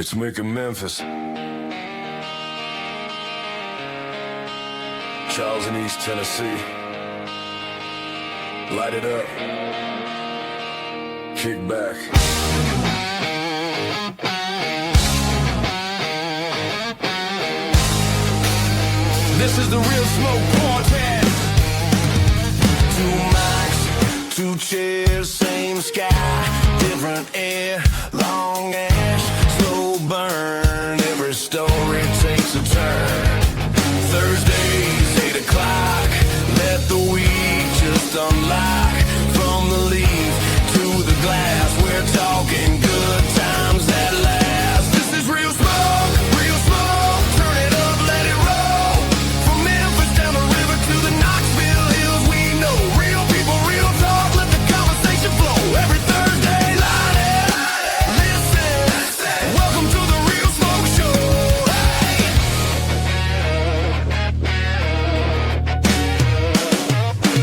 It's Mick in Memphis. Charles in East Tennessee. Light it up. Kick back. This is the real smoke quartet. 2 mics, 2 chairs, same sky, different air, long ash, slow burn. Every story takes a turn. Thursdays, 8 o'clock. Let the week just unlock. From the leaf to the glass, we're talking good times at last. This is real smoke, real smoke. Turn it up, let it roll. From Memphis down the river to the Knoxville hills, we know real people, real talk. Let the conversation flow. Every Thursday, light it, listen. Welcome to the Real Smoke Show.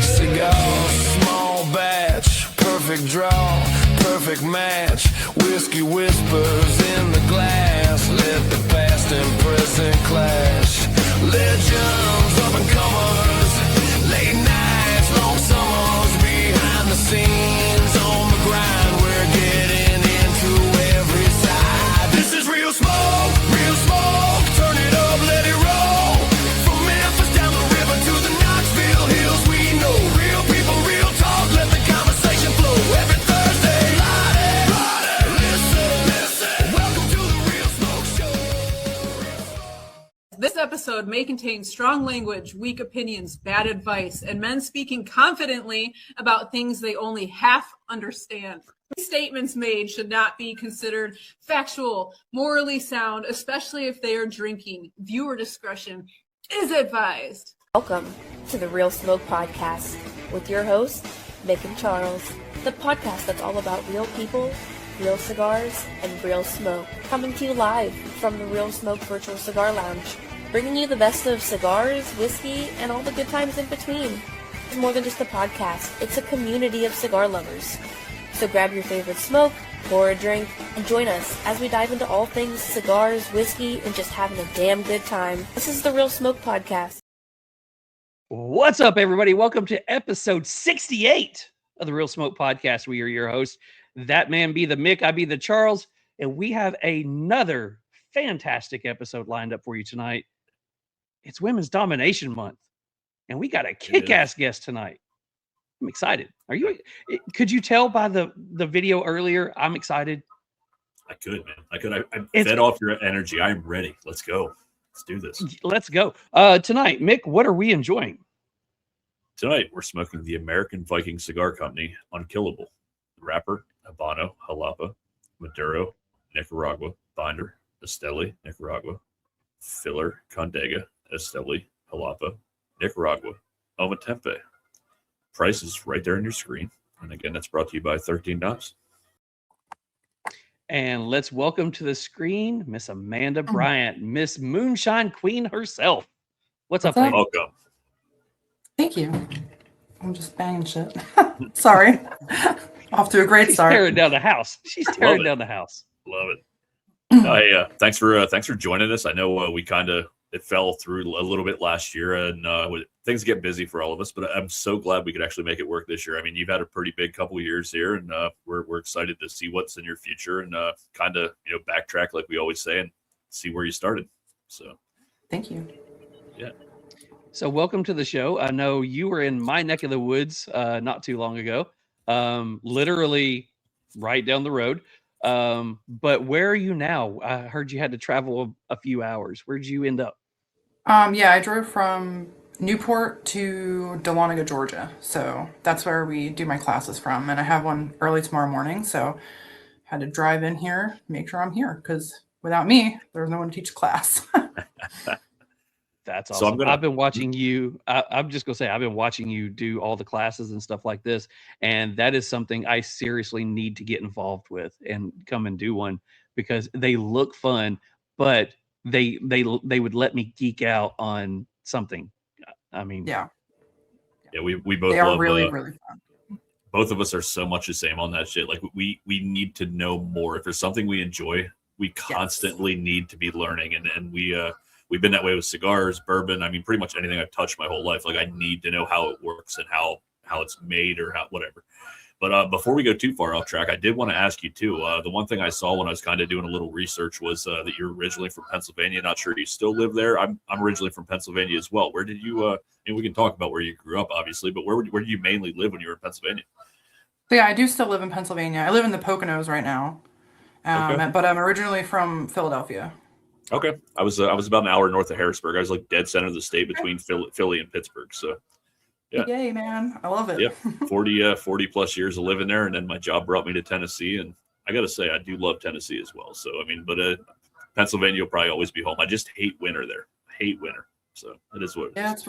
Cigars, small batch, perfect draw, perfect match. Whiskey whispers in the glass. Let the past and present clash. Legends, up and comers, late nights, long summers, behind the scenes, on the grind. We're getting into every side. This is real smoke, real smoke. Turn it up, let it roll. From Memphis down the river to the Knoxville hills, we know real people, real talk. Let the conversation flow. Every Thursday, light it, listen. Welcome to the Real Smoke Show. This episode may contain strong language, weak opinions, bad advice, and men speaking confidently about things they only half understand. Statements made should not be considered factual, morally sound, especially if they are drinking. Viewer discretion is advised. Welcome to the Real Smoke Podcast with your hosts, Mick and Charles, the podcast that's all about real people, real cigars, and real smoke. Coming to you live from the Real Smoke Virtual Cigar Lounge, bringing you the best of cigars, whiskey, and all the good times in between. It's more than just a podcast, it's a community of cigar lovers. So grab your favorite smoke, pour a drink, and join us as we dive into all things cigars, whiskey, and just having a damn good time. This is the Real Smoke Podcast. What's up, everybody? Welcome to episode 68 of the Real Smoke Podcast. We are your hosts. That man be the Mick, I be the Charles, and we have another fantastic episode lined up for you tonight. It's Women's Domination Month, and we got a kick-ass guest tonight. I'm excited. Are you? Could you tell by the video earlier? I'm excited. I could, man. I could. I fed off your energy. I'm ready. Let's go. Let's do this. Let's go. Tonight, Mick, what are we enjoying? Tonight, we're smoking the American Viking Cigar Company Unkillable. Wrapper, Habano, Jalapa, Maduro, Nicaragua, Binder, Esteli, Nicaragua, Filler, Condega, Esteli, Jalapa, Nicaragua, Ometempe. Price is right there on your screen. And again, that's brought to you by 13 Knobs. And let's welcome to the screen Miss Amanda Bryant, Miss Moonshine Queen herself. What's up, lady? Welcome. Thank you. I'm just banging shit. Sorry. Off to a great She's start. tearing down the house. She's tearing down the house. Love it. Thanks for joining us. I know it fell through a little bit last year, and things get busy for all of us. But I'm so glad we could actually make it work this year. I mean, you've had a pretty big couple of years here, and we're excited to see what's in your future and kind of backtrack like we always say and see where you started. So, Thank you. Yeah. So welcome to the show. I know you were in my neck of the woods not too long ago, literally right down the road. But where are you now? I heard you had to travel a few hours. Where'd you end up? Yeah, I drove from Newport to Dahlonega, Georgia. So that's where we do my classes from. And I have one early tomorrow morning. So had to drive in here, make sure I'm here, because without me, there's no one to teach a class. That's awesome. So I've been watching you. I'm just going to say, I've been watching you do all the classes and stuff like this. And that is something I seriously need to get involved with and come and do one, because they look fun, but they would let me geek out on something. I mean, Yeah, we both they are love, really, really fun. both of us are so much the same on that shit. Like we need to know more. If there's something we enjoy, we constantly need to be learning, and we've been that way with cigars, bourbon. I mean, pretty much anything I've touched my whole life. Like, I need to know how it works and how it's made or how whatever. But before we go too far off track, I did want to ask you too. The one thing I saw when I was kind of doing a little research was that you're originally from Pennsylvania. Not sure you still live there. I'm originally from Pennsylvania as well. Where did you? And we can talk about where you grew up, obviously. But where did you mainly live when you were in Pennsylvania? So yeah, I do still live in Pennsylvania. I live in the Poconos right now, Okay. but I'm originally from Philadelphia. Okay, I was about an hour north of Harrisburg. I was like dead center of the state between Philly and Pittsburgh. So yeah. Yay, man. I love it. Yep. 40 plus years of living there. And then my job brought me to Tennessee. And I got to say, I do love Tennessee as well. So, I mean, but Pennsylvania will probably always be home. I just hate winter there. Hate winter. So it is what it is.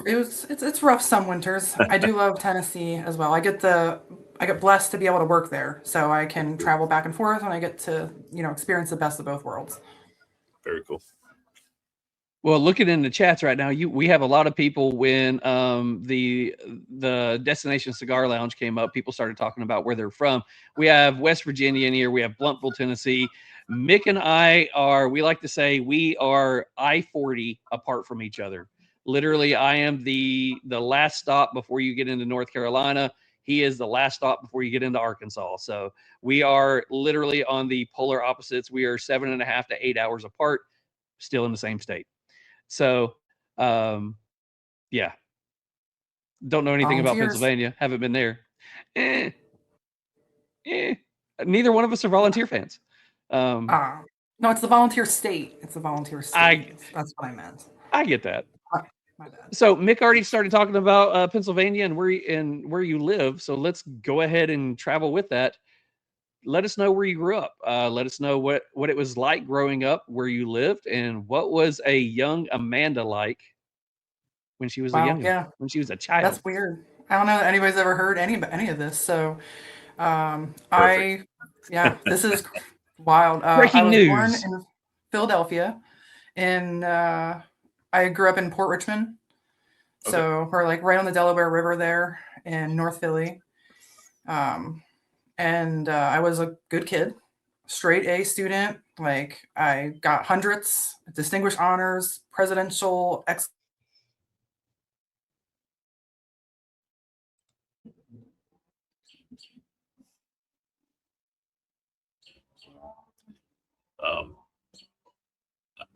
Yeah, it's rough some winters. I do love Tennessee as well. I get blessed to be able to work there. So I can travel back and forth and I get to, experience the best of both worlds. Very cool. Well, looking in the chats right now, we have a lot of people when the Destination Cigar Lounge came up. People started talking about where they're from. We have West Virginia in here. We have Bluntville, Tennessee. Mick and I we like to say we are I-40 apart from each other. Literally, I am the last stop before you get into North Carolina. He is the last stop before you get into Arkansas. So we are literally on the polar opposites. We are 7.5 to 8 hours apart, still in the same state. So, yeah. Don't know anything about Pennsylvania. Haven't been there. Neither one of us are volunteer fans. No, it's the volunteer state. It's the volunteer state. That's what I meant. I get that. My bad. So Mick already started talking about Pennsylvania and where you live. So let's go ahead and travel with that. Let us know where you grew up. Let us know what it was like growing up, where you lived, and what was a young Amanda like when she was when she was a child. That's weird. I don't know that anybody's ever heard any of this. So, this is wild. Breaking news. I was born in Philadelphia, and I grew up in Port Richmond. Okay. So we're like right on the Delaware River there in North Philly. And I was a good kid, straight A student. Like, I got hundreds, distinguished honors, presidential I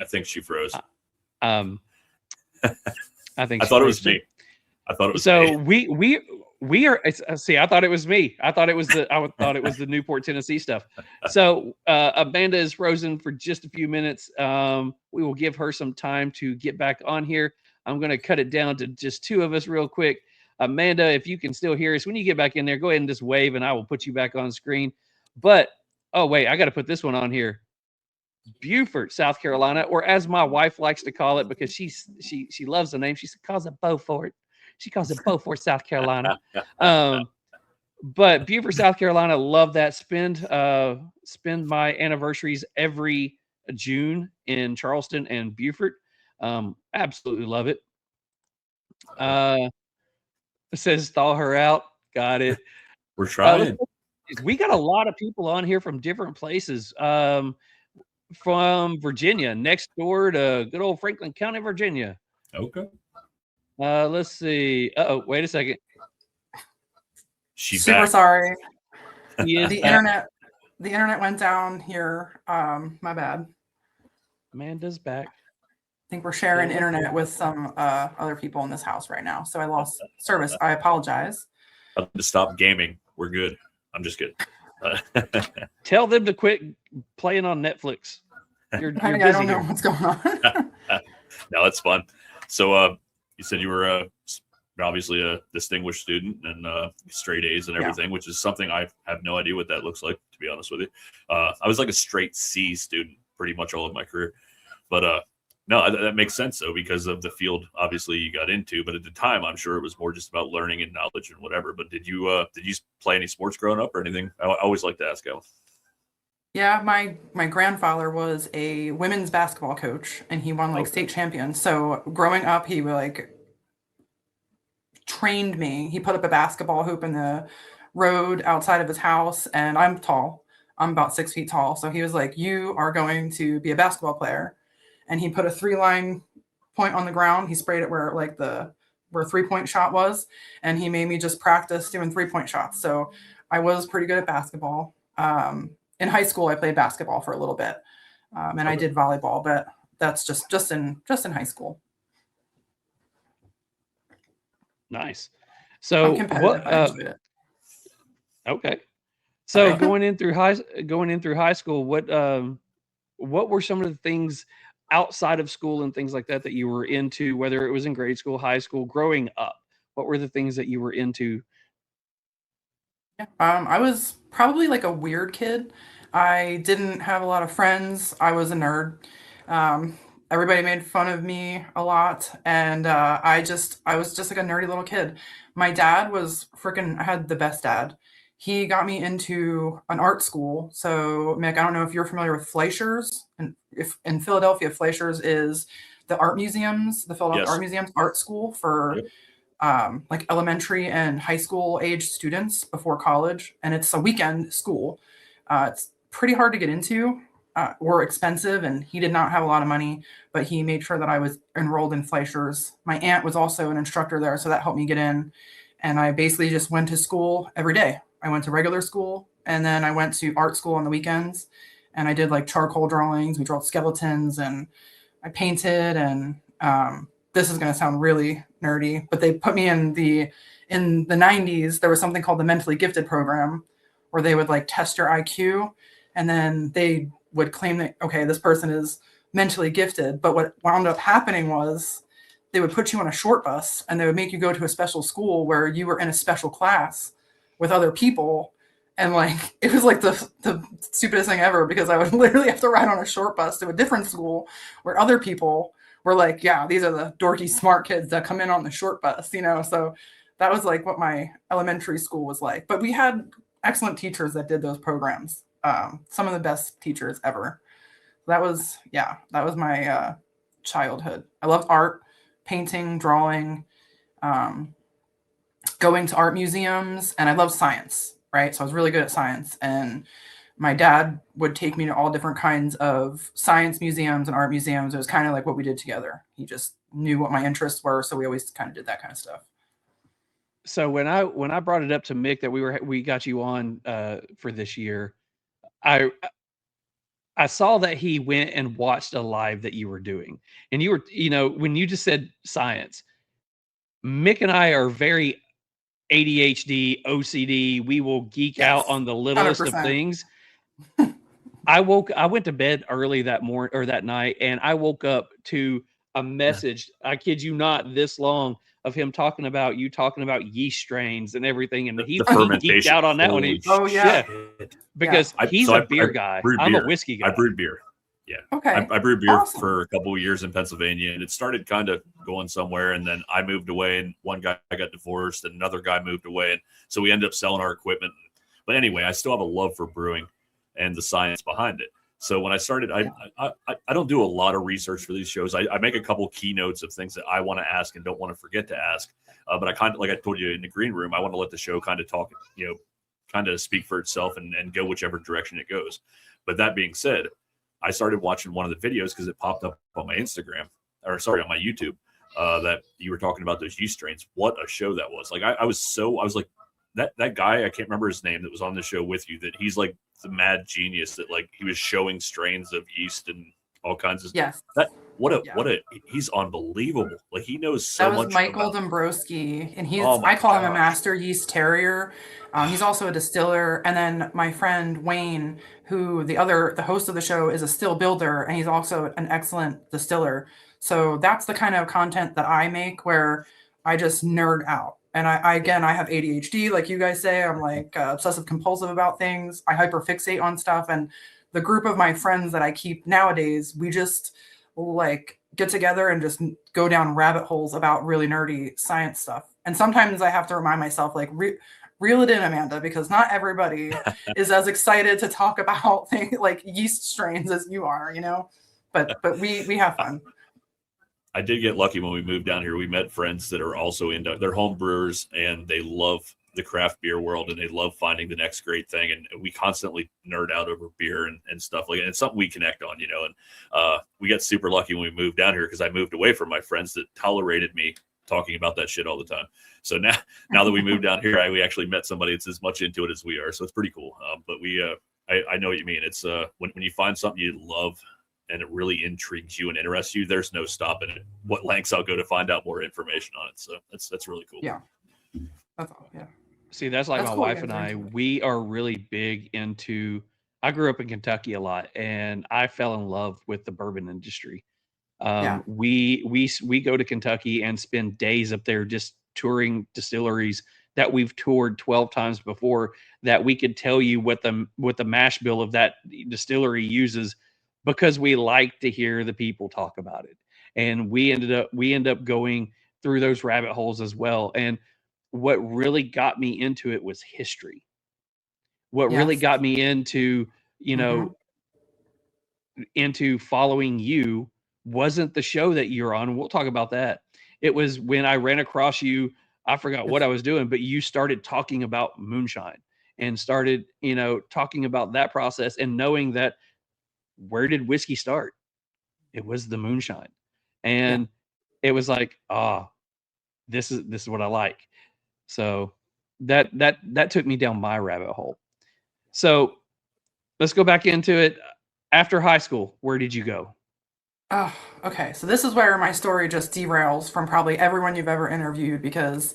think she froze. I think I thought it was me. So we are. See, I thought it was me. I thought it was the Newport, Tennessee stuff. So Amanda is frozen for just a few minutes. We will give her some time to get back on here. I'm going to cut it down to just two of us real quick. Amanda, if you can still hear us, when you get back in there, go ahead and just wave, and I will put you back on screen. But oh wait, I got to put this one on here. Beaufort, South Carolina, or as my wife likes to call it, because she loves the name. She calls it Beaufort. She calls it Beaufort, South Carolina. But Beaufort, South Carolina, love that. Spend my anniversaries every June in Charleston and Beaufort. Absolutely love it. It says thaw her out. Got it. We're trying. We got a lot of people on here from different places. From Virginia, next door to good old Franklin County, Virginia. Okay. Let's see. Wait a second. She's super back. Sorry. The internet went down here. My bad. Amanda's back. I think we're sharing internet with some other people in this house right now. So I lost service. I apologize. To stop gaming. We're good. I'm just kidding. Tell them to quit playing on Netflix. You're busy. I don't know what's going on. No, it's fun. So you said you were obviously a distinguished student and straight A's and everything, which is something I have no idea what that looks like, to be honest with you. I was like a straight C student pretty much all of my career. But no, that makes sense, though, because of the field, obviously, you got into. But at the time, I'm sure it was more just about learning and knowledge and whatever. But did you play any sports growing up or anything? I always like to ask Alan. Yeah, my grandfather was a women's basketball coach, and he won state champions. So growing up, he trained me. He put up a basketball hoop in the road outside of his house, and I'm tall. I'm about 6 feet tall. So he was like, you are going to be a basketball player. And he put a 3-line point on the ground. He sprayed it where like where 3-point shot was. And he made me just practice doing 3-point shots. So I was pretty good at basketball. In high school, I played basketball for a little bit. And I did volleyball, but that's just in high school. Nice. So I'm competitive. I enjoyed it. Okay. So going in through high school, what were some of the things outside of school and things like that that you were into, whether it was in grade school, high school, growing up? What were the things that you were into? I was probably like a weird kid. I didn't have a lot of friends. I was a nerd. Everybody made fun of me a lot, and I was just like a nerdy little kid. My dad was freaking. I had the best dad. He got me into an art school. So, Mick, I don't know if you're familiar with Fleischers, and if in Philadelphia, Fleischers is the art museums, the Philadelphia Art Museum's art school for like elementary and high school age students before college, and it's a weekend school. It's pretty hard to get into or expensive, and he did not have a lot of money, but he made sure that I was enrolled in Fleischers. My aunt was also an instructor there, so that helped me get in, and I basically just went to school every day. I went to regular school, and then I went to art school on the weekends, and I did like charcoal drawings. We drew skeletons, and I painted, and this is going to sound really nerdy, but they put me in the 90s. There was something called the mentally gifted program where they would like test your IQ, and then they would claim that, okay, this person is mentally gifted. But what wound up happening was they would put you on a short bus and they would make you go to a special school where you were in a special class with other people. And like, it was like the stupidest thing ever, because I would literally have to ride on a short bus to a different school where other people were like, yeah, these are the dorky smart kids that come in on the short bus, So that was like what my elementary school was like. But we had excellent teachers that did those programs. Some of the best teachers ever. That was my childhood. I loved art, painting, drawing, going to art museums, and I loved science, right? So I was really good at science, and my dad would take me to all different kinds of science museums and art museums. It was kind of like what we did together. He just knew what my interests were, so we always kind of did that kind of stuff. So when I brought it up to Mick that we got you on for this year, I saw that he went and watched a live that you were doing, and you were, when you just said science, Mick and I are very ADHD, OCD. We will geek out on the littlest 100%. of things. I went to bed early that morning or that night, and I woke up to a message. I kid you not, this long, of him talking about yeast strains and everything, and he geeked out on that one. Because he's a beer guy. I'm a whiskey guy. I brewed beer. Yeah. Okay. I brewed beer Awesome. for a couple of years in Pennsylvania, and it started kind of going somewhere, and then I moved away, and one guy got divorced, and another guy moved away, and so we ended up selling our equipment. But anyway, I still have a love for brewing and the science behind it. So when I started, I don't do a lot of research for these shows. I make a couple keynotes of things that I want to ask and don't want to forget to ask. But I kind of, like I told you in the green room, I want to let the show kind of talk, kind of speak for itself and go whichever direction it goes. But that being said, I started watching one of the videos because it popped up on my Instagram, on my YouTube, that you were talking about those yeast strains. What a show that was. Like, I was like, that guy, I can't remember his name, that was on the show with you, that he's like the mad genius that like he was showing strains of yeast and all kinds of Yes. He's unbelievable. Like, he knows so much. That was Michael Dombrowski, and I call him a master yeast terrier. He's also a distiller. And then my friend Wayne, who the host of the show, is a still builder, and he's also an excellent distiller. So that's the kind of content that I make, where I just nerd out. And I have ADHD, like you guys say. I'm like obsessive compulsive about things. I hyperfixate on stuff. And the group of my friends that I keep nowadays, we just like get together and just go down rabbit holes about really nerdy science stuff. And sometimes I have to remind myself, like, reel it in, Amanda, because not everybody is as excited to talk about things like yeast strains as you are, but we have fun. I did get lucky when we moved down here. We met friends that are also they're home brewers, and they love the craft beer world, and they love finding the next great thing. And we constantly nerd out over beer and stuff like that. And it's something we connect on, you know. And we got super lucky when we moved down here because I moved away from my friends that tolerated me talking about that shit all the time. So now that we moved down here, we actually met somebody that's as much into it as we are. So it's pretty cool. But I know what you mean. It's when you find something you love and it really intrigues you and interests you, there's no stopping it. What lengths I'll go to find out more information on it. So that's really cool. Yeah. That's all. Yeah. See, that's like That's my cool, wife yeah, and very I, cool. we are really big into, I grew up in Kentucky a lot and I fell in love with the bourbon industry. Yeah. We go to Kentucky and spend days up there just touring distilleries that we've toured 12 times before, that we could tell you what the mash bill of that distillery uses, because we like to hear the people talk about it. And we end up going through those rabbit holes as well. And what really got me into it was history. What really Yes. got me into, you know, into following you wasn't the show that you're on. We'll talk about that. It was when I ran across you. I forgot what I was doing, but you started talking about moonshine and started, you know, talking about that process and knowing that, where did whiskey start? It was the moonshine. And it was like, this is what I like. So that took me down my rabbit hole. So let's go back into it. After high school, where did you go? Oh, okay. So this is where my story just derails from probably everyone you've ever interviewed, because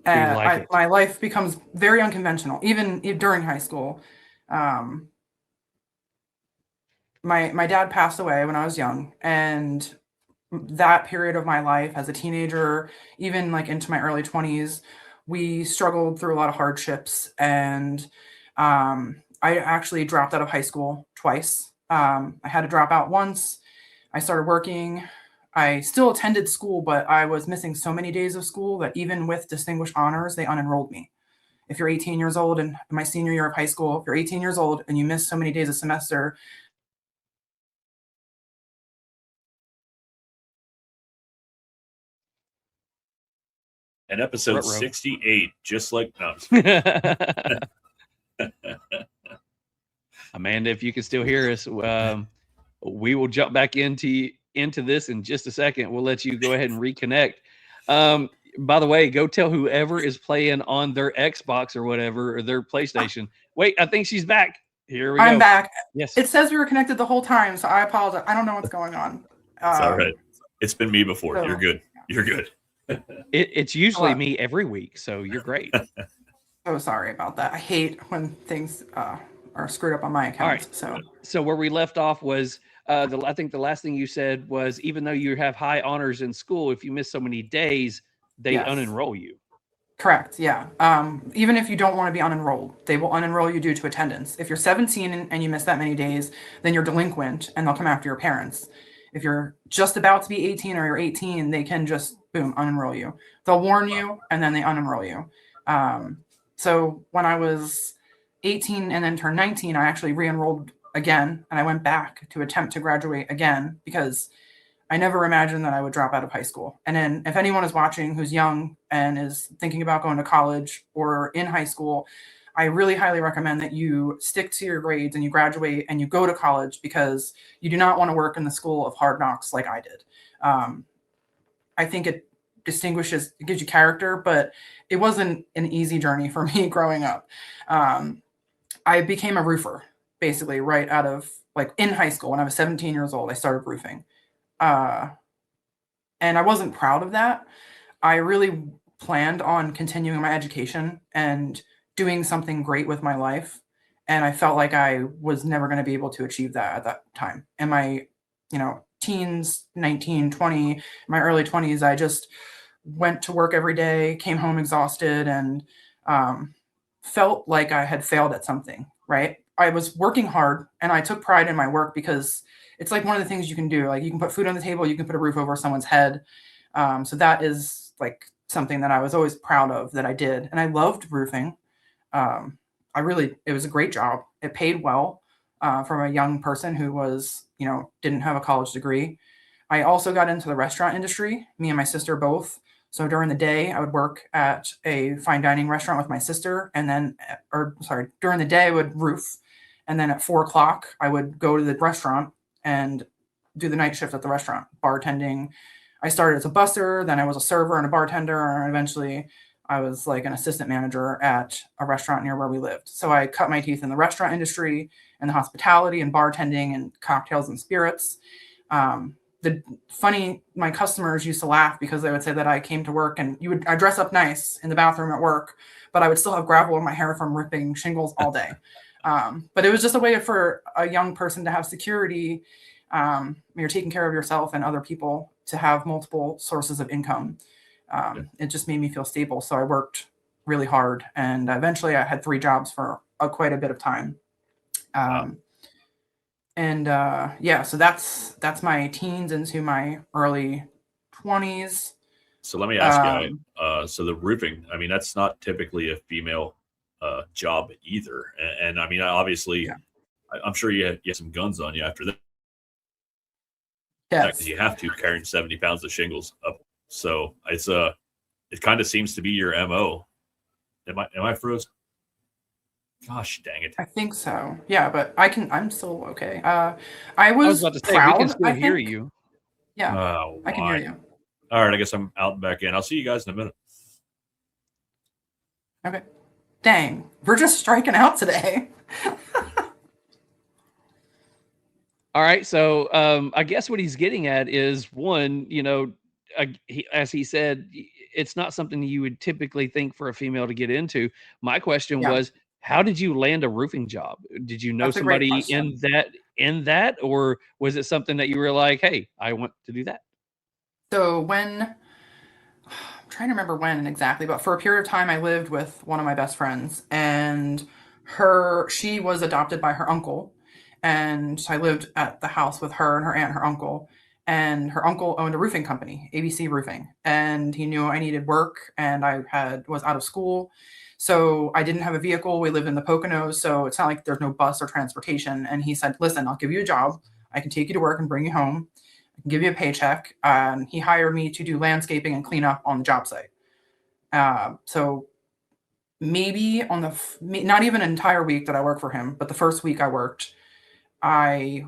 We like it. my life becomes very unconventional, even during high school. My dad passed away when I was young, and that period of my life as a teenager, even like into my early 20s, we struggled through a lot of hardships. And I actually dropped out of high school twice. I had to drop out once. I started working. I still attended school, but I was missing so many days of school that even with distinguished honors, they unenrolled me. If you're 18 years old, and my senior year of high school, if you're 18 years old and you miss so many days a semester, And episode Ruh-roh. 68, just like no. Amanda, if you can still hear us, we will jump back into this in just a second. We'll let you go ahead and reconnect. By the way, go tell whoever is playing on their Xbox or whatever, or their PlayStation. Wait, I think she's back. Here we go. I'm back. Yes. It says we were connected the whole time, so I apologize. I don't know what's going on. It's all right. It's been me before. so- You're good. You're good. It's usually Hello. me every week, so you're great. So sorry about that. I hate when things are screwed up on my account. right. So So where we left off was I think the last thing you said was, even though you have high honors in school, if you miss so many days, they Yes. unenroll you. correct, yeah. Even if you don't want to be unenrolled, they will unenroll you due to attendance. If you're 17 and you miss that many days, then you're delinquent, and they'll come after your parents. If you're just about to be 18 or you're 18, they can just, boom, unenroll you. They'll warn you, and then they unenroll you. So when I was 18 and then turned 19, I actually re-enrolled again, and I went back to attempt to graduate again, because I never imagined that I would drop out of high school. And then if anyone is watching who's young and is thinking about going to college or in high school, I really highly recommend that you stick to your grades and you graduate and you go to college, because you do not want to work in the school of hard knocks like I did. I think it distinguishes, it gives you character, but it wasn't an easy journey for me growing up. I became a roofer basically right out of, like, in high school. When I was 17 years old, I started roofing. And I wasn't proud of that. I really planned on continuing my education and doing something great with my life. And I felt like I was never going to be able to achieve that at that time. In my, teens, 19, 20, my early 20s, I just went to work every day, came home exhausted, and felt like I had failed at something, right? I was working hard and I took pride in my work, because it's like one of the things you can do. Like, you can put food on the table, you can put a roof over someone's head. So that is like something that I was always proud of that I did. And I loved roofing. It was a great job. It paid well from a young person who was, didn't have a college degree. I also got into the restaurant industry, me and my sister both. So during the day, I would work at a fine dining restaurant with my sister, and then, during the day I would roof, and then at 4 o'clock I would go to the restaurant and do the night shift at the restaurant, bartending. I started as a busser, then I was a server and a bartender, and eventually I was like an assistant manager at a restaurant near where we lived. So I cut my teeth in the restaurant industry and the hospitality and bartending and cocktails and spirits. My customers used to laugh because they would say that I came to work and I dress up nice in the bathroom at work, but I would still have gravel in my hair from ripping shingles all day. But it was just a way for a young person to have security. You're taking care of yourself and other people, to have multiple sources of income. It just made me feel stable. So I worked really hard, and eventually I had 3 jobs for quite a bit of time. So that's my teens into my early 20s. So let me ask you, so the roofing, I mean, that's not typically a female job either. And I mean, obviously, I'm sure you had some guns on you after that. Yes. Because you have to, carrying 70 pounds of shingles up. So it kind of seems to be your MO. Am I froze? Gosh dang it. I think so. Yeah, but I'm still okay. I was about to say, proud, we can still hear you. Yeah, Oh, I can hear you. All right, I guess I'm out and back in. I'll see you guys in a minute. Okay. Dang, we're just striking out today. All right. So I guess what he's getting at is, one, as he said, it's not something you would typically think for a female to get into. My question was, how did you land a roofing job? Did you know somebody in that, or was it something that you were like, hey, I want to do that? So I'm trying to remember when exactly, but for a period of time I lived with one of my best friends, and she was adopted by her uncle. And I lived at the house with her and her aunt and her uncle. And her uncle owned a roofing company, ABC Roofing. And he knew I needed work, and I was out of school. So I didn't have a vehicle. We lived in the Poconos, so it's not like there's no bus or transportation. And he said, listen, I'll give you a job. I can take you to work and bring you home. I can give you a paycheck. And he hired me to do landscaping and clean up on the job site. So maybe not even an entire week that I worked for him, but the first week I worked, he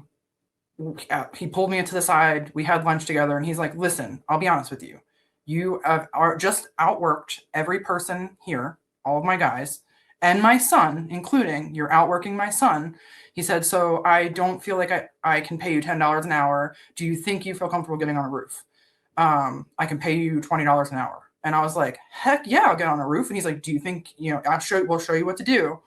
pulled me into the side. We had lunch together, and he's like, listen, I'll be honest with you. You are just outworked every person here, all of my guys, and my son, including you're outworking my son. He said, so I don't feel like I can pay you $10 an hour. Do you think you feel comfortable getting on a roof? I can pay you $20 an hour. And I was like, heck yeah, I'll get on a roof. And he's like, do you think, we'll show you what to do.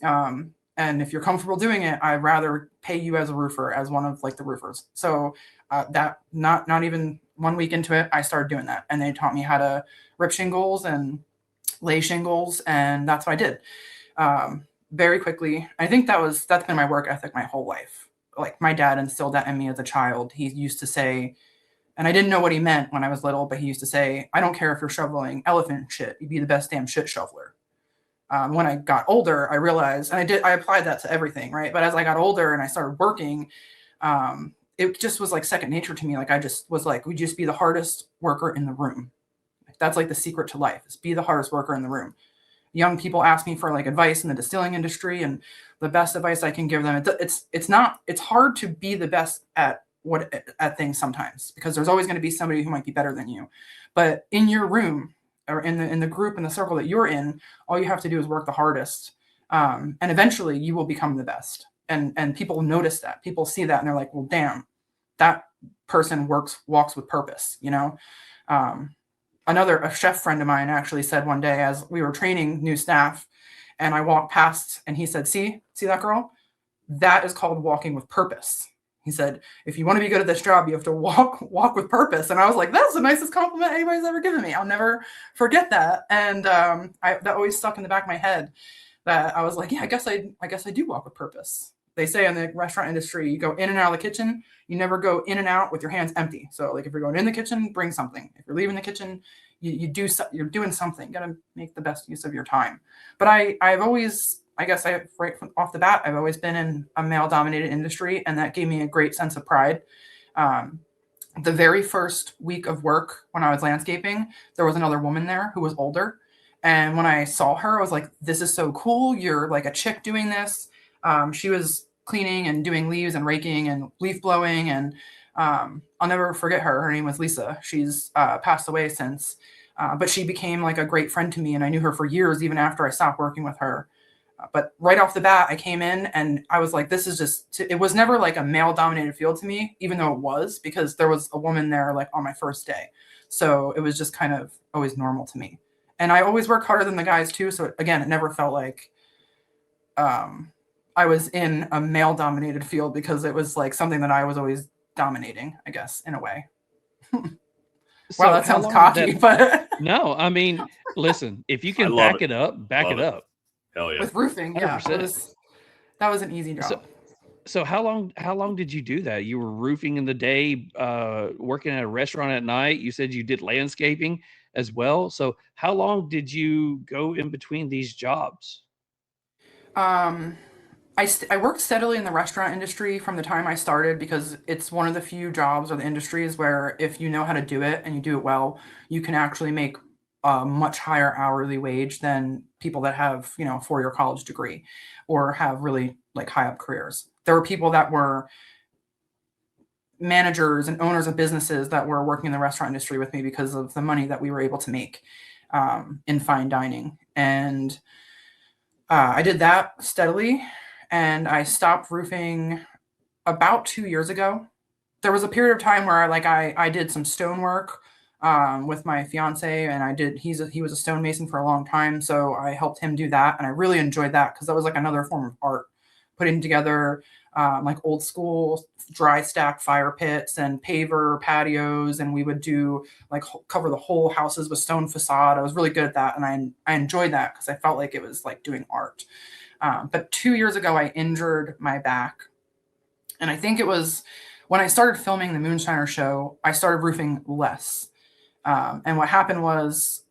And if you're comfortable doing it, I'd rather pay you as a roofer, as one of like the roofers. So that not even 1 week into it, I started doing that. And they taught me how to rip shingles and lay shingles. And that's what I did very quickly. I think that's been my work ethic my whole life. Like my dad instilled that in me as a child. He used to say, and I didn't know what he meant when I was little, but he used to say, I don't care if you're shoveling elephant shit, you'd be the best damn shit shoveler. When I got older, I realized, and I applied that to everything, right? But as I got older and I started working, it just was like second nature to me. Like I just was like, we just be the hardest worker in the room. That's like the secret to life, is be the hardest worker in the room. Young people ask me for like advice in the distilling industry, and the best advice I can give them, it's hard to be the best at things sometimes, because there's always going to be somebody who might be better than you. But in your room, or in the group, in the circle that you're in, all you have to do is work the hardest. And eventually you will become the best. And people notice that. People see that and they're like, well, damn, that person walks with purpose, A chef friend of mine actually said one day, as we were training new staff, and I walked past, and he said, see that girl? That is called walking with purpose. He said, if you want to be good at this job, you have to walk with purpose. And I was like, that's the nicest compliment anybody's ever given me. I'll never forget that. And that always stuck in the back of my head, that I was like, yeah, I guess I do walk with purpose. They say in the restaurant industry, you go in and out of the kitchen. You never go in and out with your hands empty. So like if you're going in the kitchen, bring something. If you're leaving the kitchen, you're doing something. You got to make the best use of your time. But I've always, right off the bat, I've always been in a male-dominated industry, and that gave me a great sense of pride. The very first week of work when I was landscaping, there was another woman there who was older. And when I saw her, I was like, this is so cool. You're like a chick doing this. She was cleaning and doing leaves and raking and leaf blowing. And I'll never forget her. Her name was Lisa. She's passed away since. But she became like a great friend to me. And I knew her for years, even after I stopped working with her. But right off the bat, I came in and I was like, this is just, it was never like a male dominated field to me, even though it was, because there was a woman there like on my first day. So it was just kind of always normal to me. And I always work harder than the guys too. So again, it never felt like I was in a male dominated field, because it was like something that I was always dominating, I guess, in a way. Wow, that sounds cocky, but no, I mean, listen, if you can love back it up, back Love it it. up. Hell yeah. With roofing, yeah, 100%. that was an easy job. So how long did you do that? You were roofing in the day, working at a restaurant at night. You said you did landscaping as well. So how long did you go in between these jobs? I worked steadily in the restaurant industry from the time I started, because it's one of the few jobs or the industries where if you know how to do it and you do it well, you can actually make a much higher hourly wage than people that have, a 4-year college degree or have really like high up careers. There were people that were managers and owners of businesses that were working in the restaurant industry with me because of the money that we were able to make in fine dining. And I did that steadily, and I stopped roofing about 2 years ago. There was a period of time where I did some stonework with my fiance, and he was a stonemason for a long time. So I helped him do that. And I really enjoyed that, because that was like another form of art, putting together like old school dry stack fire pits and paver patios. And we would do like cover the whole houses with stone facade. I was really good at that. And I enjoyed that because I felt like it was like doing art. But 2 years ago, I injured my back. And I think it was when I started filming the Moonshiner show, I started roofing less. And what happened was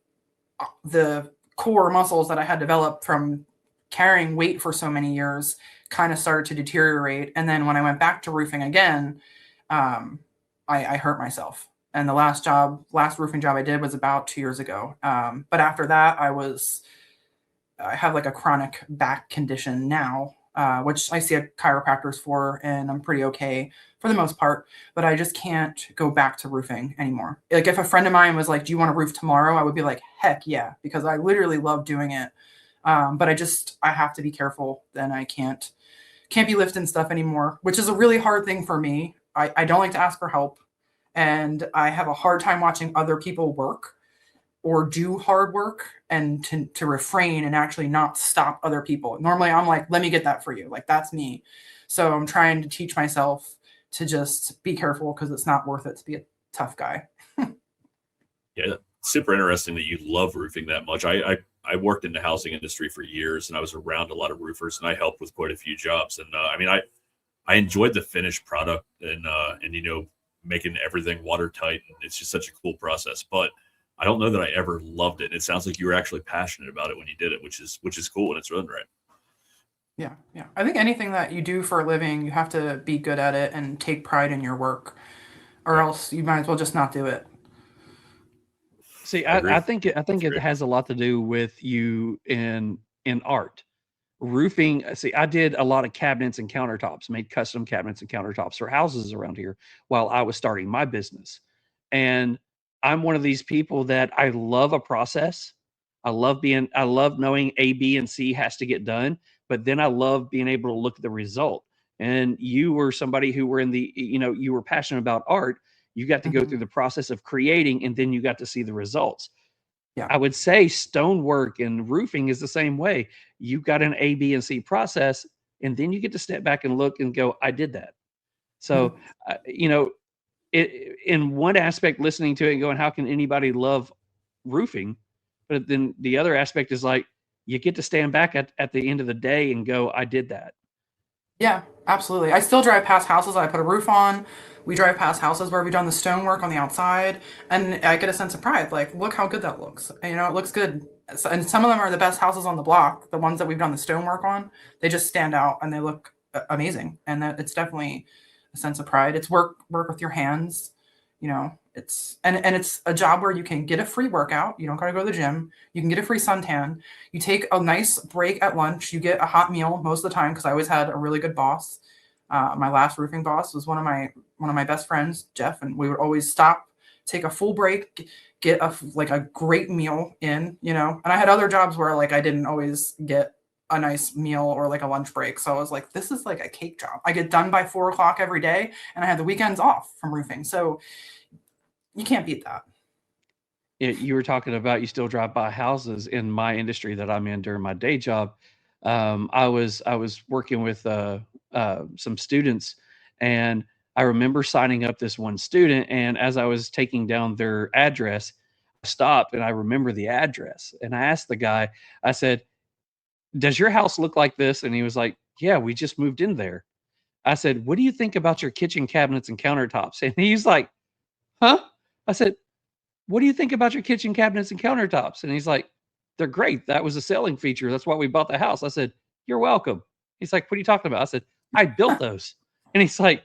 the core muscles that I had developed from carrying weight for so many years kind of started to deteriorate. And then when I went back to roofing again, I hurt myself. And the last roofing job I did was about 2 years ago. But after that, I have like a chronic back condition now, which I see a chiropractors for, and I'm pretty okay for the most part, but I just can't go back to roofing anymore. Like if a friend of mine was like, do you want to roof tomorrow? I would be like, heck yeah, because I literally love doing it. But I have to be careful. Then I can't be lifting stuff anymore, which is a really hard thing for me. I don't like to ask for help, and I have a hard time watching other people work or do hard work, and to refrain and actually not stop other people. Normally I'm like, let me get that for you. Like that's me. So I'm trying to teach myself to just be careful, because it's not worth it to be a tough guy. Yeah, super interesting that you love roofing that much. I worked in the housing industry for years, and I was around a lot of roofers, and I helped with quite a few jobs. And I enjoyed the finished product and making everything watertight. And it's just such a cool process. But I don't know that I ever loved it. It sounds like you were actually passionate about it when you did it, which is cool, and it's really right. Yeah. I think anything that you do for a living, you have to be good at it and take pride in your work, or else you might as well just not do it. See, I think it has a lot to do with you in art. Roofing. See, I did a lot of cabinets and countertops, made custom cabinets and countertops for houses around here while I was starting my business. And I'm one of these people that I love a process. I love knowing A, B, and C has to get done, but then I love being able to look at the result. And you were somebody who were you were passionate about art. You got to go through the process of creating, and then you got to see the results. Yeah. I would say stonework and roofing is the same way. You've got an A, B, and C process, and then you get to step back and look and go, I did that. So, in one aspect, listening to it and going, how can anybody love roofing? But then the other aspect is like, you get to stand back at the end of the day and go, I did that. Yeah, absolutely. I still drive past houses I put a roof on. We drive past houses where we've done the stonework on the outside, and I get a sense of pride. Like, look how good that looks. It looks good. And some of them are the best houses on the block. The ones that we've done the stonework on, they just stand out and they look amazing. And that it's definitely a sense of pride. It's work with your hands. You know, it's a job where you can get a free workout. You don't got to go to the gym. You can get a free suntan. You take a nice break at lunch. You get a hot meal most of the time because I always had a really good boss. My last roofing boss was one of my best friends, Jeff, and we would always stop, take a full break, get a great meal in, you know. And I had other jobs where like I didn't always get a nice meal or like a lunch break. So I was like, this is like a cake job. I get done by 4 o'clock every day, and I had the weekends off from roofing. So you can't beat that. You were talking about you still drive by houses. In my industry that I'm in during my day job. I was working with some students, and I remember signing up this one student. And as I was taking down their address, I stopped and I remember the address. And I asked the guy, I said, "Does your house look like this?" And he was like, "Yeah, we just moved in there." I said, "What do you think about your kitchen cabinets and countertops?" And he's like, "Huh?" I said, "What do you think about your kitchen cabinets and countertops?" And he's like, "They're great. That was a selling feature. That's why we bought the house." I said, "You're welcome." He's like, "What are you talking about?" I said, "I built those." And he's like,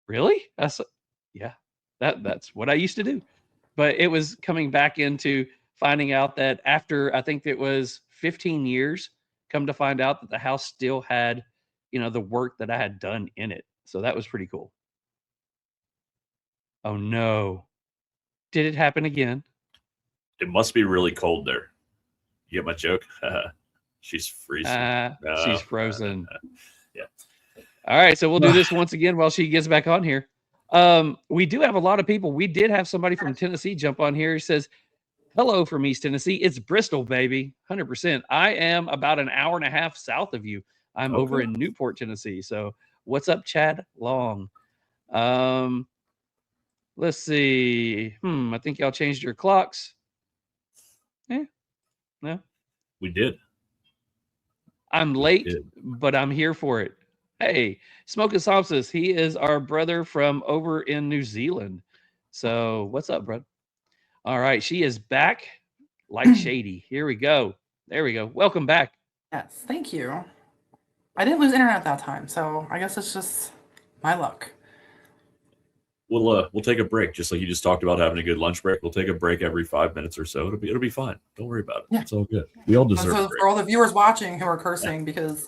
"Really?" I said, "Yeah, that's what I used to do." But it was coming back into finding out that after, I think it was 15 years, come to find out that the house still had, the work that I had done in it. So that was pretty cool. Oh no. Did it happen again? It must be really cold there. You get my joke? She's freezing. She's frozen. Yeah. All right, so we'll do this once again while she gets back on here. We do have a lot of people. We did have somebody from Tennessee jump on here. He says, "Hello from East Tennessee. It's Bristol, baby. 100%. I am about an hour and a half south of you. I'm over in Newport, Tennessee. So what's up, Chad Long?" Let's see. I think y'all changed your clocks. No. We did. I'm late, but I'm here for it. Hey, Smoking Samsas, he is our brother from over in New Zealand. So what's up, bro? All right, she is back like Shady. Here we go. There we go. Welcome back. Yes, thank you. I didn't lose internet that time, so I guess it's just my luck. We'll take a break, just like you just talked about having a good lunch break. We'll take a break every 5 minutes or so. It'll be fine. Don't worry about it. Yeah. It's all good. We all deserve So a break. for all the viewers watching who are cursing because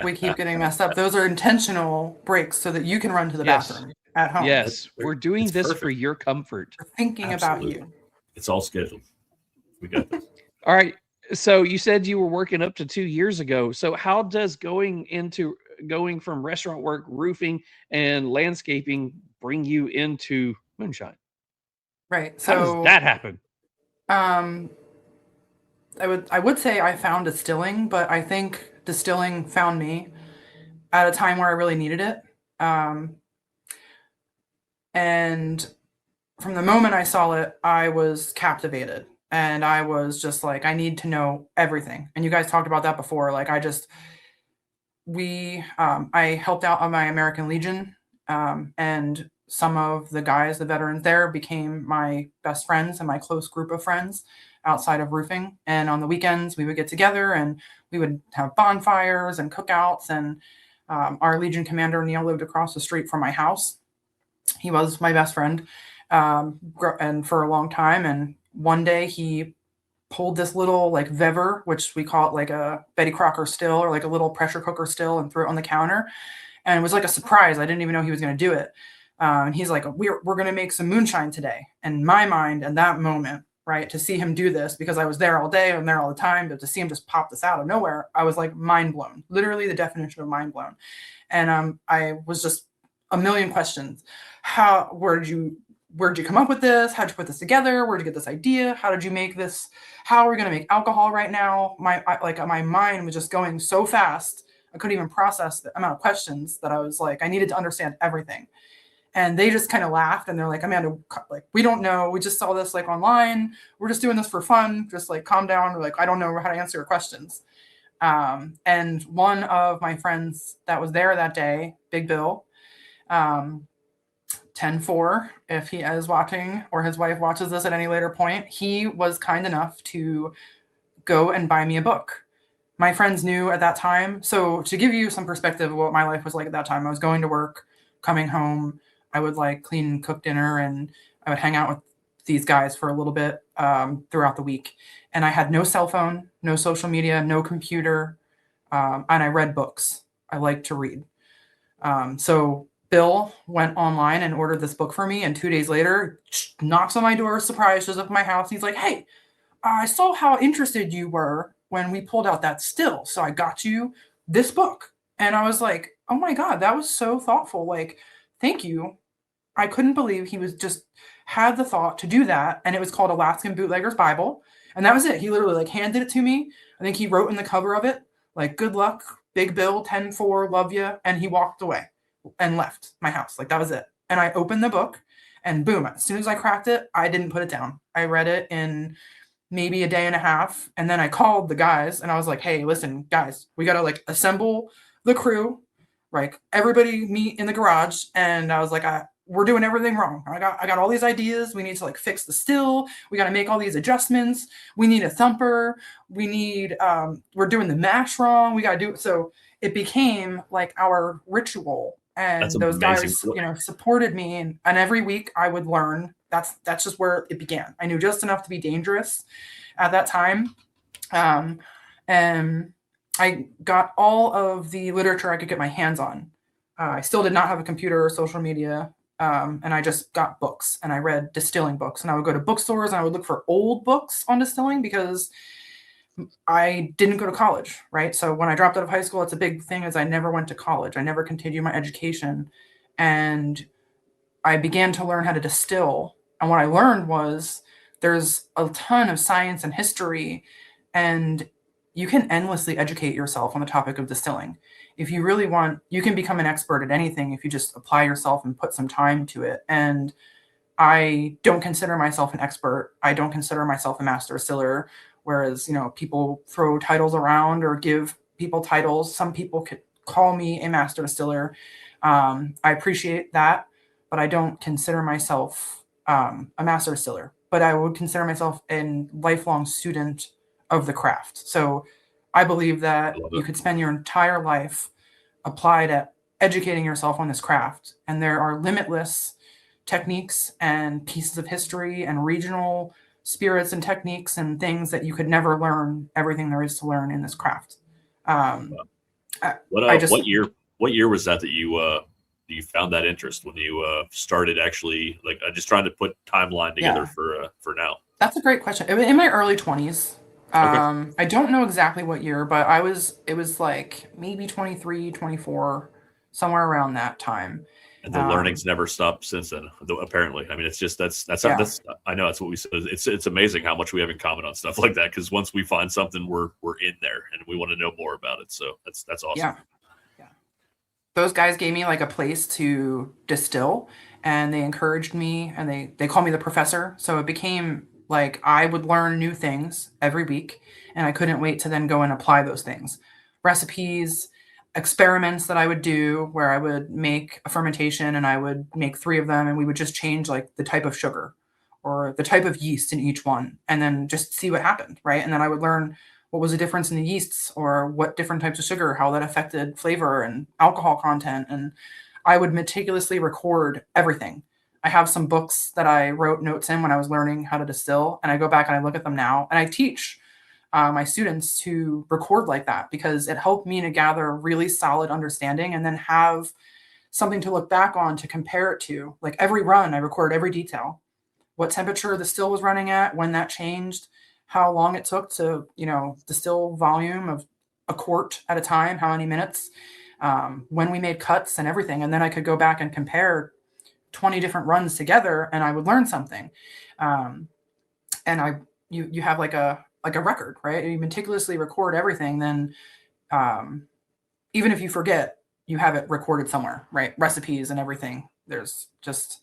we keep getting messed up, those are intentional breaks so that you can run to the bathroom at home. Yes, we're doing this for your comfort. We're thinking about you. It's all scheduled. We got this. All right. So you said you were working up to 2 years ago. So how does going from restaurant work, roofing, and landscaping bring you into moonshine? Right. How does that happen? I would say I found distilling, but I think distilling found me at a time where I really needed it. And from the moment I saw it, I was captivated. And I was just like, I need to know everything. And you guys talked about that before. Like I helped out on my American Legion. And some of the guys, the veterans there, became my best friends and my close group of friends outside of roofing. And on the weekends, we would get together and we would have bonfires and cookouts. And our Legion commander, Neil, lived across the street from my house. He was my best friend and for a long time. And one day he pulled this little like Vever, which we call it like a Betty Crocker still or like a little pressure cooker still, and threw it on the counter. And it was like a surprise. I didn't even know he was going to do it. And he's like, we're going to make some moonshine today. And my mind in that moment, right, to see him do this, because I was there all day, I'm there all the time, but to see him just pop this out of nowhere, I was like mind blown, literally the definition of mind blown. And I was just a million questions. Where'd you come up with this? How'd you put this together? Where'd you get this idea? How did you make this? How are we going to make alcohol right now? My mind was just going so fast. I couldn't even process the amount of questions that I was like, I needed to understand everything. And they just kind of laughed and they're like, Amanda, like, we don't know. We just saw this like online. We're just doing this for fun. Just like calm down. We're like, I don't know how to answer your questions. And one of my friends that was there that day, Big Bill, 10-4, if he is watching or his wife watches this at any later point, he was kind enough to go and buy me a book. My friends knew at that time. So to give you some perspective of what my life was like at that time, I was going to work, coming home. I would like clean and cook dinner and I would hang out with these guys for a little bit throughout the week. And I had no cell phone, no social media, no computer. And I read books. I like to read. So Bill went online and ordered this book for me. And 2 days later, knocks on my door, surprise, shows up at my house. He's like, hey, I saw how interested you were when we pulled out that still. So I got you this book. And I was like, oh my God, that was so thoughtful. Like, thank you. I couldn't believe he was just had the thought to do that. And it was called Alaskan Bootlegger's Bible. And that was it. He literally like handed it to me. I think he wrote in the cover of it, like, good luck, Big Bill, 10-4, love you. And he walked away and left my house. Like, that was it. And I opened the book and boom, as soon as I cracked it, I didn't put it down. I read it in maybe a day and a half. And then I called the guys and I was like, hey, listen, guys, we got to like assemble the crew, like everybody meet in the garage. And I was like, we're doing everything wrong. I got all these ideas. We need to like fix the still. We got to make all these adjustments. We need a thumper. We need, we're doing the mash wrong. We got to do it. So it became like our ritual. And those guys, supported me. And every week I would learn. That's just where it began. I knew just enough to be dangerous at that time. And I got all of the literature I could get my hands on. I still did not have a computer or social media. And I just got books and I read distilling books, and I would go to bookstores and I would look for old books on distilling because I didn't go to college, right? So when I dropped out of high school, it's a big thing is I never went to college. I never continued my education, and I began to learn how to distill. And what I learned was there's a ton of science and history, and you can endlessly educate yourself on the topic of distilling. If you really want, you can become an expert at anything if you just apply yourself and put some time to it. And I don't consider myself an expert. I don't consider myself a master distiller, whereas, people throw titles around or give people titles. Some people could call me a master distiller. I appreciate that, but I don't consider myself a master distiller. But I would consider myself a lifelong student of the craft. So I believe that you could spend your entire life applied at educating yourself on this craft. And there are limitless techniques and pieces of history and regional spirits and techniques and things that you could never learn everything there is to learn in this craft. What year was that you found that interest when you started actually just trying to put timeline together for now? That's a great question. In my early 20s. Okay. I don't know exactly what year, but it was like maybe 23, 24, somewhere around that time. And the learning's never stopped since then, apparently. I mean, it's just, that's I know that's what we said. It's amazing how much we have in common on stuff like that. Cause once we find something, we're in there and we want to know more about it. So that's awesome. Yeah. Those guys gave me like a place to distill, and they encouraged me, and they called me the professor. So it became like I would learn new things every week, and I couldn't wait to then go and apply those things. Recipes, experiments that I would do where I would make a fermentation and I would make 3 of them, and we would just change like the type of sugar or the type of yeast in each one, and then just see what happened, right? And then I would learn what was the difference in the yeasts or what different types of sugar, how that affected flavor and alcohol content. And I would meticulously record everything. I have some books that I wrote notes in when I was learning how to distill, and I go back and I look at them now, and I teach my students to record like that because it helped me to gather a really solid understanding and then have something to look back on to compare it to. Like every run, I recorded every detail, what temperature the still was running at, when that changed, how long it took to, distill volume of a quart at a time, how many minutes, when we made cuts and everything. And then I could go back and compare 20 different runs together, and I would learn something. And you have like a record, right? You meticulously record everything. Then even if you forget, you have it recorded somewhere, right? Recipes and everything. There's just,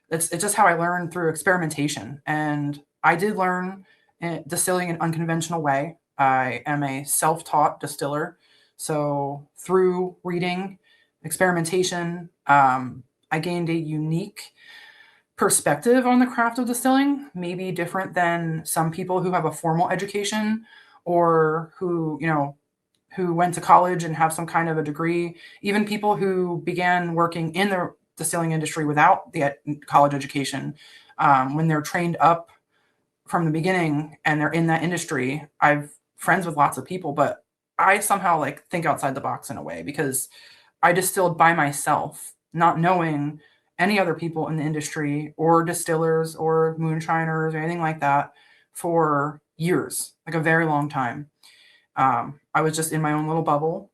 it's just how I learned through experimentation. And I did learn distilling in an unconventional way. I am a self-taught distiller. So through reading, experimentation, I gained a unique perspective on the craft of distilling, maybe different than some people who have a formal education or who went to college and have some kind of a degree. Even people who began working in the distilling industry without the college education when they're trained up from the beginning and they're in that industry. I've friends with lots of people, but I somehow like think outside the box in a way because I distilled by myself, not knowing any other people in the industry or distillers or moonshiners or anything like that for years, like a very long time. I was just in my own little bubble,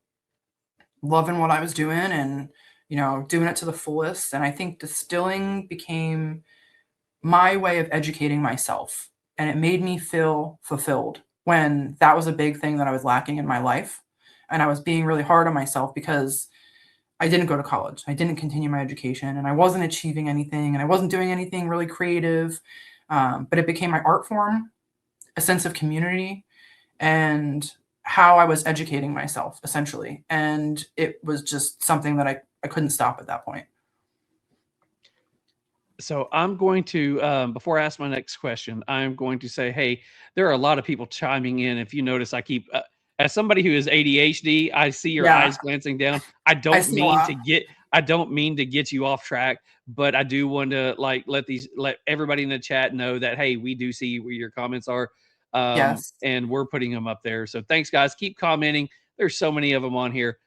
loving what I was doing and, doing it to the fullest. And I think distilling became my way of educating myself. And it made me feel fulfilled when that was a big thing that I was lacking in my life. And I was being really hard on myself because I didn't go to college. I didn't continue my education and I wasn't achieving anything and I wasn't doing anything really creative. But it became my art form, a sense of community, and how I was educating myself essentially. And it was just something that I couldn't stop at that point. So I'm going to, before I ask my next question, I'm going to say, hey, there are a lot of people chiming in. If you notice, I keep, as somebody who is ADHD, I see your eyes glancing down. I don't mean to get you off track, but I do want to let everybody in the chat know that, hey, we do see where your comments are. Yes. And we're putting them up there. So thanks, guys. Keep commenting. There's so many of them on here.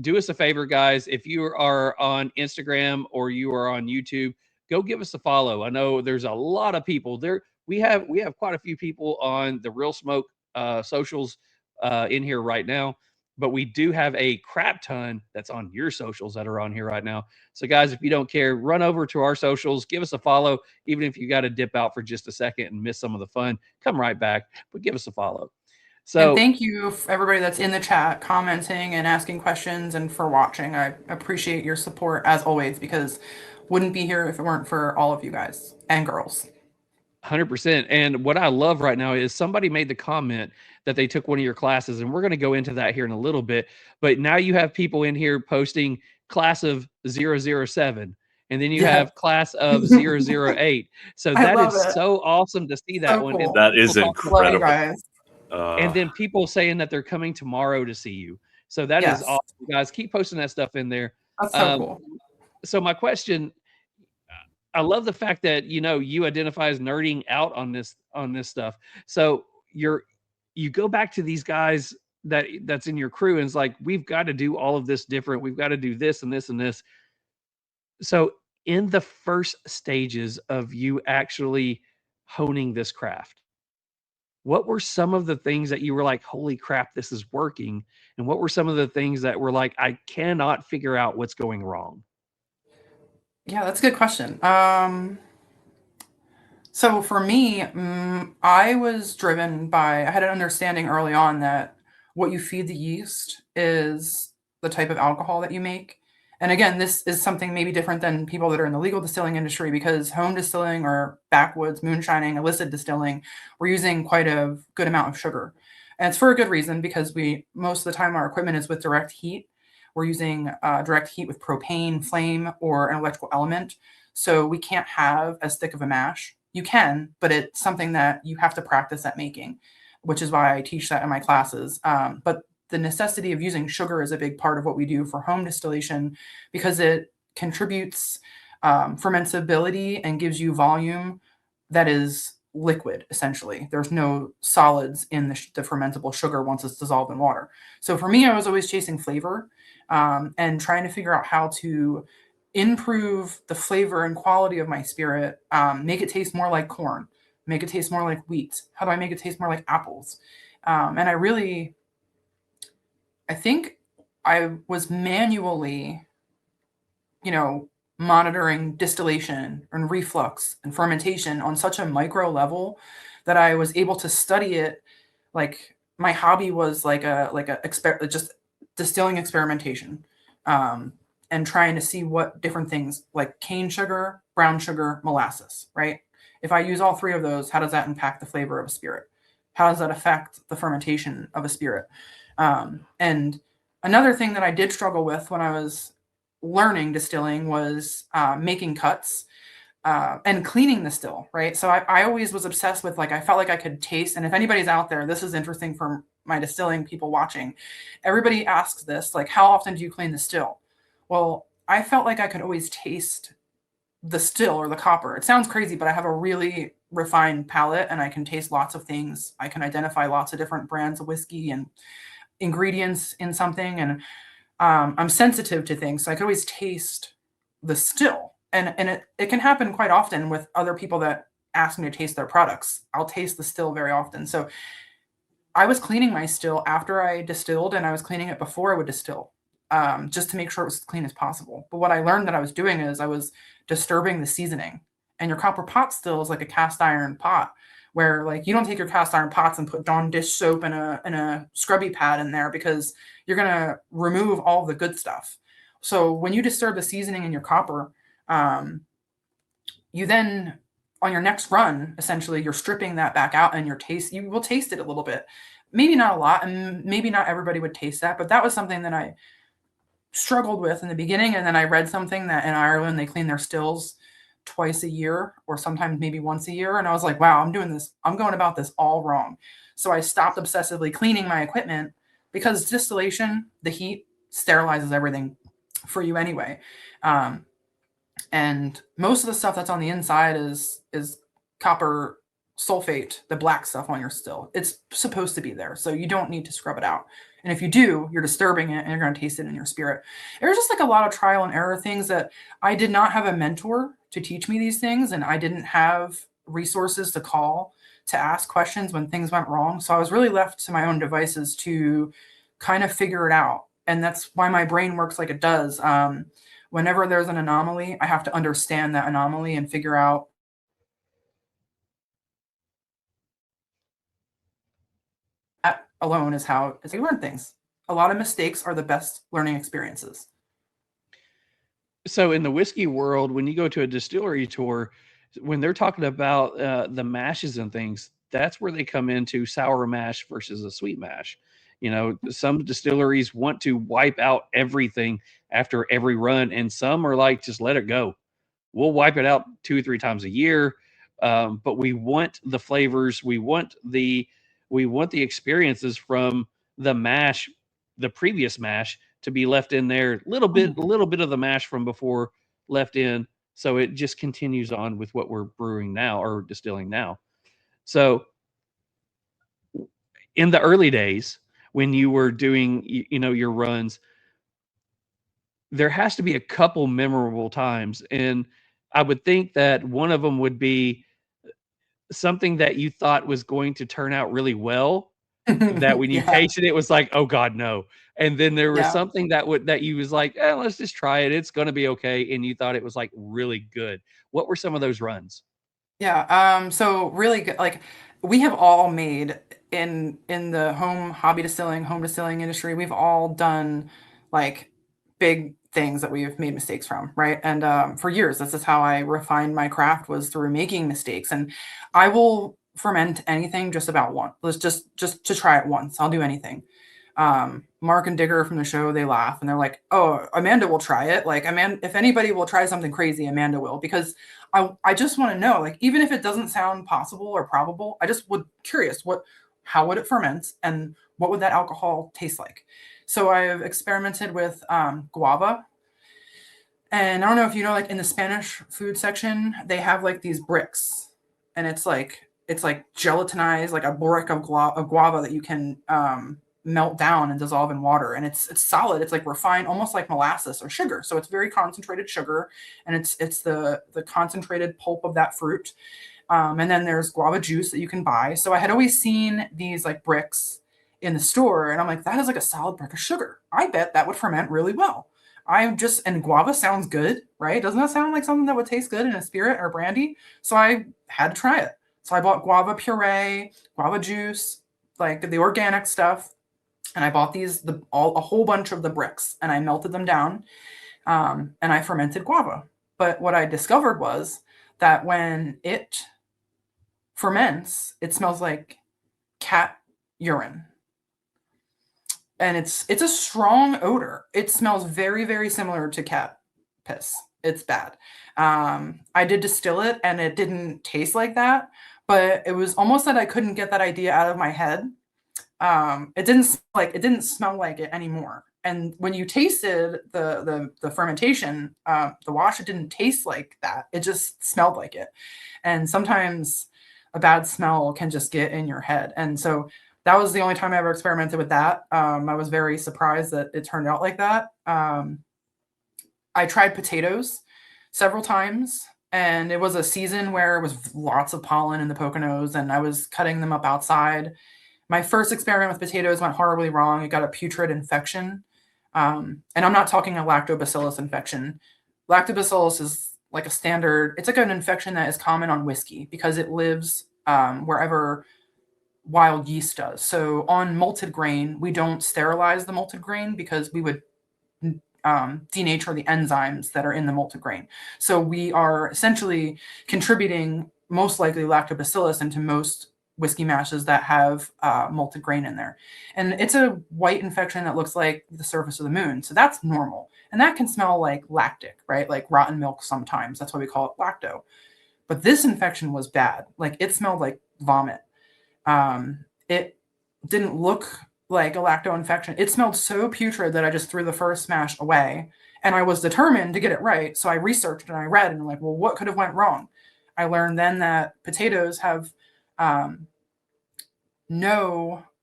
Do us a favor, guys. If you are on Instagram or you are on YouTube, go give us a follow. I know there's a lot of people there. We have quite a few people on the Real Smoke socials in here right now, but we do have a crap ton that's on your socials that are on here right now. So guys, if you don't care, run over to our socials, give us a follow. Even if you got to dip out for just a second and miss some of the fun, come right back, but give us a follow. So and thank you everybody that's in the chat commenting and asking questions and for watching. I appreciate your support as always, because wouldn't be here if it weren't for all of you guys and girls. 100%. And what I love right now is somebody made the comment that they took one of your classes, and we're going to go into that here in a little bit. But now you have people in here posting class of 007, and then you have class of 008. So that is so awesome to see that one. Cool. That is incredible. Guys. And then people saying that they're coming tomorrow to see you. So that is awesome, guys. Keep posting that stuff in there. That's so cool. So my question, I love the fact that, you identify as nerding out on this stuff. So you go back to these guys that's in your crew and it's like, we've got to do all of this different. We've got to do this and this and this. So in the first stages of you actually honing this craft, what were some of the things that you were like, holy crap, this is working? And what were some of the things that were like, I cannot figure out what's going wrong? Yeah, that's a good question. So for me, I was driven by, I had an understanding early on that what you feed the yeast is the type of alcohol that you make. And again, this is something maybe different than people that are in the legal distilling industry, because home distilling or backwoods, moonshining, illicit distilling, we're using quite a good amount of sugar. And it's for a good reason, because most of the time our equipment is with direct heat. We're using direct heat with propane, flame, or an electrical element. So we can't have as thick of a mash. You can, but it's something that you have to practice at making, which is why I teach that in my classes. But the necessity of using sugar is a big part of what we do for home distillation, because it contributes fermentability and gives you volume that is liquid, essentially. There's no solids in the fermentable sugar once it's dissolved in water. So for me, I was always chasing flavor and trying to figure out how to improve the flavor and quality of my spirit, make it taste more like corn, make it taste more like wheat. How do I make it taste more like apples? And I think I was manually, monitoring distillation and reflux and fermentation on such a micro level that I was able to study it. Like my hobby was just distilling experimentation, and trying to see what different things like cane sugar, brown sugar, molasses, right? If I use all three of those, how does that impact the flavor of a spirit? How does that affect the fermentation of a spirit? And another thing that I did struggle with when I was learning distilling was making cuts and cleaning the still, right? So I always was obsessed with, I felt like I could taste, and if anybody's out there, this is interesting for my distilling people watching. Everybody asks this, how often do you clean the still? Well, I felt like I could always taste the still or the copper. It sounds crazy, but I have a really refined palate and I can taste lots of things. I can identify lots of different brands of whiskey and ingredients in something. And I'm sensitive to things. So I can always taste the still. And it can happen quite often with other people that ask me to taste their products. I'll taste the still very often. So I was cleaning my still after I distilled, and I was cleaning it before I would distill, just to make sure it was as clean as possible. But what I learned that I was doing is I was disturbing the seasoning. And your copper pot still is like a cast iron pot, where like you don't take your cast iron pots and put Dawn dish soap and a scrubby pad in there, because you're gonna remove all the good stuff. So when you disturb the seasoning in your copper, you then, on your next run, essentially you're stripping that back out, and you will taste it a little bit, maybe not a lot, and maybe not everybody would taste that, but that was something that I struggled with in the beginning. And then I read something that in Ireland they clean their stills twice a year, or sometimes maybe once a year, and I was like, wow, I'm going about this all wrong. So I stopped obsessively cleaning my equipment, because distillation, the heat sterilizes everything for you anyway. And most of the stuff that's on the inside is copper sulfate, the black stuff on your still. It's supposed to be there, so you don't need to scrub it out. And if you do, you're disturbing it, and you're going to taste it in your spirit. There's just like a lot of trial and error things that I did not have a mentor to teach me these things, and I didn't have resources to call to ask questions when things went wrong. So I was really left to my own devices to kind of figure it out. And that's why my brain works like it does. Whenever there's an anomaly, I have to understand that anomaly and figure out. That alone is how you learn things. A lot of mistakes are the best learning experiences. So in the whiskey world, when you go to a distillery tour, when they're talking about the mashes and things, that's where they come into sour mash versus a sweet mash. You know, some distilleries want to wipe out everything after every run, and some are like, just let it go. We'll wipe it out 2 or 3 times a year, but we want the flavors, we want the experiences from the mash, the previous mash, to be left in there. A little bit of the mash from before left in, so it just continues on with what we're brewing now or distilling now. So in the early days, when you were doing, your runs, there has to be a couple memorable times. And I would think that one of them would be something that you thought was going to turn out really well, that when you tasted it was like, oh God, no. And then there was something that you was like, let's just try it. It's going to be okay. And you thought it was like really good. What were some of those runs? Yeah. So really good. Like, we have all made in the home distilling industry, we've all done like big things that we've made mistakes from, right? And for years, this is how I refined my craft, was through making mistakes. And I will ferment anything just about once. Let's just to try it once. I'll do anything. Mark and Digger from the show, they laugh and they're like, oh, Amanda will try it. Like, if anybody will try something crazy, Amanda will, because I just want to know, like, even if it doesn't sound possible or probable, I just would curious, how would it ferment and what would that alcohol taste like? So I've experimented with guava. And I don't know if you know, like in the Spanish food section, they have like these bricks, and it's like gelatinized, like a brick of guava that you can melt down and dissolve in water. And it's solid. It's like refined, almost like molasses or sugar. So it's very concentrated sugar, and it's the concentrated pulp of that fruit. And then there's guava juice that you can buy. So I had always seen these like bricks in the store, and I'm like, that is like a solid brick of sugar. I bet that would ferment really well. And guava sounds good, right? Doesn't that sound like something that would taste good in a spirit or brandy? So I had to try it. So I bought guava puree, guava juice, like the organic stuff. And I bought a whole bunch of the bricks, and I melted them down, and I fermented guava. But what I discovered was that when it ferments, it smells like cat urine. And it's a strong odor. It smells very, very similar to cat piss. It's bad. I did distill it, and it didn't taste like that, but it was almost that I couldn't get that idea out of my head. It didn't smell like it anymore. And when you tasted the fermentation, the wash, it didn't taste like that. It just smelled like it. And sometimes a bad smell can just get in your head. And so that was the only time I ever experimented with that. I was very surprised that it turned out like that. I tried potatoes several times, and it was a season where it was lots of pollen in the Poconos, and I was cutting them up outside. My first experiment with potatoes went horribly wrong. It got a putrid infection. And I'm not talking a lactobacillus infection. Lactobacillus is like a standard, it's like an infection that is common on whiskey because it lives wherever wild yeast does. So on malted grain, we don't sterilize the malted grain because we would denature the enzymes that are in the malted grain. So we are essentially contributing most likely lactobacillus into most whiskey mashes that have malted grain in there. And it's a white infection that looks like the surface of the moon. So that's normal. And that can smell like lactic, right? Like rotten milk sometimes. That's why we call it lacto. But this infection was bad. Like it smelled like vomit. It didn't look like a lacto infection. It smelled so putrid that I just threw the first mash away. And I was determined to get it right. So I researched and I read and I'm like, well, what could have went wrong? I learned then that potatoes have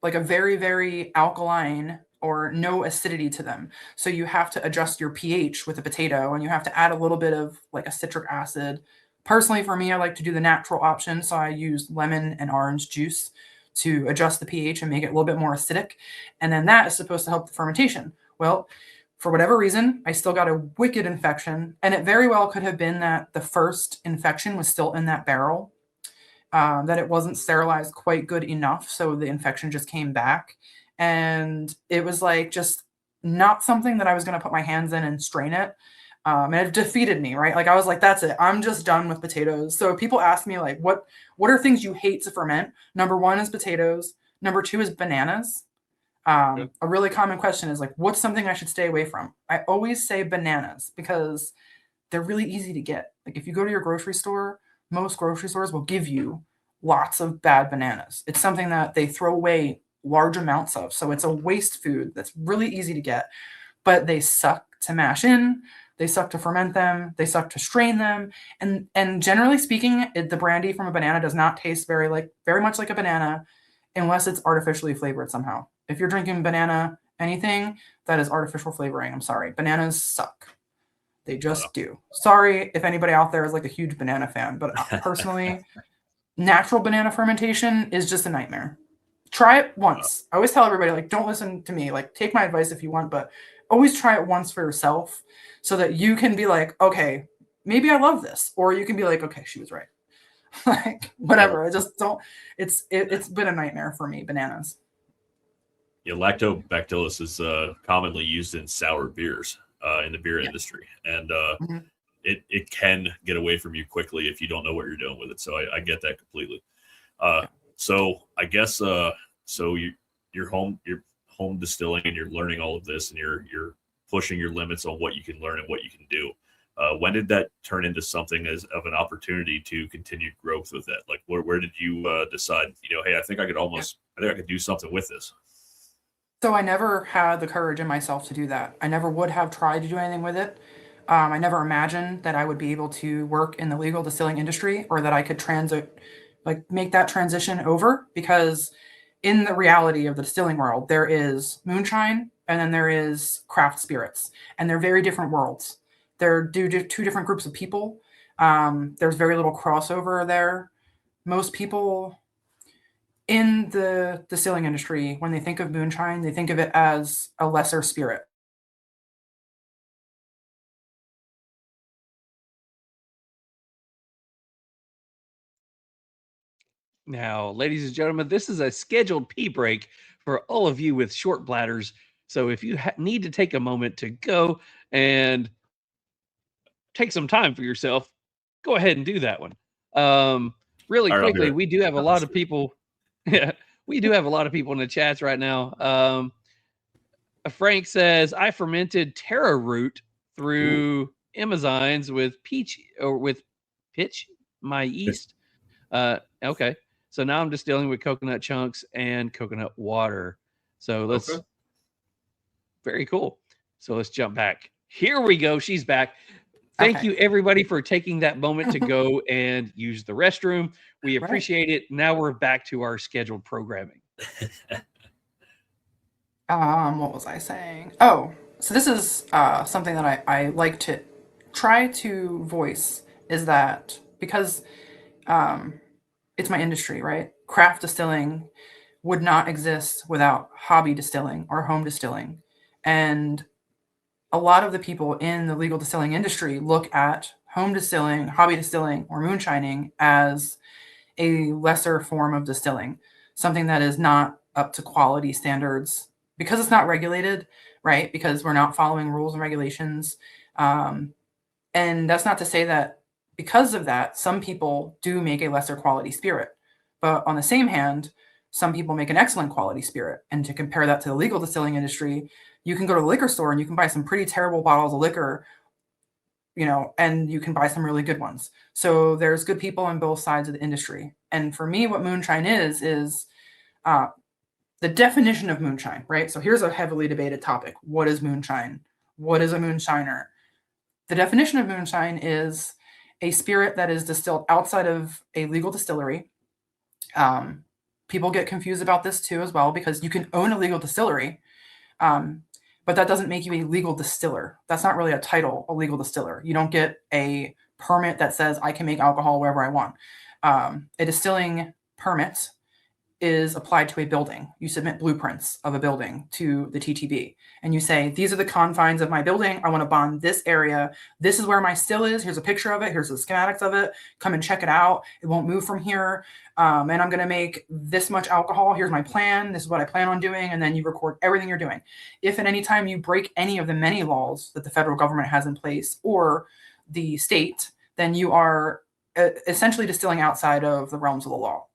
like a very, very alkaline or no acidity to them. So you have to adjust your pH with a potato and you have to add a little bit of like a citric acid. Personally, for me, I like to do the natural option. So I use lemon and orange juice to adjust the pH and make it a little bit more acidic. And then that is supposed to help the fermentation. Well, for whatever reason, I still got a wicked infection. And it very well could have been that the first infection was still in that barrel, that it wasn't sterilized quite good enough. So the infection just came back. And it was like just not something that I was going to put my hands in and strain it. And it defeated me, right? Like I was like, that's it. I'm just done with potatoes. So people ask me like, what are things you hate to ferment? Number one is potatoes. Number two is bananas. A really common question is like, what's something I should stay away from? I always say bananas because they're really easy to get. Like if you go to your grocery store, most grocery stores will give you lots of bad bananas. It's something that they throw away large amounts of. So it's a waste food that's really easy to get, but they suck to mash in. They suck to ferment them. They suck to strain them. And generally speaking, the brandy from a banana does not taste very much like a banana unless it's artificially flavored somehow. If you're drinking banana anything, that is artificial flavoring. I'm sorry. Bananas suck. They just do. Sorry if anybody out there is like a huge banana fan, but personally, natural banana fermentation is just a nightmare. Try it once. I always tell everybody, like, don't listen to me. Like, take my advice if you want, but always try it once for yourself so that you can be like, okay, maybe I love this. Or you can be like, okay, she was right. Like, whatever. I just don't. It's been a nightmare for me, bananas. Yeah, lactobacillus is commonly used in sour beers in the beer industry. And it can get away from you quickly if you don't know what you're doing with it. So I get that completely. So I guess so you're home distilling and you're learning all of this and you're pushing your limits on what you can learn and what you can do. When did that turn into something as of an opportunity to continue growth with that? Like where did you decide, hey, I think I could do something with this? So I never had the courage in myself to do that. I never would have tried to do anything with it. I never imagined that I would be able to work in the legal distilling industry or that I could make that transition over, because in the reality of the distilling world, there is moonshine and then there is craft spirits, and they're very different worlds. They're two different groups of people. There's very little crossover there. Most people in the distilling industry, when they think of moonshine, they think of it as a lesser spirit. Now, ladies and gentlemen, this is a scheduled pee break for all of you with short bladders. So if you need to take a moment to go and take some time for yourself, go ahead and do that one. Really quickly, we do have a lot of people. Yeah, we do have a lot of people in the chats right now. Frank says, I fermented taro root through enzymes with pitch my yeast. Okay. So now I'm distilling with coconut chunks and coconut water. So let's Very cool. So let's jump back. Here we go. She's back. Thank Okay. you, everybody, for taking that moment to go and use the restroom. We Right. appreciate it. Now we're back to our scheduled programming. What was I saying? Oh, so this is something that I like to try to voice, is that because it's my industry, right? Craft distilling would not exist without hobby distilling or home distilling. And a lot of the people in the legal distilling industry look at home distilling, hobby distilling, or moonshining as a lesser form of distilling, something that is not up to quality standards because it's not regulated, right? Because we're not following rules and regulations. And that's not to say that because of that, some people do make a lesser quality spirit. But on the same hand, some people make an excellent quality spirit. And to compare that to the legal distilling industry, you can go to the liquor store and you can buy some pretty terrible bottles of liquor, and you can buy some really good ones. So there's good people on both sides of the industry. And for me, what moonshine is the definition of moonshine, right? So here's a heavily debated topic. What is moonshine? What is a moonshiner? The definition of moonshine is a spirit that is distilled outside of a legal distillery. People get confused about this too as well, because you can own a legal distillery, but that doesn't make you a legal distiller. That's not really a title, a legal distiller. You don't get a permit that says I can make alcohol wherever I want. A distilling permit is applied to a building. You submit blueprints of a building to the TTB and you say, these are the confines of my building. I want to bond this area. This is where my still is. Here's a picture of it. Here's the schematics of it. Come and check it out. It won't move from here. And I'm going to make this much alcohol. Here's my plan. This is what I plan on doing. And then you record everything you're doing. If at any time you break any of the many laws that the federal government has in place or the state, then you are essentially distilling outside of the realms of the law.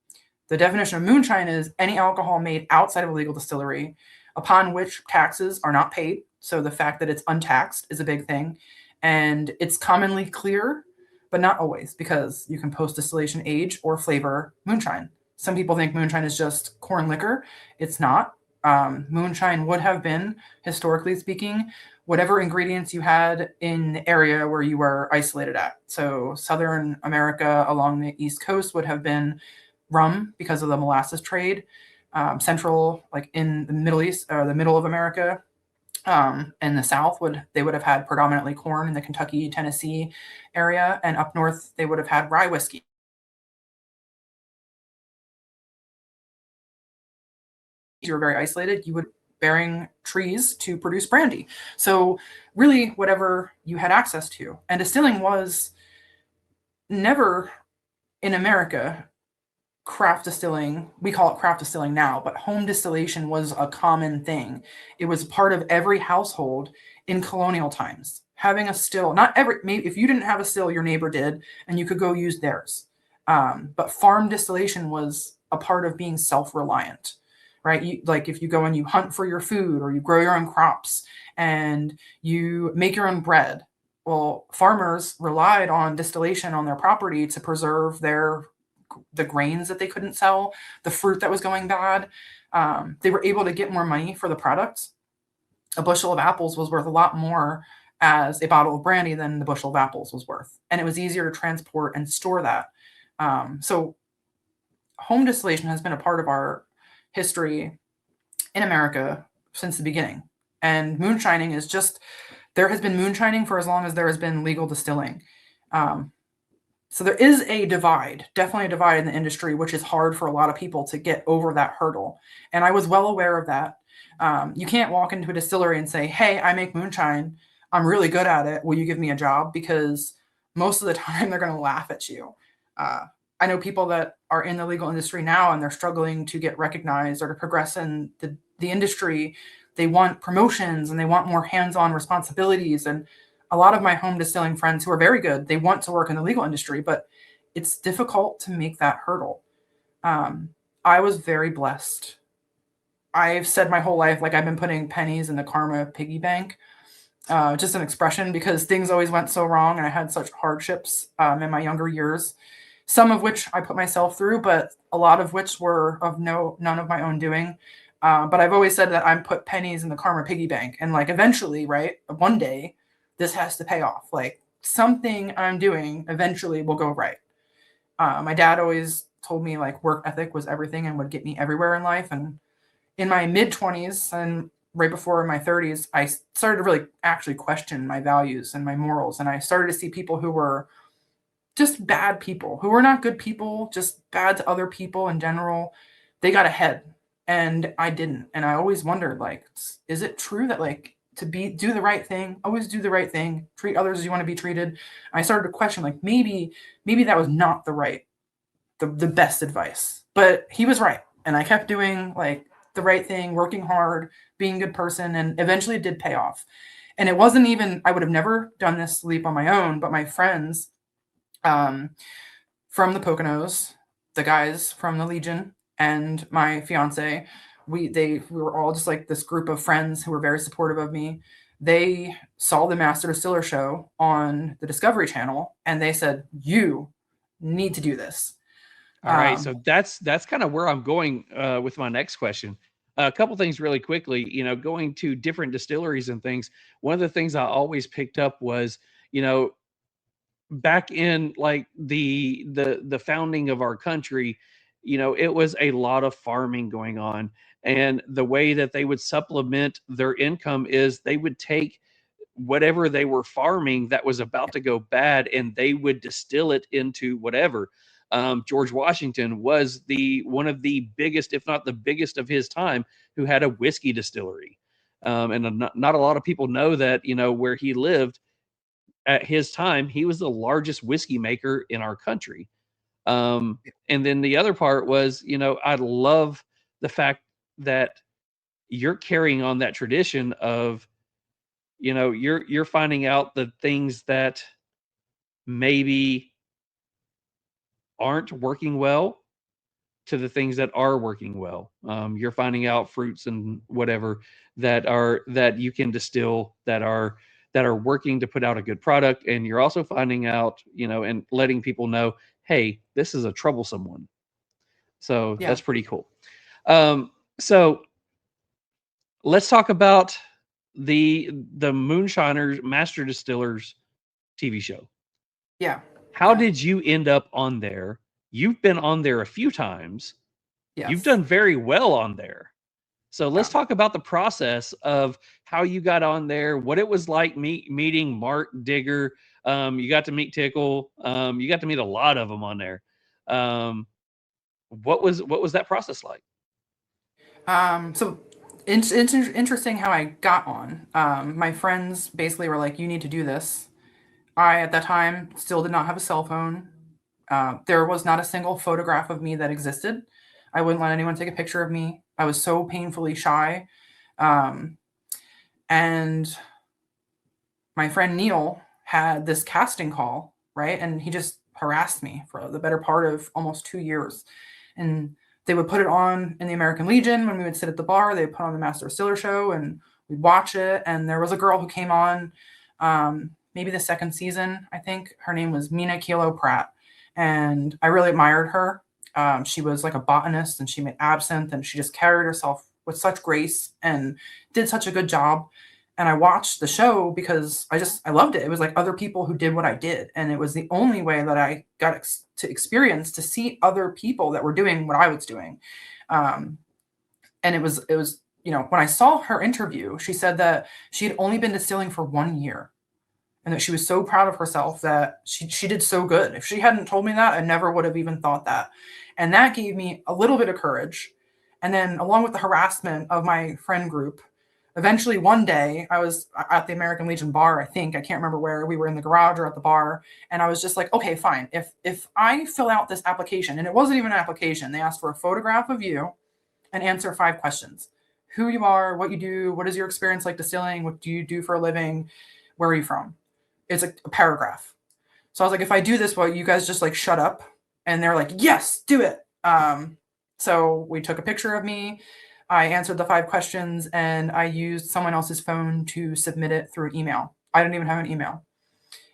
The definition of moonshine is any alcohol made outside of a legal distillery upon which taxes are not paid. So the fact that it's untaxed is a big thing. And it's commonly clear, but not always, because you can post-distillation age or flavor moonshine. Some people think moonshine is just corn liquor. It's not. Moonshine would have been, historically speaking, whatever ingredients you had in the area where you were isolated at. So Southern America along the East Coast would have been rum because of the molasses trade. Central, like in the Middle East or the middle of America, and the South they would have had predominantly corn in the Kentucky, Tennessee area, and up north they would have had rye whiskey. You were very isolated. You would bearing trees to produce brandy. So really, whatever you had access to, and distilling was never in America. Craft distilling, we call it craft distilling now, but home distillation was a common thing. It was part of every household in colonial times. Having a still, maybe if you didn't have a still, your neighbor did, and you could go use theirs. But farm distillation was a part of being self-reliant, right? Like if you go and you hunt for your food or you grow your own crops and you make your own bread. Well, farmers relied on distillation on their property to preserve the grains that they couldn't sell, the fruit that was going bad. They were able to get more money for the product. A bushel of apples was worth a lot more as a bottle of brandy than the bushel of apples was worth. And it was easier to transport and store that. So home distillation has been a part of our history in America since the beginning. And moonshining is there has been moonshining for as long as there has been legal distilling. So there is definitely a divide in the industry, which is hard for a lot of people to get over that hurdle. And I was well aware of that. You can't walk into a distillery and say, hey, I make moonshine. I'm really good at it. Will you give me a job? Because most of the time they're going to laugh at you. I know people that are in the legal industry now and they're struggling to get recognized or to progress in the industry. They want promotions and they want more hands-on responsibilities. And a lot of my home distilling friends who are very good, they want to work in the legal industry, but it's difficult to make that hurdle. I was very blessed. I've said my whole life, like I've been putting pennies in the karma piggy bank, just an expression because things always went so wrong and I had such hardships in my younger years, some of which I put myself through, but a lot of which were of none of my own doing. But I've always said that I'm put pennies in the karma piggy bank, and like eventually, right, one day, this has to pay off. Like something I'm doing eventually will go right. My dad always told me like work ethic was everything and would get me everywhere in life. And in my mid 20s and right before my 30s, I started to really actually question my values and my morals. And I started to see people who were just bad people, who were not good people, just bad to other people in general. They got ahead and I didn't. And I always wondered, like, is it true that like do the right thing, always do the right thing, treat others as you want to be treated? I started to question, like, maybe that was not the best advice, but he was right. And I kept doing like the right thing, working hard, being a good person, and eventually it did pay off. And it wasn't even, I would have never done this leap on my own, but my friends from the Poconos, the guys from the Legion, and my fiance, we were all just like this group of friends who were very supportive of me. They saw the Master Distiller show on the Discovery Channel, and they said, "You need to do this." All right, so that's kind of where I'm going with my next question. A couple things really quickly. You know, going to different distilleries and things. One of the things I always picked up was, you know, back in like the founding of our country, you know, it was a lot of farming going on, and the way that they would supplement their income is they would take whatever they were farming that was about to go bad and they would distill it into whatever. George Washington was one of the biggest, if not the biggest of his time, who had a whiskey distillery. And not a lot of people know that, you know, where he lived at his time, he was the largest whiskey maker in our country. And then the other part was, you know, I love the fact that you're carrying on that tradition of, you know, you're finding out the things that maybe aren't working well to the things that are working well. You're finding out fruits and whatever that you can distill that are working to put out a good product, and you're also finding out, you know, and letting people know, hey, this is a troublesome one. So Yeah. that's pretty cool. So let's talk about the Moonshiners Master Distillers TV show. Yeah. How did you end up on there? You've been on there a few times. Yes. You've done very well on there. So let's talk about the process of how you got on there, what it was like meeting Mark Digger. You got to meet Tickle. You got to meet a lot of them on there. What was that process like? So it's interesting how I got on. My friends basically were like, "You need to do this." I, at that time, still did not have a cell phone. There was not a single photograph of me that existed. I wouldn't let anyone take a picture of me. I was so painfully shy. And my friend Neil had this casting call, right? And he just harassed me for the better part of almost 2 years. And they would put it on in the American Legion when we would sit at the bar. They would put on the Master Distiller show and we'd watch it. And there was a girl who came on, maybe the second season, I think. Her name was Mina Kilo Pratt. And I really admired her. She was like a botanist and she made absinthe and she just carried herself with such grace and did such a good job. And I watched the show because I loved it. It was like other people who did what I did. And it was the only way that I got to experience, to see other people that were doing what I was doing. And it was, you know, when I saw her interview, she said that she had only been distilling for 1 year and that she was so proud of herself that she did so good. If she hadn't told me that, I never would have even thought that. And that gave me a little bit of courage. And then along with the harassment of my friend group, eventually one day I was at the American Legion bar, I think, I can't remember where, we were in the garage or at the bar. And I was just like, okay, fine. If I fill out this application, and it wasn't even an application, they asked for a photograph of you and answer 5 questions. Who you are, what you do, what is your experience like distilling, what do you do for a living, where are you from? It's a paragraph. So I was like, if I do this, well, you guys just like shut up. And they're like, yes, do it. So we took a picture of me. I answered the 5 questions and I used someone else's phone to submit it through an email. I didn't even have an email.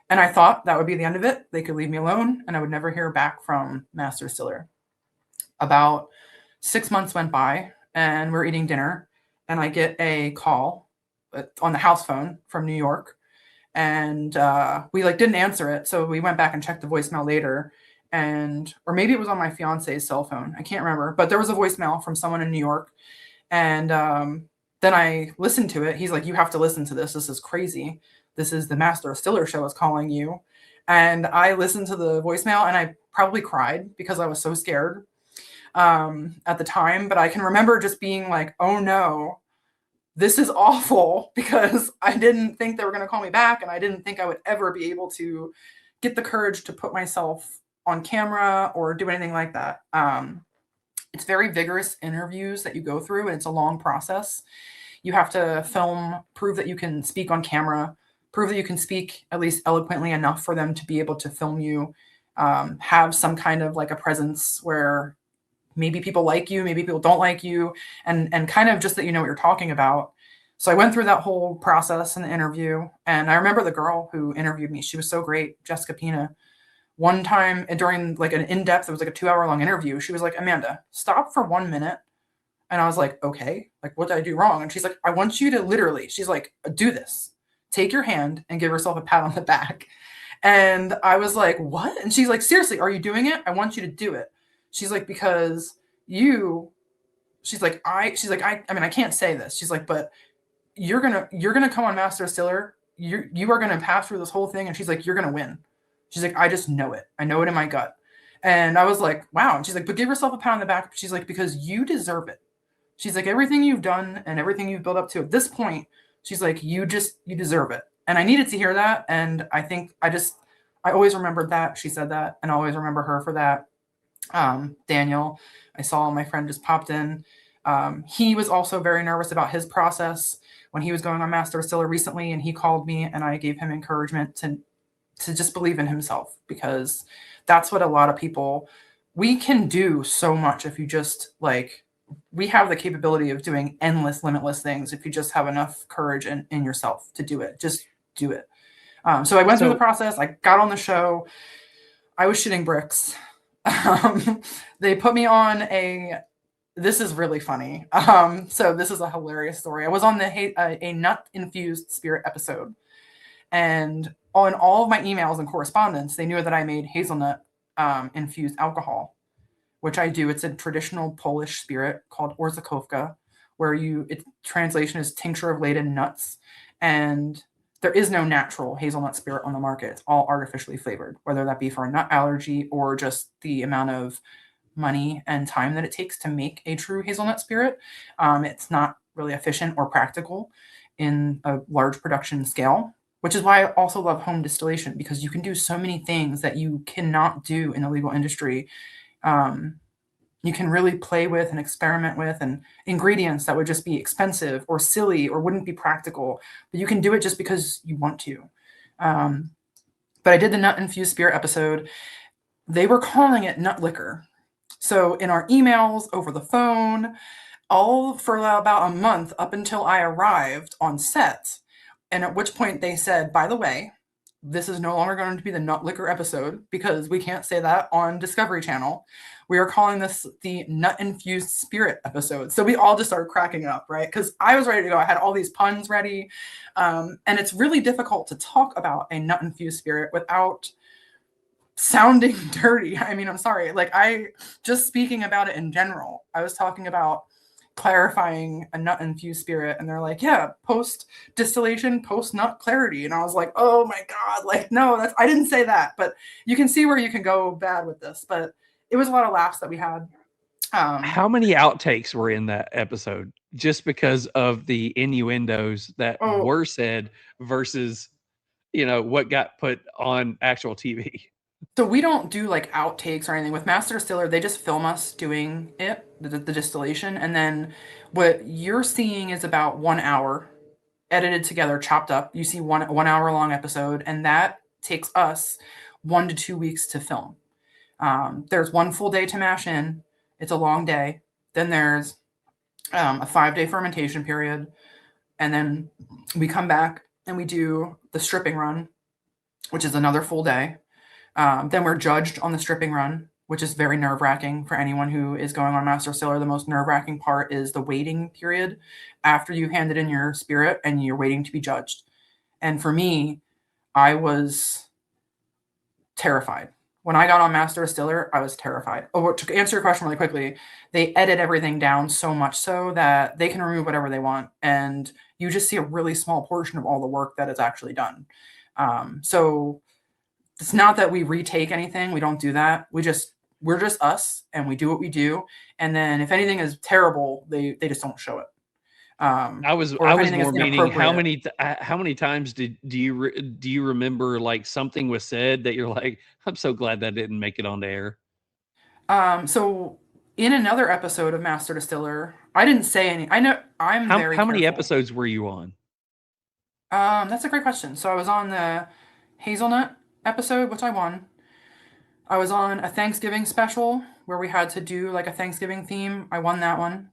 And I thought that would be the end of it. They could leave me alone and I would never hear back from Master Distiller. About 6 months went by and we're eating dinner, and I get a call on the house phone from New York, and we like didn't answer it, so we went back and checked the voicemail later, and or maybe it was on my fiance's cell phone. I can't remember, but there was a voicemail from someone in New York, and then I listened to it. He's like, "You have to listen to this. This is crazy. This is the Master Distiller show is calling you." And I listened to the voicemail, and I probably cried because I was so scared at the time. But I can remember just being like, "Oh no, this is awful," because I didn't think they were going to call me back, and I didn't think I would ever be able to get the courage to put myself on camera or do anything like that. It's very vigorous interviews that you go through, and it's a long process. You have to film, prove that you can speak on camera, prove that you can speak at least eloquently enough for them to be able to film you, have some kind of like a presence where maybe people like you, maybe people don't like you, and kind of just that you know what you're talking about. So I went through that whole process in the interview, and I remember the girl who interviewed me. She was so great, Jessica Pina. One time during like an in-depth, it was like a 2-hour long interview. She was like, "Amanda, stop for 1 minute." And I was like, "Okay, like what did I do wrong?" And she's like, "I want you to literally," she's like, "do this. Take your hand and give yourself a pat on the back." And I was like, "What?" And she's like, "Seriously, are you doing it? I want you to do it." She's like, "Because she's like, I mean, I can't say this." She's like, "But you're gonna come on Master Distiller. You are gonna pass through this whole thing." And she's like, "You're gonna win." She's like, "I just know it. I know it in my gut." And I was like, "Wow." And she's like, "But give yourself a pat on the back." She's like, "Because you deserve it." She's like, "Everything you've done and everything you've built up to at this point," she's like, you deserve it." And I needed to hear that. And I think I always remembered that she said that, and I always remember her for that. Daniel, I saw my friend just popped in. He was also very nervous about his process when he was going on Master Distiller recently, and he called me, and I gave him encouragement to just believe in himself, because that's what a lot of people, we can do so much if you just like, we have the capability of doing endless, limitless things if you just have enough courage in yourself to do it. Just do it. So I went through the process. I got on the show. I was shitting bricks. They put me on this is really funny. So this is a hilarious story. I was on a nut-infused spirit episode. And on all of my emails and correspondence, they knew that I made hazelnut infused alcohol, which I do. It's a traditional Polish spirit called orzechówka, where its translation is tincture of laden nuts. And there is no natural hazelnut spirit on the market. It's all artificially flavored, whether that be for a nut allergy or just the amount of money and time that it takes to make a true hazelnut spirit. It's not really efficient or practical in a large production scale, which is why I also love home distillation, because you can do so many things that you cannot do in the legal industry. You can really play with and experiment with and ingredients that would just be expensive or silly or wouldn't be practical, but you can do it just because you want to. But I did the nut infused spirit episode. They were calling it nut liquor. So in our emails, over the phone, all for about a month up until I arrived on set, and at which point they said, "By the way, this is no longer going to be the nut liquor episode because we can't say that on Discovery Channel. We are calling this the nut infused spirit episode." So we all just started cracking up, right? Because I was ready to go. I had all these puns ready. And it's really difficult to talk about a nut infused spirit without sounding dirty. I mean, I'm sorry. Like, just speaking about it in general, I was talking about clarifying a nut infused spirit, and they're like, "Yeah, post distillation, post nut clarity." And I was like, "Oh my God, like, no, I didn't say that." But you can see where you can go bad with this, but it was a lot of laughs that we had. How many outtakes were in that episode just because of the innuendos that were said versus, what got put on actual TV? So we don't do like outtakes or anything. With Master Distiller, they just film us doing it, the distillation. And then what you're seeing is about 1 hour edited together, chopped up. You see one hour long episode, and that takes us 1 to 2 weeks to film. There's 1 full day to mash in. It's a long day. Then there's a 5-day fermentation period. And then we come back and we do the stripping run, which is another full day. Then we're judged on the stripping run. which is very nerve-wracking for anyone who is going on Master Distiller. The most nerve-wracking part is the waiting period after you handed in your spirit and you're waiting to be judged. And for me, I was terrified. When I got on Master Distiller, I was terrified. Oh, to answer your question really quickly, they edit everything down so much so that they can remove whatever they want. And you just see a really small portion of all the work that is actually done. So it's not that we retake anything. We don't do that. We're just us, and we do what we do. And then if anything is terrible, they just don't show it. I was more meaning how many times do you remember like something was said that you're like, I'm so glad that didn't make it onto air. So in another episode of Master Distiller, I didn't say any. I know I'm very. How many careful. episodes were you on? That's a great question. So I was on the hazelnut episode, which I won. I was on a Thanksgiving special where we had to do like a Thanksgiving theme. I won that one.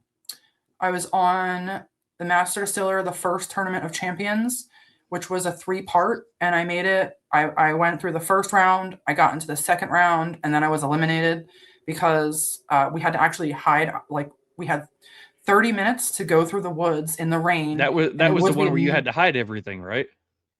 I was on the Master Distiller, the first Tournament of Champions, which was a 3-part, and I made it. I went through the first round, I got into the second round, and then I was eliminated because we had to actually hide. Like we had 30 minutes to go through the woods in the rain. That was the one where you had to hide everything, right?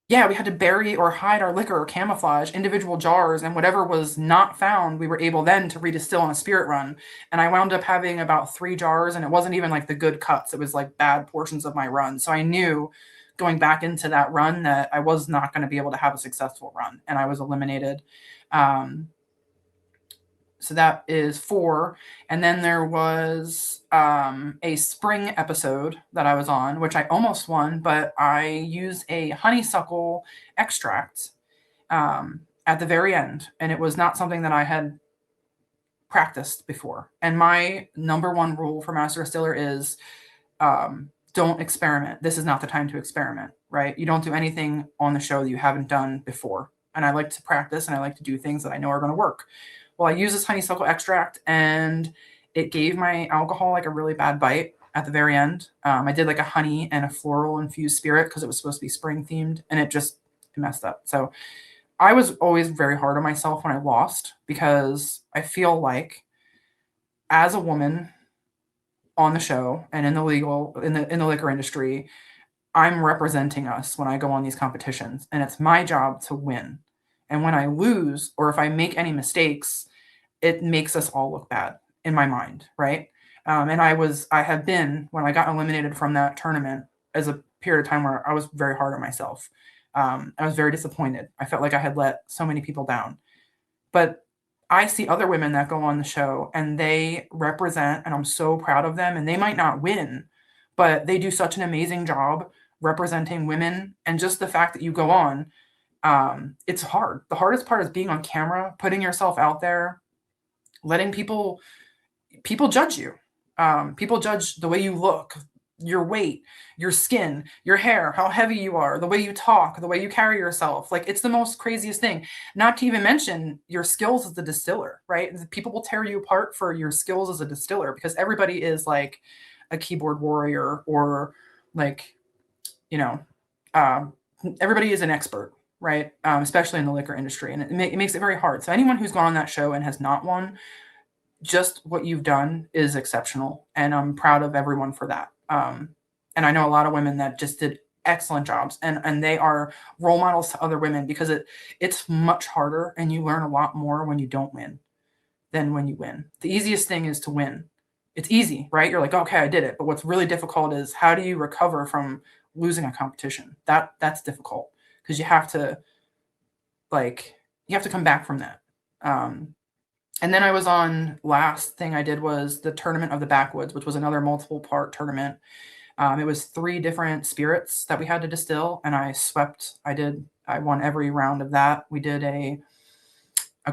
Yeah, we had to bury or hide our liquor or camouflage individual jars, and whatever was not found, we were able then to redistill on a spirit run. And I wound up having about 3 jars, and it wasn't even like the good cuts. It was like bad portions of my run. So I knew going back into that run that I was not going to be able to have a successful run, and I was eliminated. So that is 4. And then there was a spring episode that I was on, which I almost won, but I used a honeysuckle extract at the very end. And it was not something that I had practiced before. And my number 1 rule for Master Distiller is don't experiment. This is not the time to experiment, right? You don't do anything on the show that you haven't done before. And I like to practice, and I like to do things that I know are going to work. Well, I used this honeysuckle extract, and it gave my alcohol like a really bad bite at the very end. I did like a honey and a floral infused spirit because it was supposed to be spring themed, and it messed up. So I was always very hard on myself when I lost, because I feel like as a woman on the show and in the liquor industry, I'm representing us when I go on these competitions, and it's my job to win. And when I lose, or if I make any mistakes, it makes us all look bad in my mind, right? And I have been, when I got eliminated from that tournament, as a period of time where I was very hard on myself. I was very disappointed. I felt like I had let so many people down. But I see other women that go on the show, and they represent, and I'm so proud of them, and they might not win, but they do such an amazing job representing women. And just the fact that you go on, it's hard. The hardest part is being on camera, putting yourself out there, letting people judge you. People judge the way you look, your weight, your skin, your hair, how heavy you are, the way you talk, the way you carry yourself. Like, it's the most craziest thing. Not to even mention your skills as a distiller, right? People will tear you apart for your skills as a distiller, because everybody is like a keyboard warrior, or like, everybody is an expert, right? Especially in the liquor industry. And it makes it very hard. So anyone who's gone on that show and has not won, just what you've done is exceptional. And I'm proud of everyone for that. And I know a lot of women that just did excellent jobs, and they are role models to other women, because it's much harder, and you learn a lot more when you don't win than when you win. The easiest thing is to win. It's easy, right? You're like, okay, I did it. But what's really difficult is, how do you recover from losing a competition? That's difficult, because you have to come back from that. And then I was on, last thing I did was the Tournament of the Backwoods, which was another multiple part tournament. It was 3 different spirits that we had to distill, and I won every round of that. We did a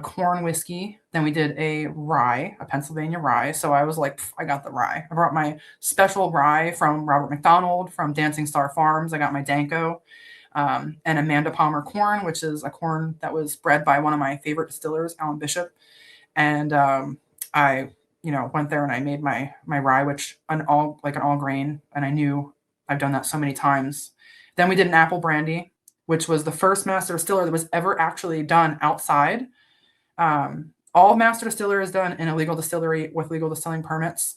corn whiskey, then we did a rye, a Pennsylvania rye. So I was like, I got the rye. I brought my special rye from Robert McDonald from Dancing Star Farms. I got my Danko. And Amanda Palmer corn, which is a corn that was bred by one of my favorite distillers, Alan Bishop. And I went there and I made my rye, which an all grain, and I knew I've done that so many times. Then we did an apple brandy, which was the first Master Distiller that was ever actually done outside. all Master Distiller is done in a legal distillery with legal distilling permits.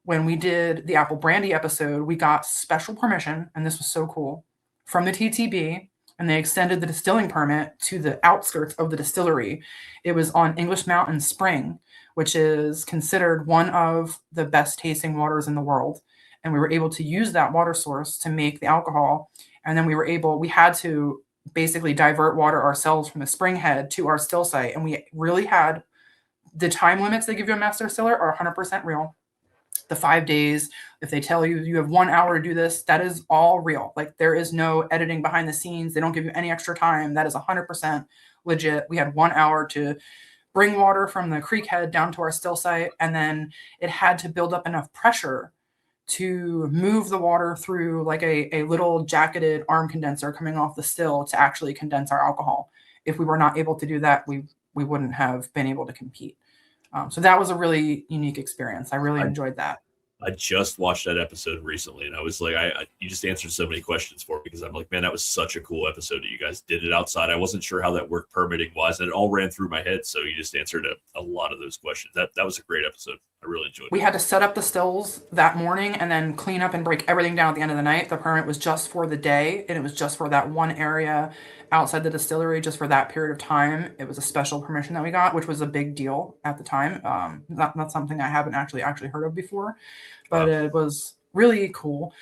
When we did the apple brandy episode, we got special permission, and this was so cool, from the TTB, and they extended the distilling permit to the outskirts of the distillery. It was on English Mountain Spring, which is considered one of the best tasting waters in the world. And we were able to use that water source to make the alcohol. And then we had to basically divert water ourselves from the spring head to our still site. And we really had the time limits they give you a Master Distiller are 100% real. The 5 days, if they tell you you have 1 hour to do this, that is all real. Like, there is no editing behind the scenes. They don't give you any extra time. That is 100% legit. We had 1 hour to bring water from the creek head down to our still site. And then it had to build up enough pressure to move the water through like a little jacketed arm condenser coming off the still to actually condense our alcohol. If we were not able to do that, we wouldn't have been able to compete. So that was a really unique experience. I really enjoyed that. I just watched that episode recently, and I was like, you just answered so many questions for me, because I'm like, man, that was such a cool episode that you guys did it outside. I wasn't sure how that worked permitting wise, and it all ran through my head. So you just answered a lot of those questions. That was a great episode. I really enjoyed it. We had to set up the stills that morning and then clean up and break everything down at the end of the night. The permit was just for the day, and it was just for that one area outside the distillery, just for that period of time. It was a special permission that we got, which was a big deal at the time. Not something I haven't actually heard of before, but it was really cool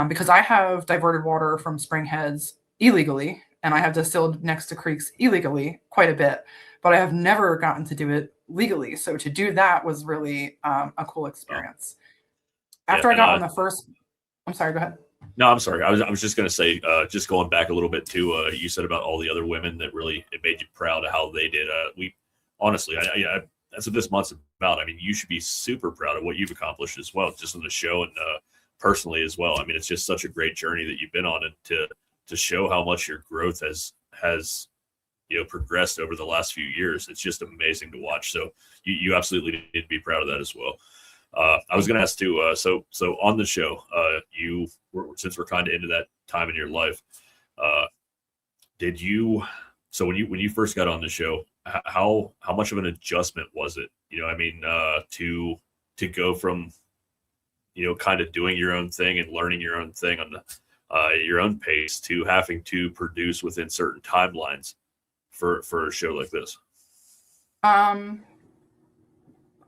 because I have diverted water from spring heads illegally, and I have distilled next to creeks illegally quite a bit, but I have never gotten to do it legally. So to do that was really a cool experience. After I got on the first, I'm sorry, go ahead. No, I'm sorry. I was just going to say, just going back a little bit to you said about all the other women that really it made you proud of how they did. We honestly, that's what this month's about. I mean, you should be super proud of what you've accomplished as well, just on the show and personally as well. I mean, it's just such a great journey that you've been on, and to show how much your growth has progressed over the last few years. It's just amazing to watch. So you absolutely need to be proud of that as well. I was going to ask too. So on the show, since we're kind of into that time in your life, so when you first got on the show, how much of an adjustment was it? To go from, kind of doing your own thing and learning your own thing on your own pace to having to produce within certain timelines for a show like this?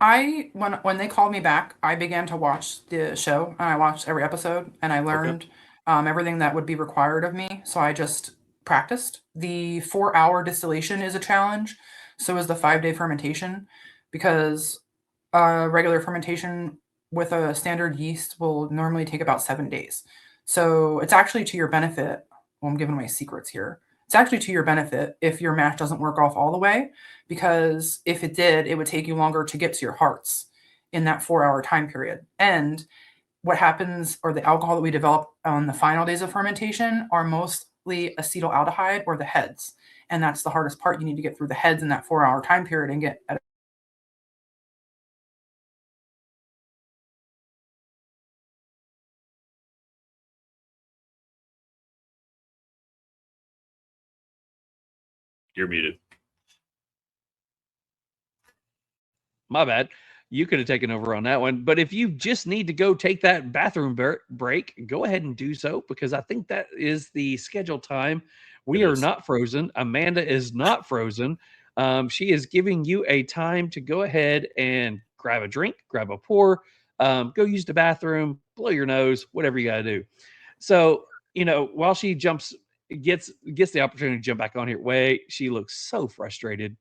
When they called me back, I began to watch the show, and I watched every episode, and I learned everything that would be required of me. So I just practiced. The 4-hour distillation is a challenge. So is the 5-day fermentation, because regular fermentation with a standard yeast will normally take about 7 days. So it's actually to your benefit. Well, I'm giving away secrets here. It's actually to your benefit if your mash doesn't work off all the way, because if it did, it would take you longer to get to your hearts in that 4-hour time period. And what happens, or the alcohol that we develop on the final days of fermentation, are mostly acetaldehyde or the heads. And that's the hardest part. You need to get through the heads in that 4-hour time period and get at You're muted. My bad. You could have taken over on that one. But if you just need to go take that bathroom break, go ahead and do so, because I think that is the scheduled time. We are not frozen. Amanda is not frozen. She is giving you a time to go ahead and grab a drink, grab a pour, go use the bathroom, blow your nose, whatever you got to do. So, while she gets the opportunity to jump back on here, she looks so frustrated.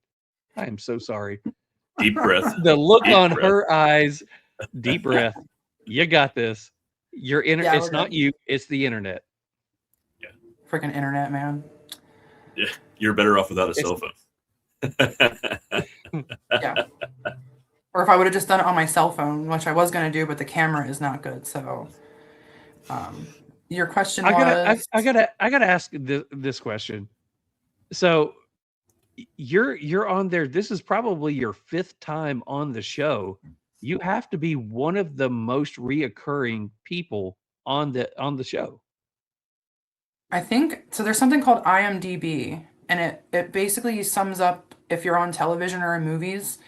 I am so sorry. Deep breath. The look on her eyes. Deep breath. You got this. It's not you. It's the internet. Yeah. Freaking internet, man. Yeah. You're better off without a cell phone. Yeah. Or if I would have just done it on my cell phone, which I was going to do, but the camera is not good. So, your question was... I gotta ask this question. So you're on there. This is probably your 5th time on the show. You have to be one of the most reoccurring people on the show. I think so. There's something called IMDb, and it basically sums up if you're on television or in movies,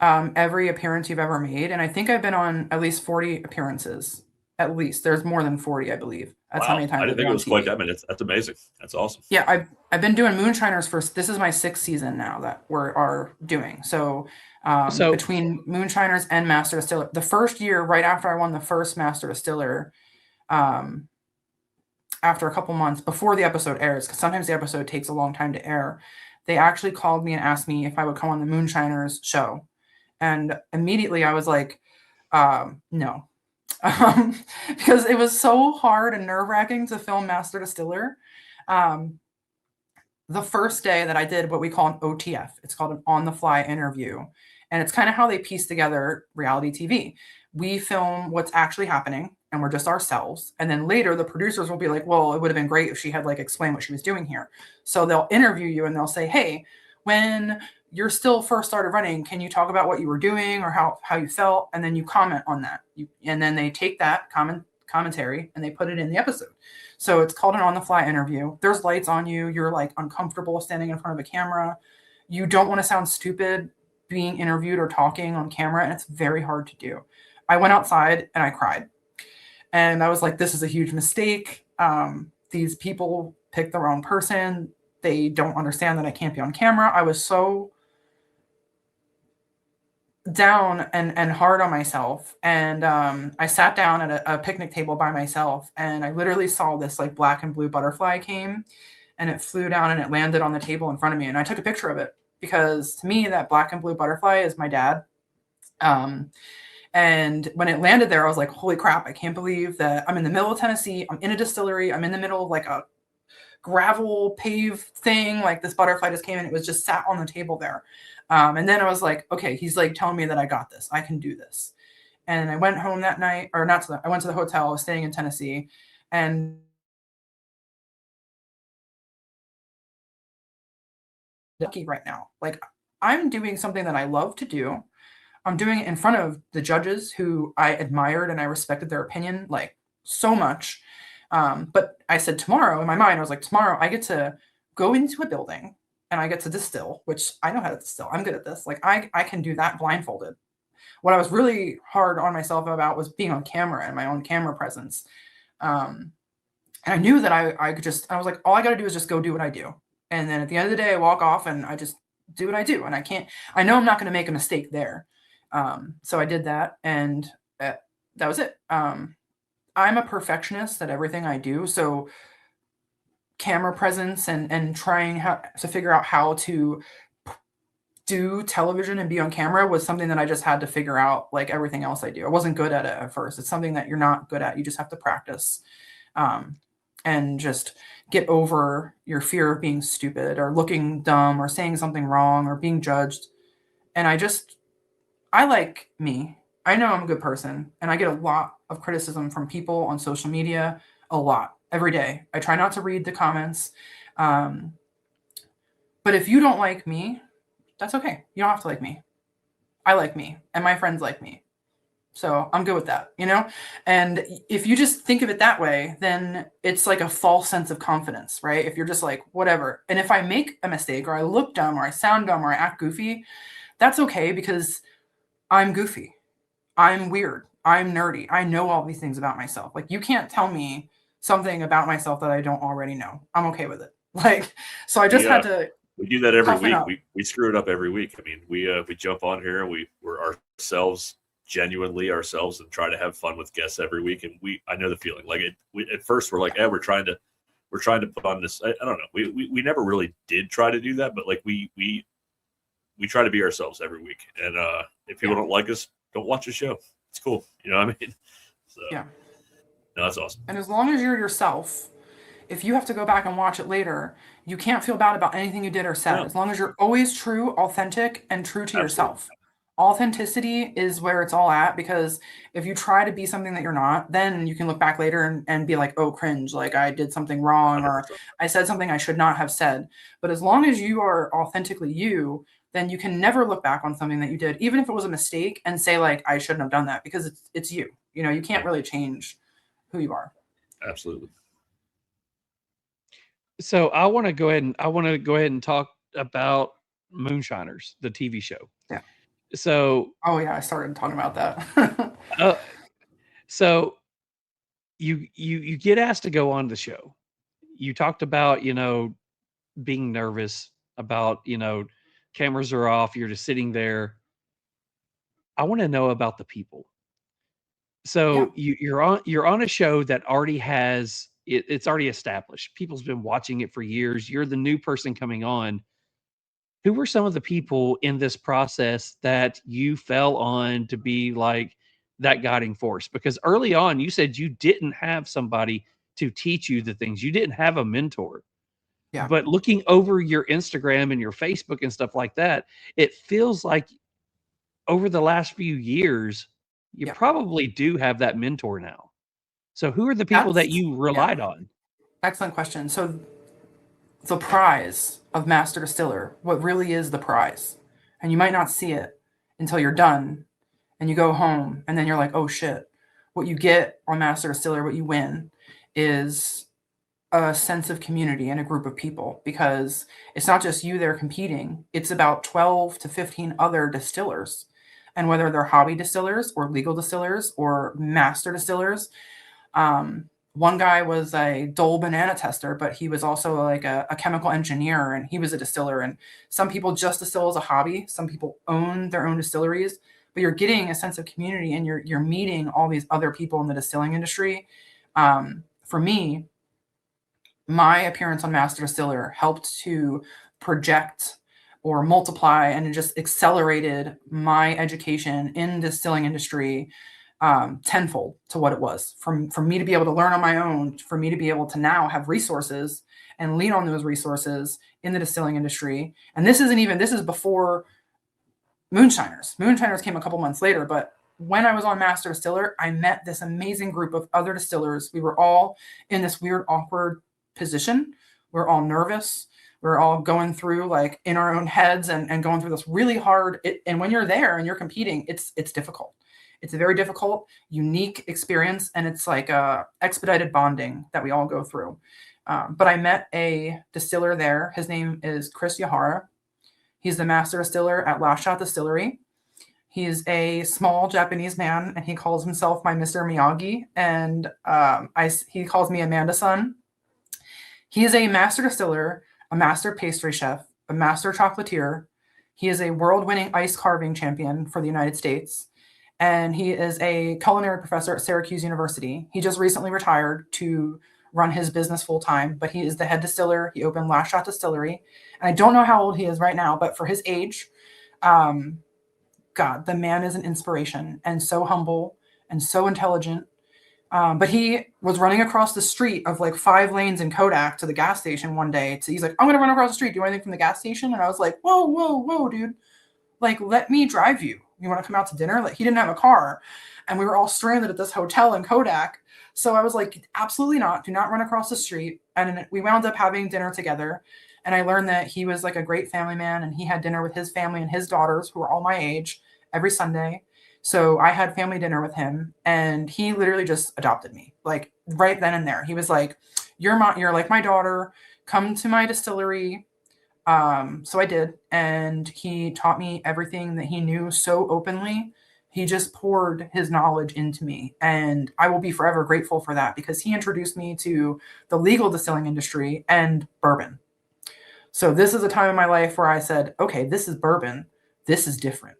every appearance you've ever made. And I think I've been on at least 40 appearances. At least there's more than 40, I believe. That's how Wow, many times I I've didn't been think it on was quite TV. that many. That's amazing. That's awesome. Yeah, I've been doing Moonshiners this is my 6th season now that we are doing. So So between Moonshiners and Master Distiller, the first year, right after I won the first Master Distiller, um, after a couple months before the episode airs, because sometimes the episode takes a long time to air, they actually called me and asked me if I would come on the Moonshiners show. And immediately I was like, no. Because it was so hard and nerve-wracking to film Master Distiller. The first day that I did what we call an OTF, it's called an on-the-fly interview. And it's kind of how they piece together reality TV. We film what's actually happening and we're just ourselves. And then later the producers will be like, well, it would have been great if she had like explained what she was doing here. So they'll interview you and they'll say, hey, when you're still first started running, can you talk about what you were doing or how you felt? And then you comment on that. And then they take that commentary and they put it in the episode. So it's called an on-the-fly interview. There's lights on you. You're like uncomfortable standing in front of a camera. You don't want to sound stupid being interviewed or talking on camera, and it's very hard to do. I went outside and I cried. And I was like, this is a huge mistake. These people picked the wrong person. They don't understand that I can't be on camera. I was so down and hard on myself. And I sat down at a picnic table by myself, and I literally saw this like black and blue butterfly came, and it flew down and it landed on the table in front of me. And I took a picture of it because to me, that black and blue butterfly is my dad. And when it landed there, I was like, holy crap, I can't believe that I'm in the middle of Tennessee. I'm in a distillery. I'm in the middle of like a gravel pave thing. Like this butterfly just came and it was just sat on the table there. And then I was like, okay, he's like telling me that I got this. I can do this. And I went home that night, or not to I went to the hotel. I was staying in Tennessee. And lucky right now. Like I'm doing something that I love to do. I'm doing it in front of the judges who I admired and I respected their opinion like so much. But I said tomorrow in my mind, I was like, tomorrow I get to go into a building and I get to distill, which I know how to distill. I'm good at this. Like I can do that blindfolded. What I was really hard on myself about was being on camera and my own camera presence. And I knew that I was like, all I got to do is just go do what I do. And then at the end of the day, I walk off and I just do what I do. And I know I'm not going to make a mistake there. So I did that, and that was it. I'm a perfectionist at everything I do. So camera presence and trying to figure out how to do television and be on camera was something that I just had to figure out like everything else I do. I wasn't good at it at first. It's something that you're not good at. You just have to practice, and just get over your fear of being stupid or looking dumb or saying something wrong or being judged. And I like me. I know I'm a good person, and I get a lot of criticism from people on social media, a lot, every day. I try not to read the comments. But if you don't like me, that's okay. You don't have to like me. I like me, and my friends like me. So I'm good with that, you know? And if you just think of it that way, then it's like a false sense of confidence, right? If you're just like, whatever. And if I make a mistake or I look dumb or I sound dumb or I act goofy, that's okay because I'm goofy. I'm weird. I'm nerdy. I know all these things about myself. Like you can't tell me something about myself that I don't already know. I'm okay with it. Like, so I just had to. We do that every toughen up. week. We screw it up every week. I mean, we jump on here and we're genuinely ourselves and try to have fun with guests every week. And I know the feeling. Like at first we're like, we're trying to put on this. I don't know. We never really did try to do that, but like we try to be ourselves every week. And if people don't like us, don't watch the show. It's cool. You know what I mean? So, yeah. No, that's awesome. And as long as you're yourself, if you have to go back and watch it later, you can't feel bad about anything you did or said. No. As long as you're always true, authentic, and true to Absolutely. yourself. Authenticity is where it's all at, because if you try to be something that you're not, then you can look back later and be like, oh, cringe, like I did something wrong 100%. or I said something I should not have said. But as long as you are authentically you, then you can never look back on something that you did, even if it was a mistake, and say like, I shouldn't have done that, because it's you. You know, you can't really change who you are. Absolutely. So I want to go ahead and talk about Moonshiners, the TV show. Yeah. So, Oh yeah, I started talking about that. so you get asked to go on the show. You talked about, being nervous about, cameras are off, you're just sitting there. I want to know about the people. So you're on a show that already has it's already established. People's been watching it for years. You're the new person coming on. Who were some of the people in this process that you fell on to be like that guiding force? Because early on, you said you didn't have somebody to teach you the things. You didn't have a mentor. Yeah. But looking over your Instagram and your Facebook and stuff like that, it feels like over the last few years, you probably do have that mentor now. So who are the people that you relied on? Excellent question. So the prize of Master Distiller, what really is the prize, and you might not see it until you're done and you go home and then you're like, oh shit, what you get on Master Distiller, what you win is a sense of community and a group of people, because it's not just you there competing. It's about 12 to 15 other distillers, and whether they're hobby distillers or legal distillers or master distillers. One guy was a Dole banana tester, but he was also like a chemical engineer, and he was a distiller. And some people just distill as a hobby. Some people own their own distilleries, but you're getting a sense of community, and you're meeting all these other people in the distilling industry. For me, my appearance on Master Distiller helped to project or multiply, and it just accelerated my education in the distilling industry tenfold to what it was. For me to be able to learn on my own, for me to be able to now have resources and lean on those resources in the distilling industry. And this is before Moonshiners. Moonshiners came a couple months later, but when I was on Master Distiller, I met this amazing group of other distillers. We were all in this weird, awkward position. We're all nervous. We're all going through like in our own heads and going through this really hard. And when you're there and you're competing, it's difficult. It's a very difficult, unique experience. And it's like expedited bonding that we all go through. But I met a distiller there. His name is Chris Yahara. He's the master distiller at Last Shot Distillery. He's a small Japanese man, and he calls himself my Mr. Miyagi. And he calls me Amanda-san. He is a master distiller, a master pastry chef, a master chocolatier. He is a world-winning ice carving champion for the United States. And he is a culinary professor at Syracuse University. He just recently retired to run his business full-time, but he is the head distiller. He opened Last Shot Distillery. And I don't know how old he is right now, but for his age, God, the man is an inspiration, and so humble and so intelligent. But he was running across the street of like 5 lanes in Kodak to the gas station one day. So he's like, I'm going to run across the street. Do you want anything from the gas station? And I was like, whoa, dude. Like, let me drive you. You want to come out to dinner? Like, he didn't have a car, and we were all stranded at this hotel in Kodak. So I was like, absolutely not. Do not run across the street. And we wound up having dinner together. And I learned that he was like a great family man, and he had dinner with his family and his daughters, who were all my age, every Sunday. So I had family dinner with him, and he literally just adopted me, like right then and there. He was like, you're like my daughter, come to my distillery. So I did. And he taught me everything that he knew so openly. He just poured his knowledge into me, and I will be forever grateful for that, because he introduced me to the legal distilling industry and bourbon. So this is a time in my life where I said, okay, this is bourbon. This is different.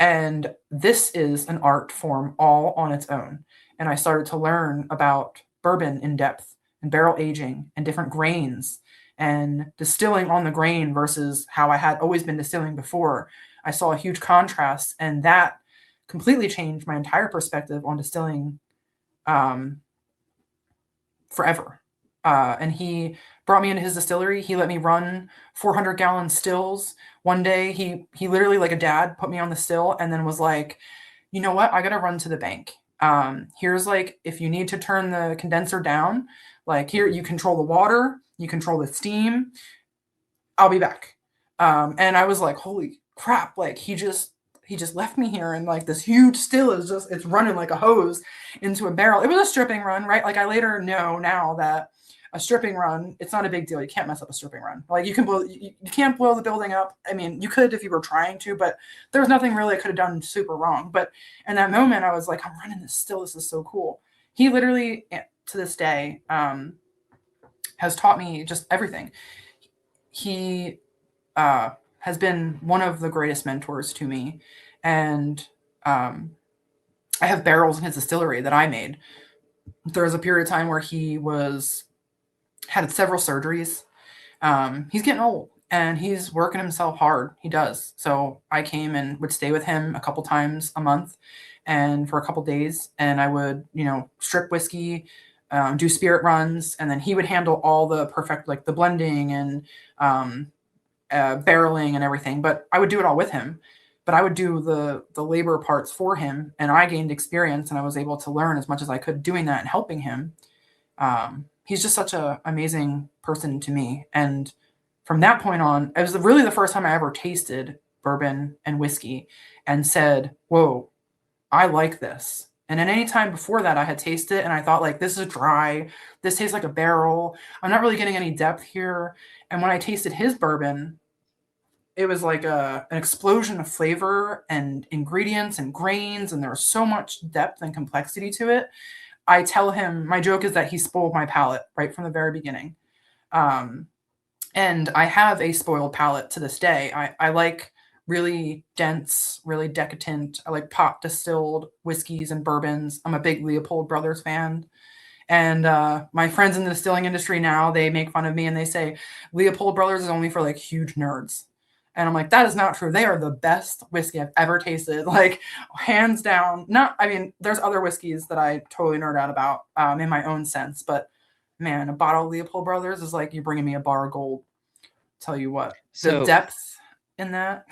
And this is an art form all on its own. And I started to learn about bourbon in depth, and barrel aging, and different grains, and distilling on the grain versus how I had always been distilling before. I saw a huge contrast, and that completely changed my entire perspective on distilling forever. And he brought me into his distillery. He let me run 400-gallon stills. One day, he literally, like a dad, put me on the still and then was like, you know what? I got to run to the bank. Here's like, if you need to turn the condenser down, like here, you control the water, you control the steam. I'll be back. And I was like, holy crap. Like he just left me here, and like this huge still it's running like a hose into a barrel. It was a stripping run, right? Like I later know now that a stripping run, it's not a big deal. You can't mess up a stripping run. Like you can't blow the building up. I mean, you could if you were trying to, but there was nothing really I could have done super wrong. But in that moment, I was like, I'm running this still. This is so cool. He literally, to this day, has taught me just everything. He has been one of the greatest mentors to me. And I have barrels in his distillery that I made. There was a period of time where he had several surgeries. He's getting old and he's working himself hard. He does. So I came and would stay with him a couple times a month and for a couple days. And I would, strip whiskey, do spirit runs. And then he would handle all the perfect, like the blending and barreling and everything. But I would do it all with him. But I would do the labor parts for him, and I gained experience, and I was able to learn as much as I could doing that and helping him. He's just such an amazing person to me. And from that point on, it was really the first time I ever tasted bourbon and whiskey and said, whoa, I like this. And at any time before that, I had tasted it and I thought, like, this is dry. This tastes like a barrel. I'm not really getting any depth here. And when I tasted his bourbon, it was like an explosion of flavor and ingredients and grains, and there was so much depth and complexity to it. I tell him, my joke is that he spoiled my palate right from the very beginning. And I have a spoiled palate to this day. I like really dense, really decadent. I like pot distilled whiskeys and bourbons. I'm a big Leopold Brothers fan. And my friends in the distilling industry now, they make fun of me and they say Leopold Brothers is only for like huge nerds. And I'm like, that is not true. They are the best whiskey I've ever tasted. Like, hands down. There's other whiskeys that I totally nerd out about in my own sense. But man, a bottle of Leopold Brothers is like you bringing me a bar of gold. Tell you what, the depth in that.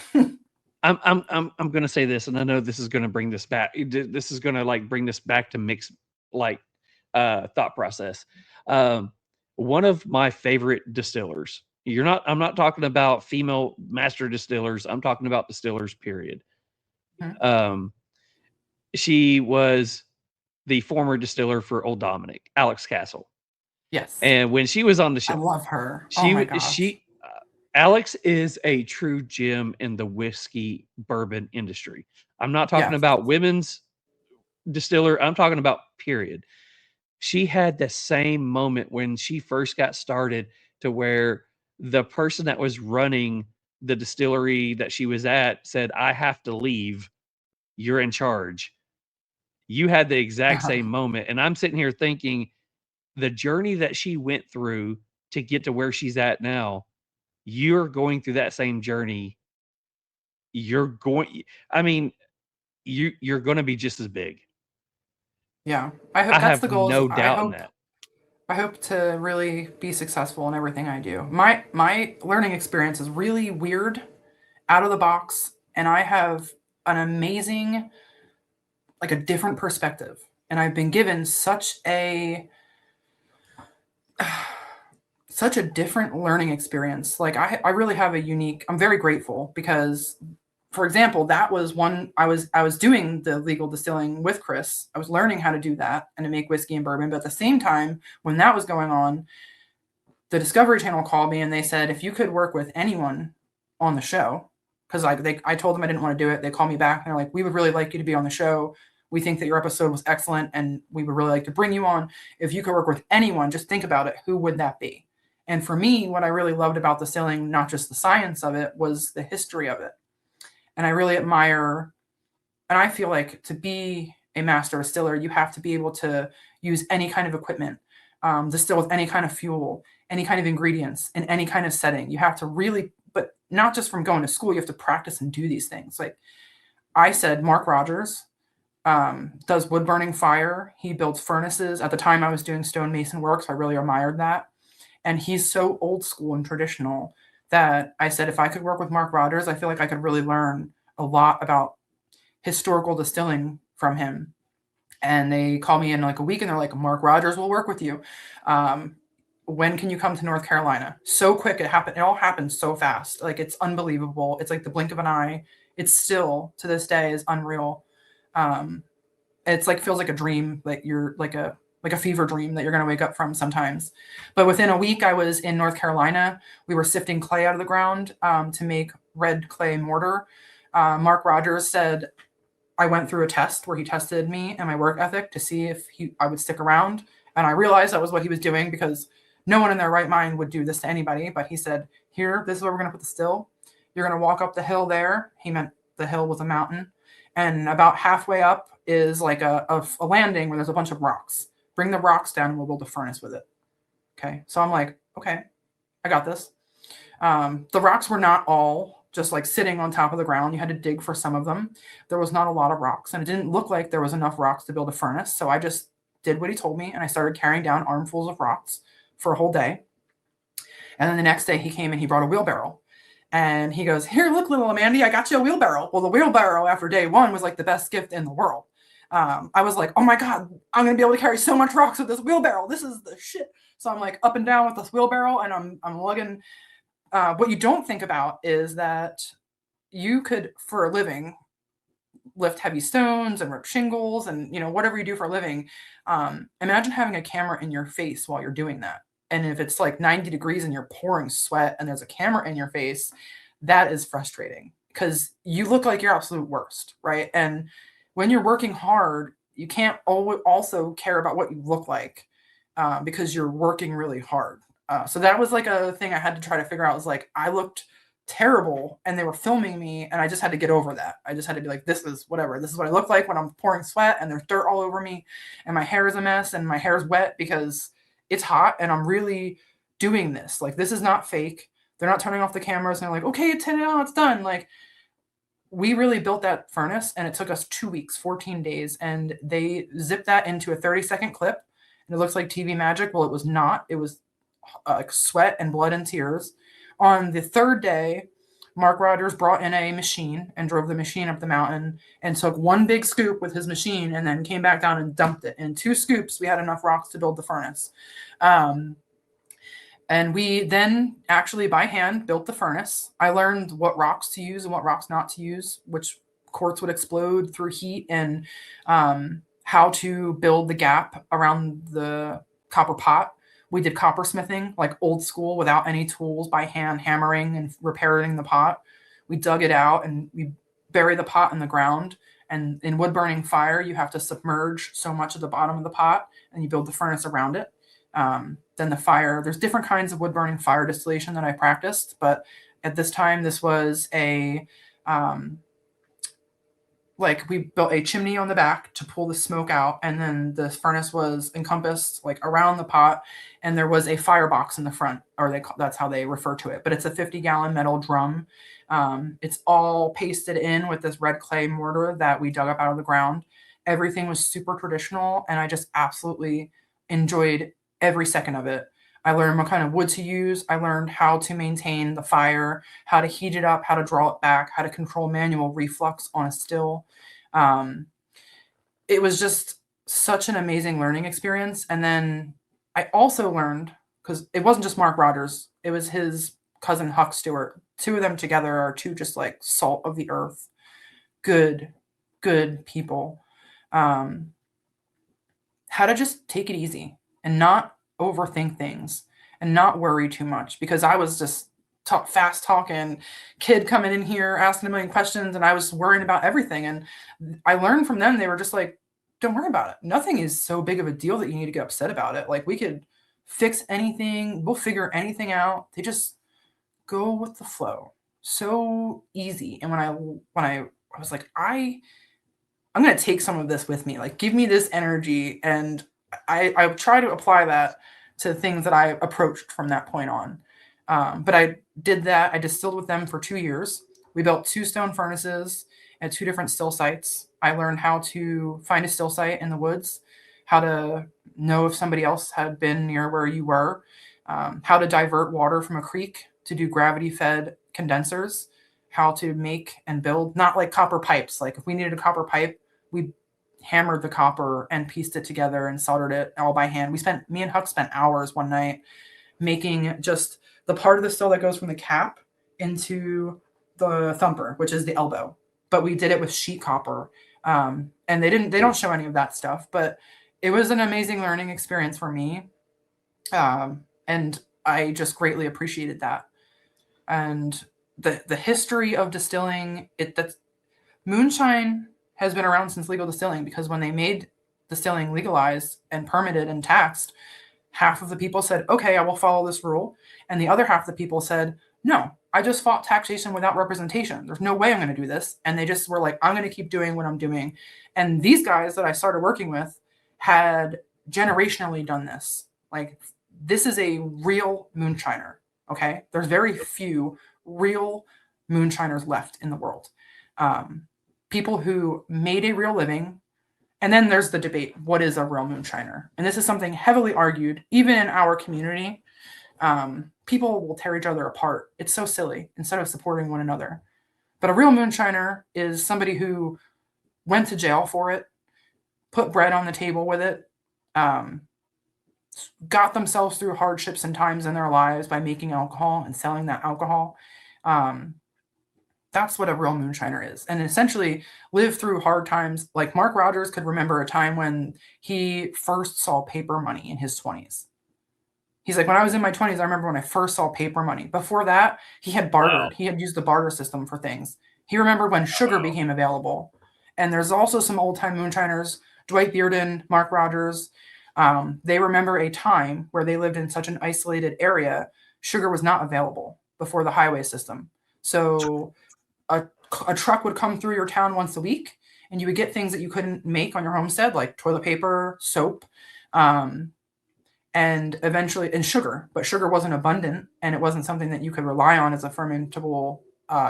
I'm going to say this, and I know this is going to bring this back. This is going to bring this back to Mick's thought process. One of my favorite distillers. I'm not talking about female master distillers. I'm talking about distillers, period. Mm-hmm. She was the former distiller for Old Dominic, Alex Castle. Yes. And when she was on the show, I love her. Alex is a true gem in the whiskey bourbon industry. I'm not talking about women's distiller. I'm talking about period. She had the same moment when she first got started to where the person that was running the distillery that she was at said, I have to leave. You're in charge. You had the exact same moment. And I'm sitting here thinking the journey that she went through to get to where she's at now, you're going through that same journey. You're going to be just as big. Yeah. I hope that's the goal. No doubt in that. I hope to really be successful in everything I do. My learning experience is really weird, out of the box, and I have an amazing, a different perspective. And I've been given such a different learning experience. I really have I'm very grateful because, for example, that was one I was doing the legal distilling with Chris. I was learning how to do that and to make whiskey and bourbon. But at the same time, when that was going on, the Discovery Channel called me and they said, if you could work with anyone on the show, because I told them I didn't want to do it. They called me back and they're like, we would really like you to be on the show. We think that your episode was excellent and we would really like to bring you on. If you could work with anyone, just think about it. Who would that be? And for me, what I really loved about distilling, not just the science of it, was the history of it. And I really admire, and I feel like to be a master distiller, you have to be able to use any kind of equipment, distill with any kind of fuel, any kind of ingredients, in any kind of setting. You have to really, but not just from going to school, you have to practice and do these things. Like I said, Mark Rogers does wood burning fire. He builds furnaces. At the time I was doing stonemason work, so I really admired that. And he's so old school and traditional that I said, if I could work with Mark Rogers, I feel like I could really learn a lot about historical distilling from him. And they called me in a week and they're like, Mark Rogers will work with you. When can you come to North Carolina? So quick. It happened. It all happened so fast. It's unbelievable. It's like the blink of an eye. It's still to this day is unreal. It's feels like a dream. You're like like a fever dream that you're going to wake up from sometimes. But within a week, I was in North Carolina. We were sifting clay out of the ground to make red clay mortar. Mark Rogers said I went through a test where he tested me and my work ethic to see if I would stick around. And I realized that was what he was doing, because no one in their right mind would do this to anybody. But he said, here, this is where we're going to put the still. You're going to walk up the hill there. He meant the hill was a mountain. And about halfway up is like a landing where there's a bunch of rocks. Bring the rocks down and we'll build a furnace with it. Okay. So I'm like, okay, I got this. The rocks were not all just like sitting on top of the ground. You had to dig for some of them. There was not a lot of rocks, and it didn't look like there was enough rocks to build a furnace. So I just did what he told me, and I started carrying down armfuls of rocks for a whole day. And then the next day he came and he brought a wheelbarrow. And he goes, here, look, little Amandy, I got you a wheelbarrow. Well, the wheelbarrow after day one was like the best gift in the world. I was like, oh my God, I'm going to be able to carry so much rocks with this wheelbarrow. This is the shit. So I'm like up and down with this wheelbarrow, and I'm lugging. What you don't think about is that you could, for a living, lift heavy stones and rip shingles and, whatever you do for a living. Imagine having a camera in your face while you're doing that. And if it's like 90 degrees and you're pouring sweat and there's a camera in your face, that is frustrating, because you look like your absolute worst, right? And when you're working hard, you can't also care about what you look like because you're working really hard. So that was like a thing I had to try to figure out, was like, I looked terrible and they were filming me, and I just had to get over that. I just had to be like, this is whatever. This is what I look like when I'm pouring sweat and there's dirt all over me and my hair is a mess and my hair is wet because it's hot and I'm really doing this. Like, this is not fake. They're not turning off the cameras and they're like, okay, it's done. Like, we really built that furnace, and it took us 2 weeks, 14 days. And they zipped that into a 30-second clip, and it looks like TV magic. Well, it was not. It was like sweat and blood and tears. On the third day, Mark Rogers brought in a machine and drove the machine up the mountain and took one big scoop with his machine and then came back down and dumped it. In 2 scoops, we had enough rocks to build the furnace. And we then actually by hand built the furnace. I learned what rocks to use and what rocks not to use, which quartz would explode through heat, and how to build the gap around the copper pot. We did coppersmithing, like old school, without any tools, by hand hammering and repairing the pot. We dug it out and we bury the pot in the ground. And in wood burning fire, you have to submerge so much of the bottom of the pot, and you build the furnace around it. Then the fire, there's different kinds of wood burning fire distillation that I practiced. But at this time, this was we built a chimney on the back to pull the smoke out. And then the furnace was encompassed like around the pot. And there was a firebox in the front, or that's how they refer to it. But it's a 50-gallon metal drum. It's all pasted in with this red clay mortar that we dug up out of the ground. Everything was super traditional, and I just absolutely enjoyed every second of it. I learned what kind of wood to use. I learned how to maintain the fire, how to heat it up, how to draw it back, how to control manual reflux on a still. It was just such an amazing learning experience. And then I also learned, because it wasn't just Mark Rogers, it was his cousin Huck Stewart. 2 of them together are 2 just like salt of the earth, good people. How to just take it easy and not overthink things and not worry too much, because I was just fast talking kid coming in here asking a million questions, and I was worrying about everything. And I learned from them. They were just like, don't worry about it. Nothing is so big of a deal that you need to get upset about it. Like, we could fix anything. We'll figure anything out. They just go with the flow. So easy. And when I was like, I'm going to take some of this with me, like, give me this energy. And I try to apply that to things that I approached from that point on. But I did that. I distilled with them for 2 years. We built 2 stone furnaces at 2 different still sites. I learned how to find a still site in the woods, how to know if somebody else had been near where you were, how to divert water from a creek to do gravity-fed condensers, how to make and build, not like copper pipes. Like, if we needed a copper pipe, we hammered the copper and pieced it together and soldered it all by hand. Me and Huck spent hours one night making just the part of the still that goes from the cap into the thumper, which is the elbow. But we did it with sheet copper. And they don't show any of that stuff, but it was an amazing learning experience for me. And I just greatly appreciated that. And the history of distilling, that's moonshine has been around since legal distilling, because when they made distilling legalized and permitted and taxed, half of the people said, okay, I will follow this rule. And the other half of the people said, no, I just fought taxation without representation. There's no way I'm going to do this. And they just were like, I'm going to keep doing what I'm doing. And these guys that I started working with had generationally done this. Like, this is a real moonshiner. Okay. There's very few real moonshiners left in the world. People who made a real living. And then there's the debate, what is a real moonshiner? And this is something heavily argued, even in our community. People will tear each other apart. It's so silly, instead of supporting one another. But a real moonshiner is somebody who went to jail for it, put bread on the table with it, got themselves through hardships and times in their lives by making alcohol and selling that alcohol. That's what a real moonshiner is. And essentially lived through hard times. Like Mark Rogers could remember a time when he first saw paper money in his 20s. He's like, when I was in my 20s, I remember when I first saw paper money. Before that, he had bartered. Wow. He had used the barter system for things. He remembered when sugar became available. And there's also some old-time moonshiners, Dwight Bearden, Mark Rogers. They remember a time where they lived in such an isolated area, sugar was not available before the highway system. So a truck would come through your town once a week, and you would get things that you couldn't make on your homestead, like toilet paper, soap, and eventually, and sugar. But sugar wasn't abundant, and it wasn't something that you could rely on as a fermentable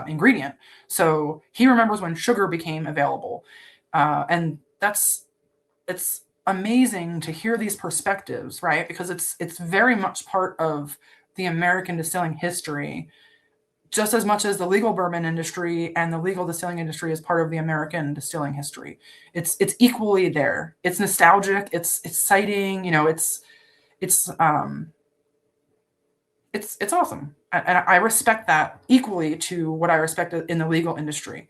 ingredient. So he remembers when sugar became available. And it's amazing to hear these perspectives, right? Because it's very much part of the American distilling history, just as much as the legal bourbon industry and the legal distilling industry is part of the American distilling history. It's equally there. It's nostalgic. It's exciting. You know, it's awesome. And I respect that equally to what I respect in the legal industry.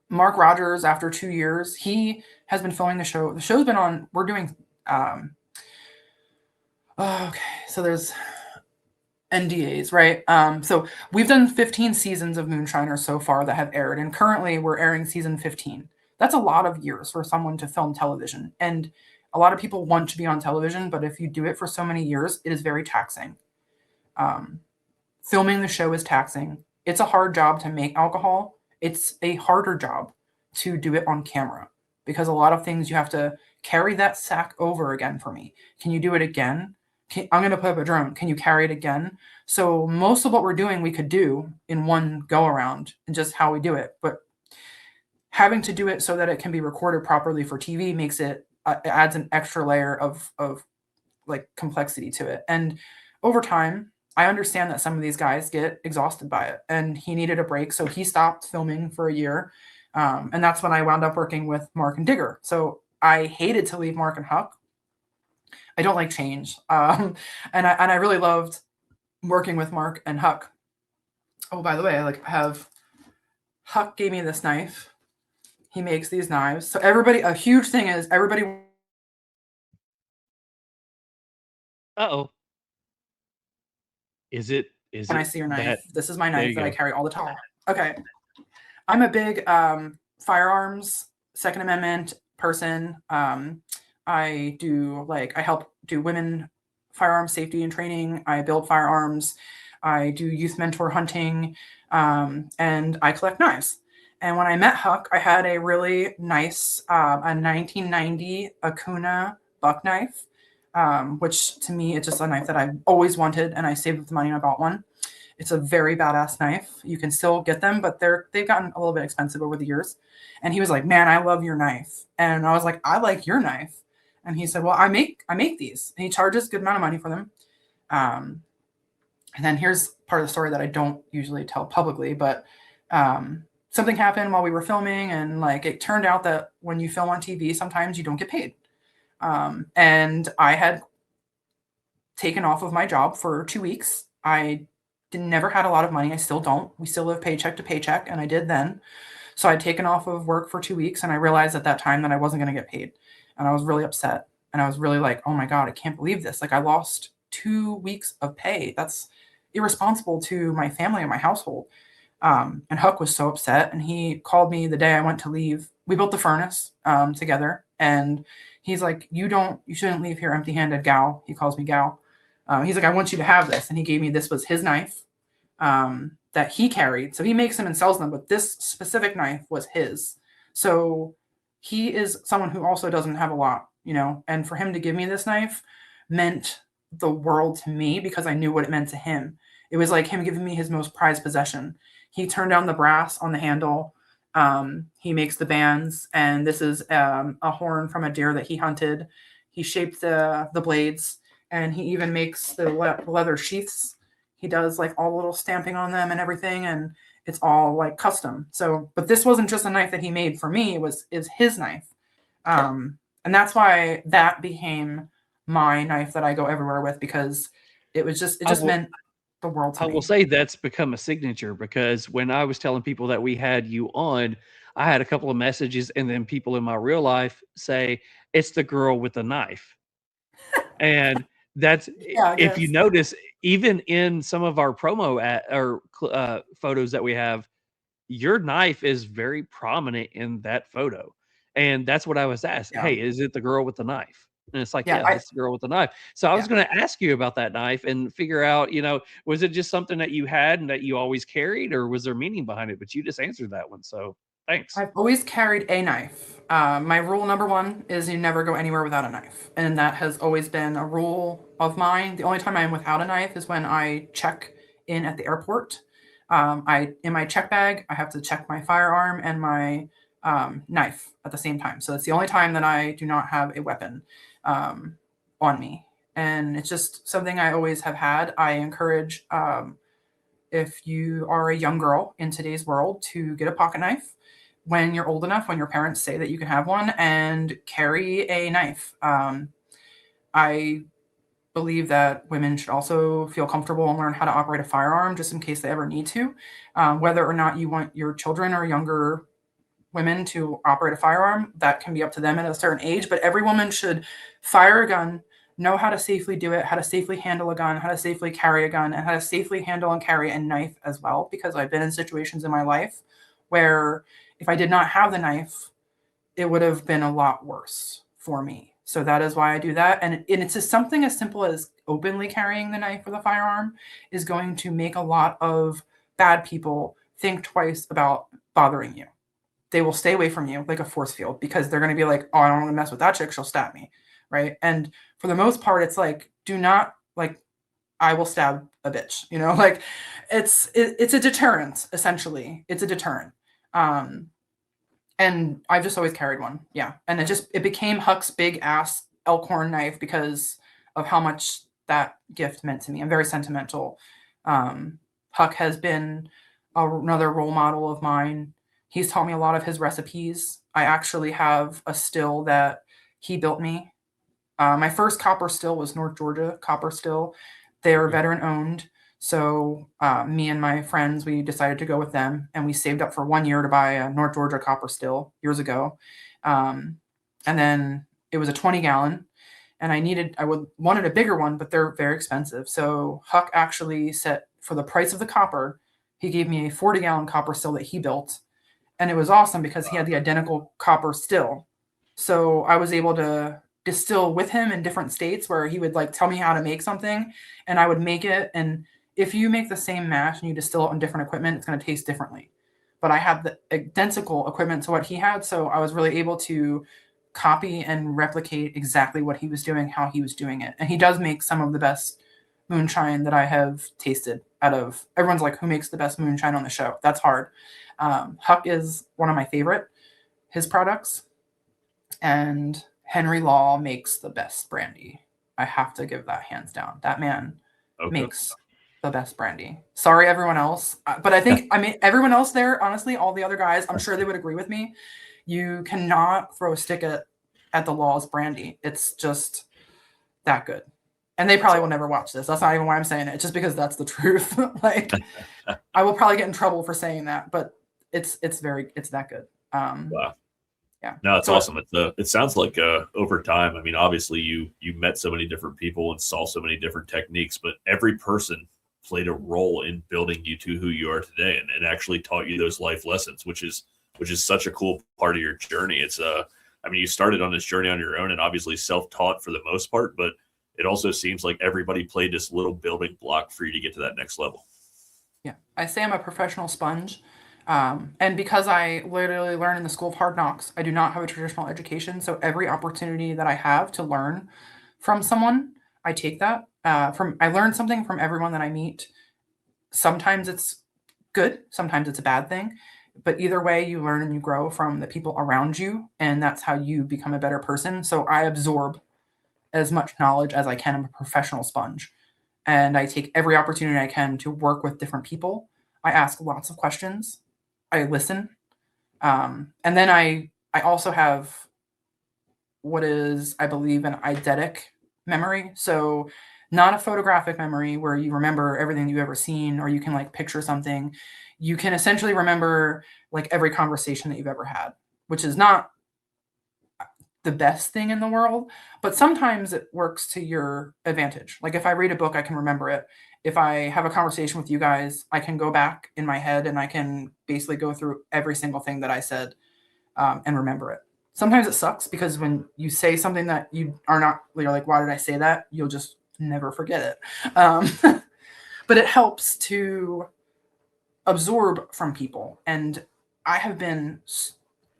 Mark Rogers, after 2 years, he has been filming the show. The show's been on, we're doing, okay, so there's NDAs, right? So we've done 15 seasons of Moonshiners so far that have aired, and currently we're airing season 15. That's a lot of years for someone to film television. And a lot of people want to be on television, but if you do it for so many years, it is very taxing. Filming the show is taxing. It's a hard job to make alcohol. It's a harder job to do it on camera, because a lot of things you have to carry that sack over again for me. Can you do it again? I'm going to put up a drone. Can you carry it again? So most of what we're doing, we could do in one go around, and just how we do it. But having to do it so that it can be recorded properly for TV makes it, it adds an extra layer of like complexity to it. And over time, I understand that some of these guys get exhausted by it, and he needed a break. So he stopped filming for a year. And that's when I wound up working with Mark and Digger. So I hated to leave Mark and Huck. I don't like change. And I really loved working with Mark and Huck. Oh, by the way, Huck gave me this knife. He makes these knives. So everybody, a huge thing is everybody. Uh-oh. Is it? Can I see your knife? This is my knife that I carry all the time. Okay. I'm a big firearms, Second Amendment person. I help do women firearms safety and training. I build firearms. I do youth mentor hunting, and I collect knives. And when I met Huck, I had a really nice, a 1990 Acuna buck knife, which to me, it's just a knife that I've always wanted, and I saved up the money and I bought one. It's a very badass knife. You can still get them, but they've gotten a little bit expensive over the years. And he was like, "Man, I love your knife." And I was like, "I like your knife." And he said, "Well, I make these." And he charges a good amount of money for them. And then here's part of the story that I don't usually tell publicly, but something happened while we were filming, and it turned out that when you film on TV, sometimes you don't get paid. And I had taken off of my job for 2 weeks. I never had a lot of money. I still don't. We still live paycheck to paycheck, and I did then. So I'd taken off of work for 2 weeks, and I realized at that time that I wasn't going to get paid. And I was really upset. And I was really like, oh my God, I can't believe this. Like I lost 2 weeks of pay. That's irresponsible to my family and my household. And Huck was so upset. And he called me the day I went to leave. We built the furnace together. And he's like, you shouldn't leave here empty handed, gal. He calls me gal. He's like, I want you to have this. And he gave me, this was his knife that he carried. So he makes them and sells them, but this specific knife was his. So he is someone who also doesn't have a lot, you know, and for him to give me this knife meant the world to me because I knew what it meant to him. It was like him giving me his most prized possession. He turned down the brass on the handle. He makes the bands, and this is a horn from a deer that he hunted. He shaped the blades, and he even makes the leather sheaths. He does like all the little stamping on them and everything, and it's all like custom. So, but this wasn't just a knife that he made for me. Is his knife, and that's why that became my knife that I go everywhere with, because it just meant the world to me. I will say that's become a signature, because when I was telling people that we had you on, I had a couple of messages, and then people in my real life say it's the girl with the knife, and that's if you notice, even in some of our promo photos that we have, your knife is very prominent in that photo. And that's what I was asked. Hey, is it the girl with the knife? And it's like, it's the girl with the knife. So I was going to ask you about that knife and figure out, you know, was it just something that you had and that you always carried, or was there meaning behind it? But you just answered that one. So thanks. I've always carried a knife. My rule number one is you never go anywhere without a knife. And that has always been a rule of mine. The only time I'm without a knife is when I check in at the airport. In my check bag, I have to check my firearm and my knife at the same time. So it's the only time that I do not have a weapon on me. And it's just something I always have had. I encourage, if you are a young girl in today's world, to get a pocket knife when you're old enough, when your parents say that you can have one, and carry a knife. I believe that women should also feel comfortable and learn how to operate a firearm just in case they ever need to. Whether or not you want your children or younger women to operate a firearm, that can be up to them at a certain age, but every woman should fire a gun, know how to safely do it, how to safely handle a gun, how to safely carry a gun, and how to safely handle and carry a knife as well, because I've been in situations in my life where if I did not have the knife, it would have been a lot worse for me. So that is why I do that. And it's just something as simple as openly carrying the knife or the firearm is going to make a lot of bad people think twice about bothering you. They will stay away from you like a force field, because they're going to be like, oh, I don't want to mess with that chick. She'll stab me. Right. And for the most part, it's like, do not, like, I will stab a bitch, you know, like it's a deterrent, essentially. It's a deterrent. And I've just always carried one. Yeah. And it became Huck's big ass elkhorn knife because of how much that gift meant to me. I'm very sentimental. Huck has been another role model of mine. He's taught me a lot of his recipes. I actually have a still that he built me. My first copper still was North Georgia copper still. They're veteran owned. So me and my friends, we decided to go with them, and we saved up for 1 year to buy a North Georgia copper still years ago. And then it was a 20-gallon, and I wanted a bigger one, but they're very expensive. So Huck actually set, for the price of the copper, he gave me a 40-gallon copper still that he built. And it was awesome because he had the identical copper still. So I was able to distill with him in different states where he would like tell me how to make something, and I would make it. And if you make the same mash and you distill it on different equipment, it's going to taste differently. But I had the identical equipment to what he had, so I was really able to copy and replicate exactly what he was doing, how he was doing it. And he does make some of the best moonshine that I have tasted out of. Everyone's like, who makes the best moonshine on the show? That's hard. Huck is one of my favorite, his products. And Henry Law makes the best brandy. I have to give that hands down. That man makes the best brandy. Sorry, everyone else. But I think, everyone else there, honestly, all the other guys, I'm sure they would agree with me. You cannot throw a stick at the Law's brandy. It's just that good. And they probably will never watch this. That's not even why I'm saying it. It's just because that's the truth. Like, I will probably get in trouble for saying that, but it's that good. Wow. Yeah. No, it's So awesome. It sounds like over time. I mean, obviously you met so many different people and saw so many different techniques, but every person played a role in building you to who you are today, and actually taught you those life lessons, which is such a cool part of your journey. It's I mean, you started on this journey on your own and obviously self-taught for the most part, but it also seems like everybody played this little building block for you to get to that next level. yeah, I say I'm a professional sponge. And because I literally learn in the School of Hard Knocks, I do not have a traditional education. So every opportunity that I have to learn from someone, I take that. I learn something from everyone that I meet. Sometimes it's good, sometimes it's a bad thing. But either way, you learn and you grow from the people around you, and that's how you become a better person. So I absorb as much knowledge as I can. I'm a professional sponge, and I take every opportunity I can to work with different people. I ask lots of questions. I listen. And then I also have what is, I believe, an eidetic memory. So not a photographic memory where you remember everything you've ever seen, or you can like picture something. You can essentially remember like every conversation that you've ever had, which is not the best thing in the world, but sometimes it works to your advantage. Like if I read a book, I can remember it. If I have a conversation with you guys, I can go back in my head and I can basically go through every single thing that I said, and remember it. Sometimes it sucks because when you say something that you are not, you're like, why did I say that? You'll just never forget it. But it helps to absorb from people. And I have been,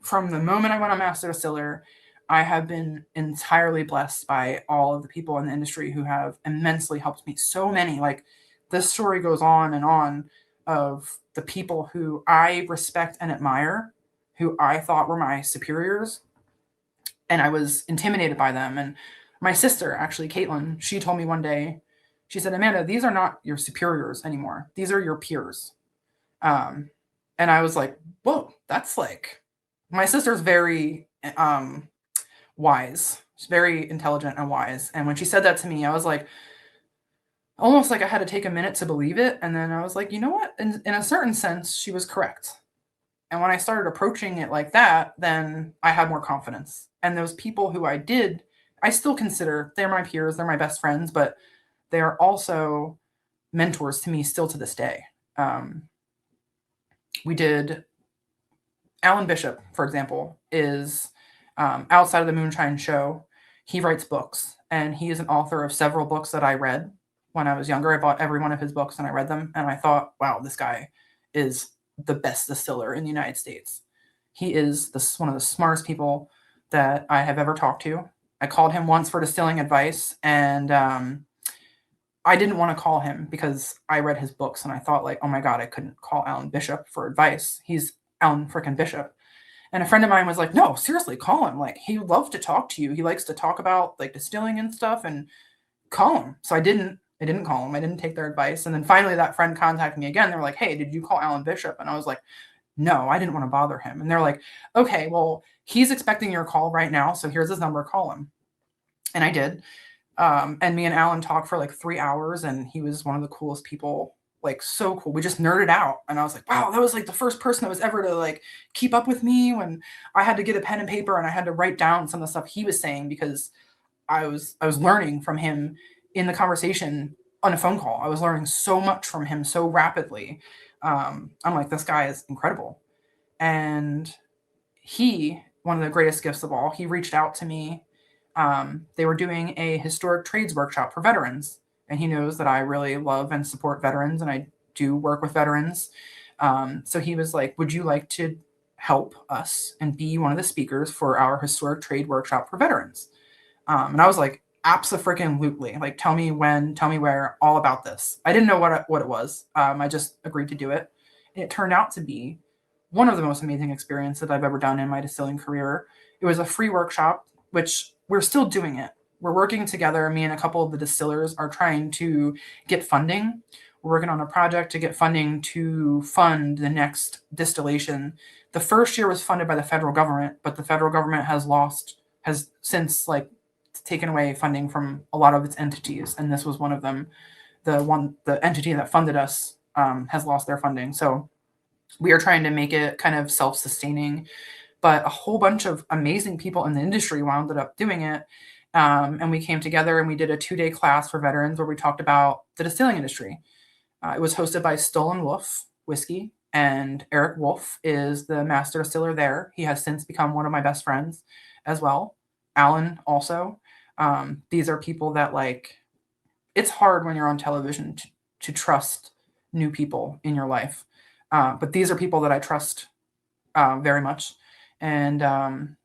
from the moment I went on Master Distiller, I have been entirely blessed by all of the people in the industry who have immensely helped me. So many, like this story goes on and on of the people who I respect and admire, who I thought were my superiors, and I was intimidated by them. And my sister, actually, Caitlin, she told me one day, she said, Amanda, these are not your superiors anymore. These are your peers. And I was like, whoa, that's like, my sister's very wise. She's very intelligent and wise. And when she said that to me, I was like, almost like I had to take a minute to believe it. And then I was like, you know what? In a certain sense, she was correct. And when I started approaching it like that, then I had more confidence. And those people who I still consider, they're my peers, they're my best friends, but they are also mentors to me still to this day. We did, Alan Bishop, for example, is outside of the Moonshine show. He writes books, and he is an author of several books that I read when I was younger. I bought every one of his books and I read them, and I thought, wow, this guy is the best distiller in the United States. He is one of the smartest people that I have ever talked to. I called him once for distilling advice, and I didn't want to call him because I read his books and I thought like, oh my God, I couldn't call Alan Bishop for advice. He's Alan frickin' Bishop. And a friend of mine was like, no, seriously, call him. Like, he would love to talk to you. He likes to talk about like distilling and stuff, and call him. So I didn't call him. I didn't take their advice. And then finally that friend contacted me again. They were like, hey, did you call Alan Bishop? And I was like, no, I didn't want to bother him. And they're like, okay, well, he's expecting your call right now. So here's his number, call him. And I did. And me and Alan talked for like 3 hours, and he was one of the coolest people, like so cool. We just nerded out. And I was like, wow, that was like the first person that was ever to like keep up with me when I had to get a pen and paper and I had to write down some of the stuff he was saying, because I was learning from him in the conversation on a phone call. I was learning so much from him so rapidly. I'm like, this guy is incredible. And one of the greatest gifts of all, he reached out to me. They were doing a historic trades workshop for veterans, and he knows that I really love and support veterans, and I do work with veterans. So he was like, would you like to help us and be one of the speakers for our historic trade workshop for veterans? And I was like, abso-freaking-lutely. Like, tell me when, tell me where, all about this. I didn't know what it was. I just agreed to do it. And it turned out to be one of the most amazing experiences that I've ever done in my distilling career. It was a free workshop, which we're still doing it. We're working together. Me and a couple of the distillers are trying to get funding. We're working on a project to get funding to fund the next distillation. The first year was funded by the federal government, but the federal government has since like taken away funding from a lot of its entities. And this was one of them. The entity that funded us has lost their funding. So we are trying to make it kind of self-sustaining. but a whole bunch of amazing people in the industry wound up doing it. And we came together and we did a 2-day class for veterans where we talked about the distilling industry. It was hosted by Stolen Wolf Whiskey, and Eric Wolf is the master distiller there. He has since become one of my best friends as well. Alan also. These are people that, like, it's hard when you're on television to trust new people in your life. But these are people that I trust very much. And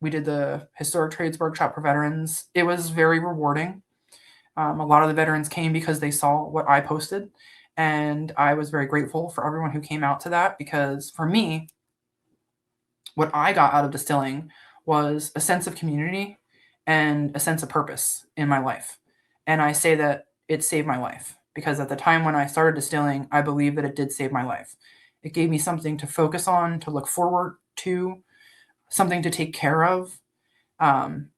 we did the historic trades workshop for veterans. It was very rewarding. A lot of the veterans came because they saw what I posted. And I was very grateful for everyone who came out to that, because for me, what I got out of distilling was a sense of community and a sense of purpose in my life. And I say that it saved my life, because at the time when I started distilling, I believe that it did save my life. It gave me something to focus on, to look forward to, something to take care of. And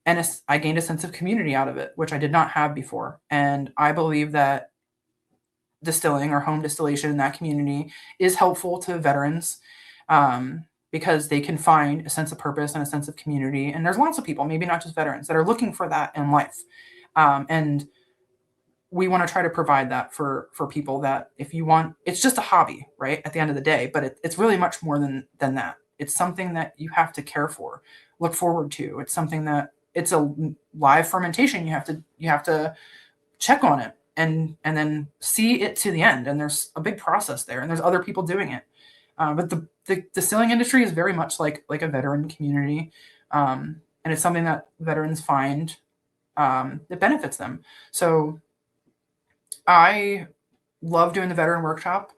I gained a sense of community out of it, which I did not have before. And I believe that distilling or home distillation in that community is helpful to veterans, because they can find a sense of purpose and a sense of community. And there's lots of people, maybe not just veterans, that are looking for that in life. And we want to try to provide that for people that, if you want, it's just a hobby, right? At the end of the day, but it's really much more than that. It's something that you have to care for, look forward to. It's something that, it's a live fermentation. You have to check on it and then see it to the end. And there's a big process there, and there's other people doing it. But the distilling industry is very much like a veteran community. And it's something that veterans find that benefits them. So I love doing the veteran workshop.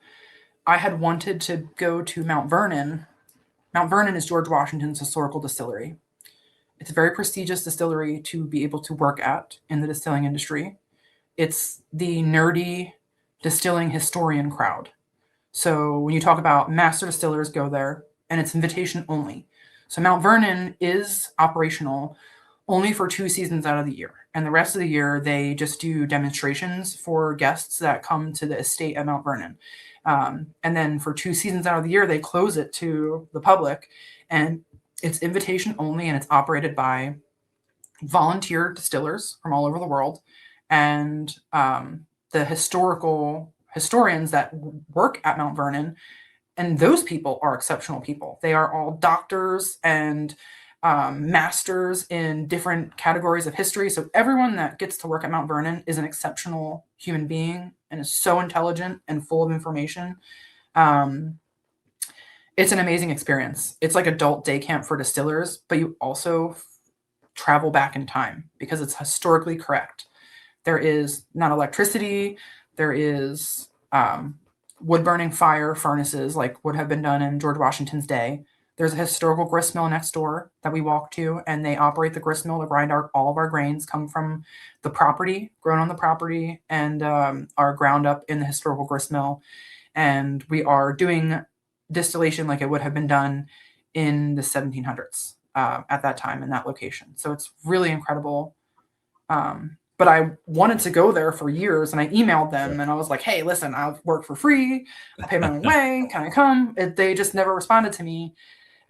I had wanted to go to Mount Vernon. Mount Vernon is George Washington's historical distillery. It's a very prestigious distillery to be able to work at in the distilling industry. It's the nerdy distilling historian crowd. So when you talk about master distillers go there, and it's invitation only. So Mount Vernon is operational only for 2 seasons out of the year. And the rest of the year, they just do demonstrations for guests that come to the estate at Mount Vernon. And then for 2 seasons out of the year, they close it to the public. And it's invitation only, and it's operated by volunteer distillers from all over the world. And the historians that work at Mount Vernon, and those people are exceptional people. They are all doctors and masters in different categories of history. So everyone that gets to work at Mount Vernon is an exceptional human being and is so intelligent and full of information. It's an amazing experience. It's like adult day camp for distillers, but you also travel back in time because it's historically correct. There is not electricity. There is wood-burning fire furnaces like would have been done in George Washington's day. There's a historical grist mill next door that we walk to, and they operate the grist mill to grind all of our grains, come from the property, grown on the property, and are ground up in the historical grist mill. And we are doing distillation like it would have been done in the 1700s at that time in that location. So it's really incredible. But I wanted to go there for years, and I emailed them and I was like, hey, listen, I'll work for free. I pay my own way. Can I come? They just never responded to me.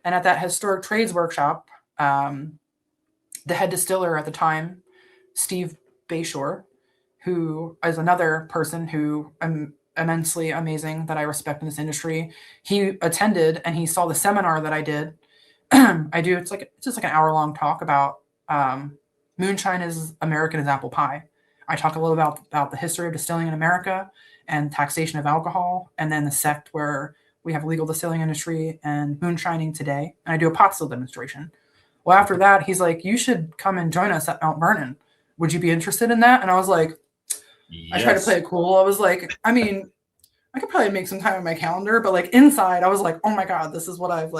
And at that historic trades workshop, the head distiller at the time, Steve Bayshore, who is another person who I'm immensely amazing that I respect in this industry, he attended and he saw the seminar that I did. It's just like an hour-long talk about moonshine is American as apple pie. I talk a little about the history of distilling in America and taxation of alcohol, and then the sect where we have legal distilling industry and moonshining today. And I do a pot still demonstration. Well, after that, he's like, you should come and join us at Mount Vernon. Would you be interested in that? And I was like, yes. I tried to play it cool. I was like, I mean, I could probably make some time on my calendar, but like inside, I was like, oh my God, this is what I've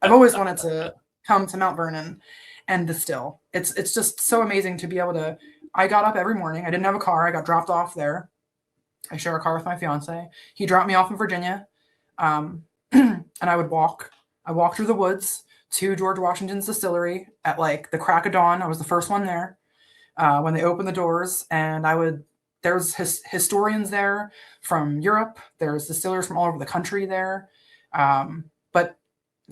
always wanted to come to Mount Vernon and distill. It's just so amazing to be able to. I got up every morning. I didn't have a car. I got dropped off there. I share a car with my fiance. He dropped me off in Virginia. And I would walk. I walked through the woods to George Washington's distillery at like the crack of dawn. I was the first one there when they opened the doors. And there's historians there from Europe. There's distillers from all over the country there. But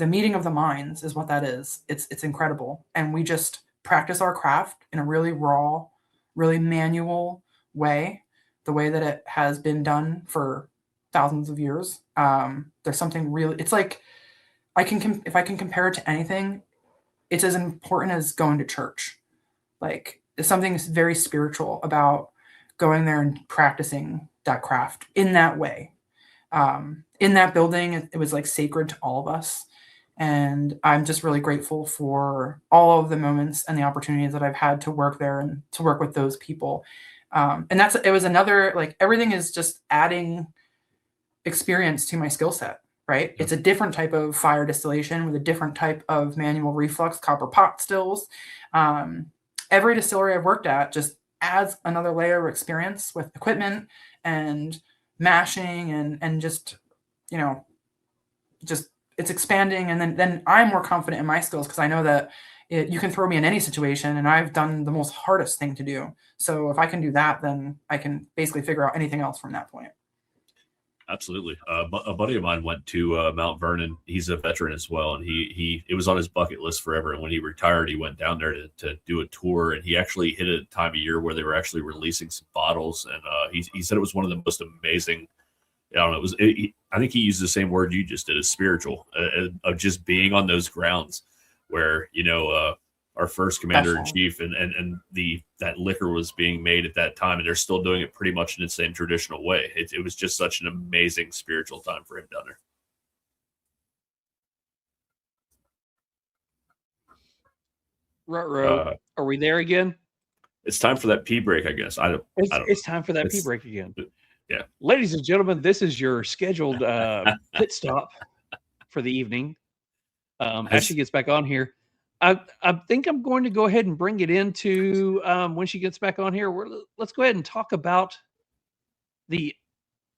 the meeting of the minds is what that is. It's incredible. And we just practice our craft in a really raw, really manual way, the way that it has been done for thousands of years. There's something really, it's like, if I can compare it to anything, it's as important as going to church. Like, there's something very spiritual about going there and practicing that craft in that way. In that building, it was like sacred to all of us. And I'm just really grateful for all of the moments and the opportunities that I've had to work there and to work with those people. And it was another, like, everything is just adding experience to my skill set, right? It's a different type of fire distillation with a different type of manual reflux, copper pot stills. Every distillery I've worked at just adds another layer of experience with equipment and mashing and just, just it's expanding. And then I'm more confident in my skills because I know that you can throw me in any situation and I've done the most hardest thing to do. So if I can do that, then I can basically figure out anything else from that point. Absolutely. A buddy of mine went to Mount Vernon. He's a veteran as well, and it was on his bucket list forever. And when he retired, he went down there to do a tour, and he actually hit a time of year where they were actually releasing some bottles. And he said it was one of the most amazing. I don't know. I think he used the same word you just did, as spiritual, of just being on those grounds where our first commander in chief and that liquor was being made at that time, and they're still doing it pretty much in the same traditional way. It was just such an amazing spiritual time for him down there. Right. Are we there again? It's time for that pee break, I guess. It's time for that pee break again. Yeah. Ladies and gentlemen, this is your scheduled pit stop for the evening. As she gets back on here. I think I'm going to go ahead and bring it into when she gets back on here. Let's go ahead and talk about the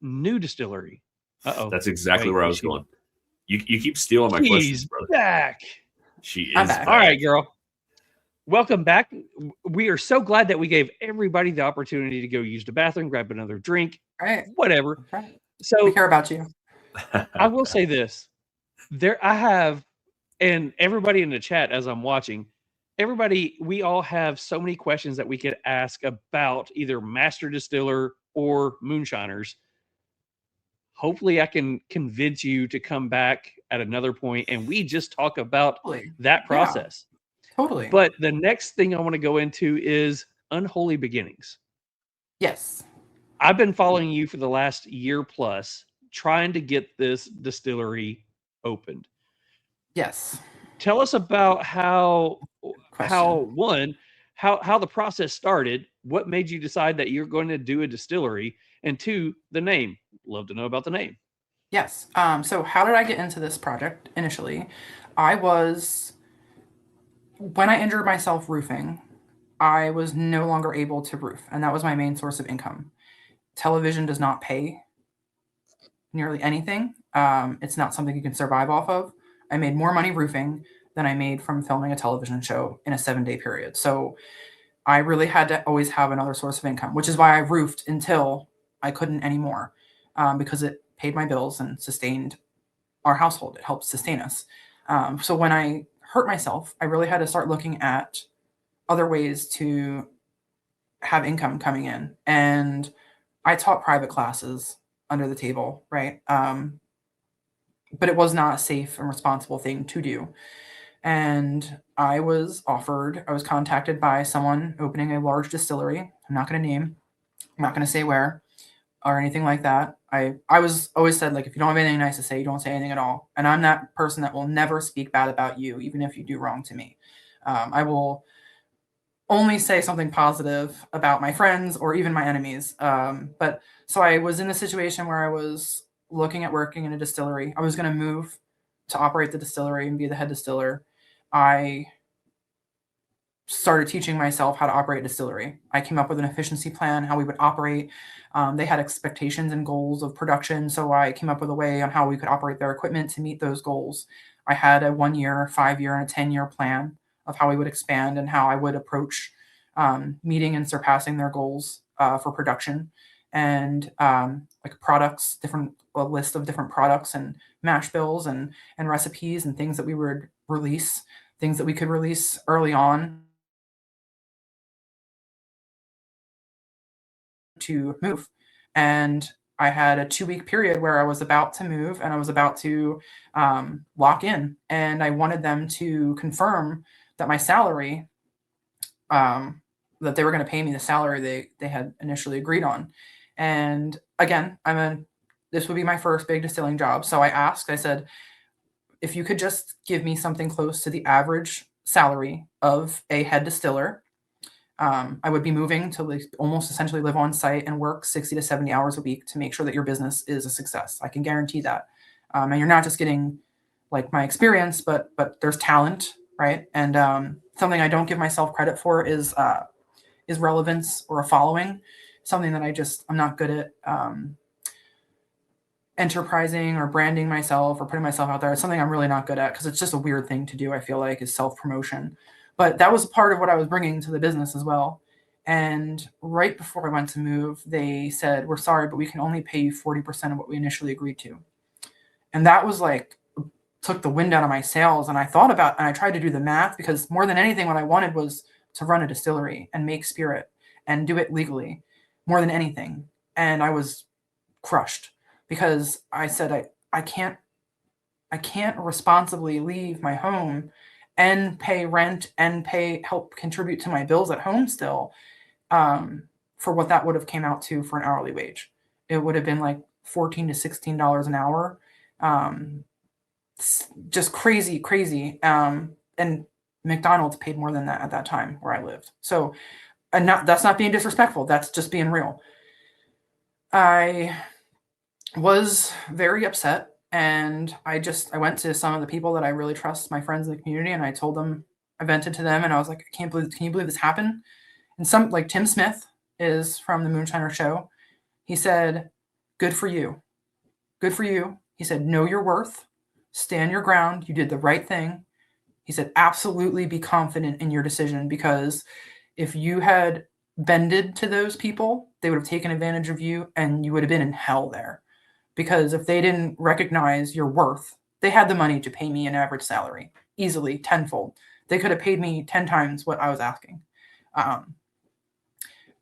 new distillery. Uh-oh. That's exactly where I was going. You keep stealing my questions, brother. Back. She is back. All right, girl. Welcome back. We are so glad that we gave everybody the opportunity to go use the bathroom, grab another drink, Right. whatever. Right. So We care about you. I will say this. I have, and everybody in the chat as I'm watching, we all have so many questions that we could ask about either Master Distiller or Moonshiners. Hopefully I can convince you to come back at another point and we just talk about that process. Yeah, totally. But the next thing I want to go into is Unholy Beginnings. Yes. I've been following you for the last year plus, trying to get this distillery opened. Yes. Tell us about how the process started, what made you decide that you're going to do a distillery, and two, the name. Love to know about the name. Yes. So how did I get into this project initially? When I injured myself roofing, I was no longer able to roof, and that was my main source of income. Television does not pay nearly anything. It's not something you can survive off of. I made more money roofing than I made from filming a television show in a 7-day period. So I really had to always have another source of income, which is why I roofed until I couldn't anymore, because it paid my bills and sustained our household. It helped sustain us. So when I hurt myself, I really had to start looking at other ways to have income coming in. And I taught private classes under the table, right? But it was not a safe and responsible thing to do. And I was contacted by someone opening a large distillery. I'm not going to name, I'm not going to say where or anything like that. I was always said, like, if you don't have anything nice to say, you don't say anything at all. And I'm that person that will never speak bad about you, even if you do wrong to me. I will only say something positive about my friends or even my enemies. But so I was in a situation where I was looking at working in a distillery. I was going to move to operate the distillery and be the head distiller. I started teaching myself how to operate a distillery. I came up with an efficiency plan, how we would operate. They had expectations and goals of production. So I came up with a way on how we could operate their equipment to meet those goals. I had a 1-year, 5-year, and a 10-year plan of how we would expand and how I would approach meeting and surpassing their goals for production. and like products, a list of different products and mash bills and recipes and things that we would release, things that we could release early on to move. And I had a 2-week period where I was about to move and I was about to lock in, and I wanted them to confirm that my salary, that they were going to pay me the salary they had initially agreed on. And again, this would be my first big distilling job. So I said, if you could just give me something close to the average salary of a head distiller, I would be moving to almost essentially live on site and work 60 to 70 hours a week to make sure that your business is a success. I can guarantee that. And you're not just getting like my experience, but there's talent, right? And something I don't give myself credit for is relevance or a following. Something that I'm not good at enterprising or branding myself or putting myself out there. It's something I'm really not good at because it's just a weird thing to do, I feel like, is self-promotion. But that was part of what I was bringing to the business as well. And right before I went to move, they said, we're sorry, but we can only pay you 40% of what we initially agreed to. And that was like, took the wind out of my sails. And I tried to do the math, because more than anything, what I wanted was to run a distillery and make spirit and do it legally more than anything. And I was crushed because I said, I can't responsibly leave my home and pay rent and help contribute to my bills at home still, for what that would have came out to for an hourly wage. It would have been like $14 to $16 an hour. Just crazy. And McDonald's paid more than that at that time where I lived. So, that's not being disrespectful. That's just being real. I was very upset. And I went to some of the people that I really trust, my friends in the community, and I told them, I vented to them, and I was like, can you believe this happened? And some, like Tim Smith is from the Moonshiners show. He said, good for you. Good for you. He said, know your worth, stand your ground. You did the right thing. He said, absolutely be confident in your decision, because if you had bended to those people, they would have taken advantage of you and you would have been in hell there. Because if they didn't recognize your worth, they had the money to pay me an average salary easily, tenfold. They could have paid me 10 times what I was asking.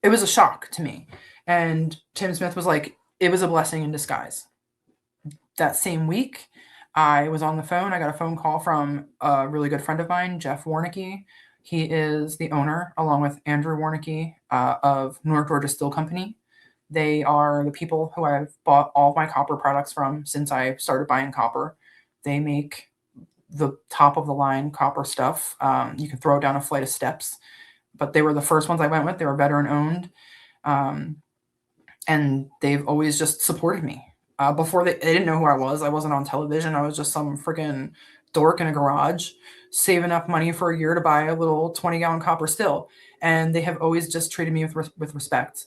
It was a shock to me. And Tim Smith was like, it was a blessing in disguise. That same week, I was on the phone. I got a phone call from a really good friend of mine, Jeff Warnicki. He is the owner, along with Andrew Warnicki, of North Georgia Still Company. They are the people who I've bought all of my copper products from since I started buying copper. They make the top of the line copper stuff. You can throw it down a flight of steps, but they were the first ones I went with. They were veteran owned. And they've always just supported me. Before they didn't know who I was. I wasn't on television. I was just some freaking dork in a garage saving up money for a year to buy a little 20-gallon copper still. And they have always just treated me with respect.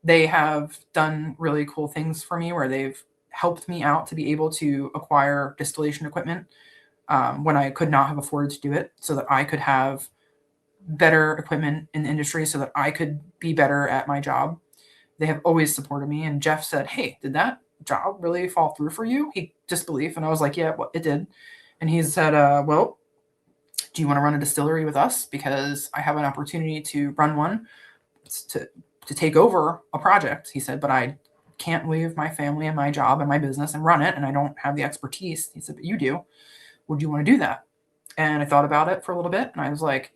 They have done really cool things for me where they've helped me out to be able to acquire distillation equipment when I could not have afforded to do it, so that I could have better equipment in the industry, so that I could be better at my job. They have always supported me. And Jeff said, hey, did that job really fall through for you? He disbelief. And I was like, yeah, well, it did. And he said, well, do you want to run a distillery with us? Because I have an opportunity to run one to take over a project. He said, but I can't leave my family and my job and my business and run it. And I don't have the expertise. He said, but you do. Would you want to do that? And I thought about it for a little bit. And I was like,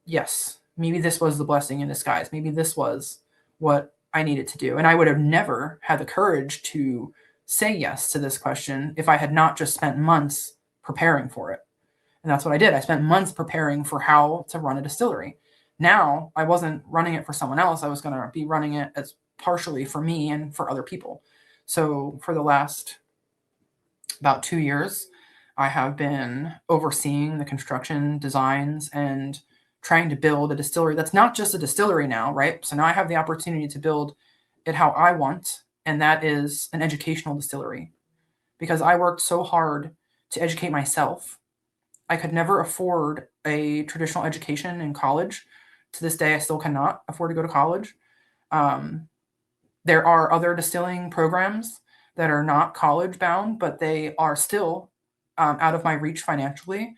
yes, maybe this was the blessing in disguise. Maybe this was what I needed to do. And I would have never had the courage to say yes to this question if I had not just spent months preparing for it. And that's what I did. I spent months preparing for how to run a distillery. Now, I wasn't running it for someone else. I was going to be running it as partially for me and for other people. So for the last about 2 years, I have been overseeing the construction designs and trying to build a distillery that's not just a distillery now, right? So now I have the opportunity to build it how I want, and that is an educational distillery. Because I worked so hard to educate myself. I could never afford a traditional education in college. To this day, I still cannot afford to go to college. There are other distilling programs that are not college bound, but they are still out of my reach financially,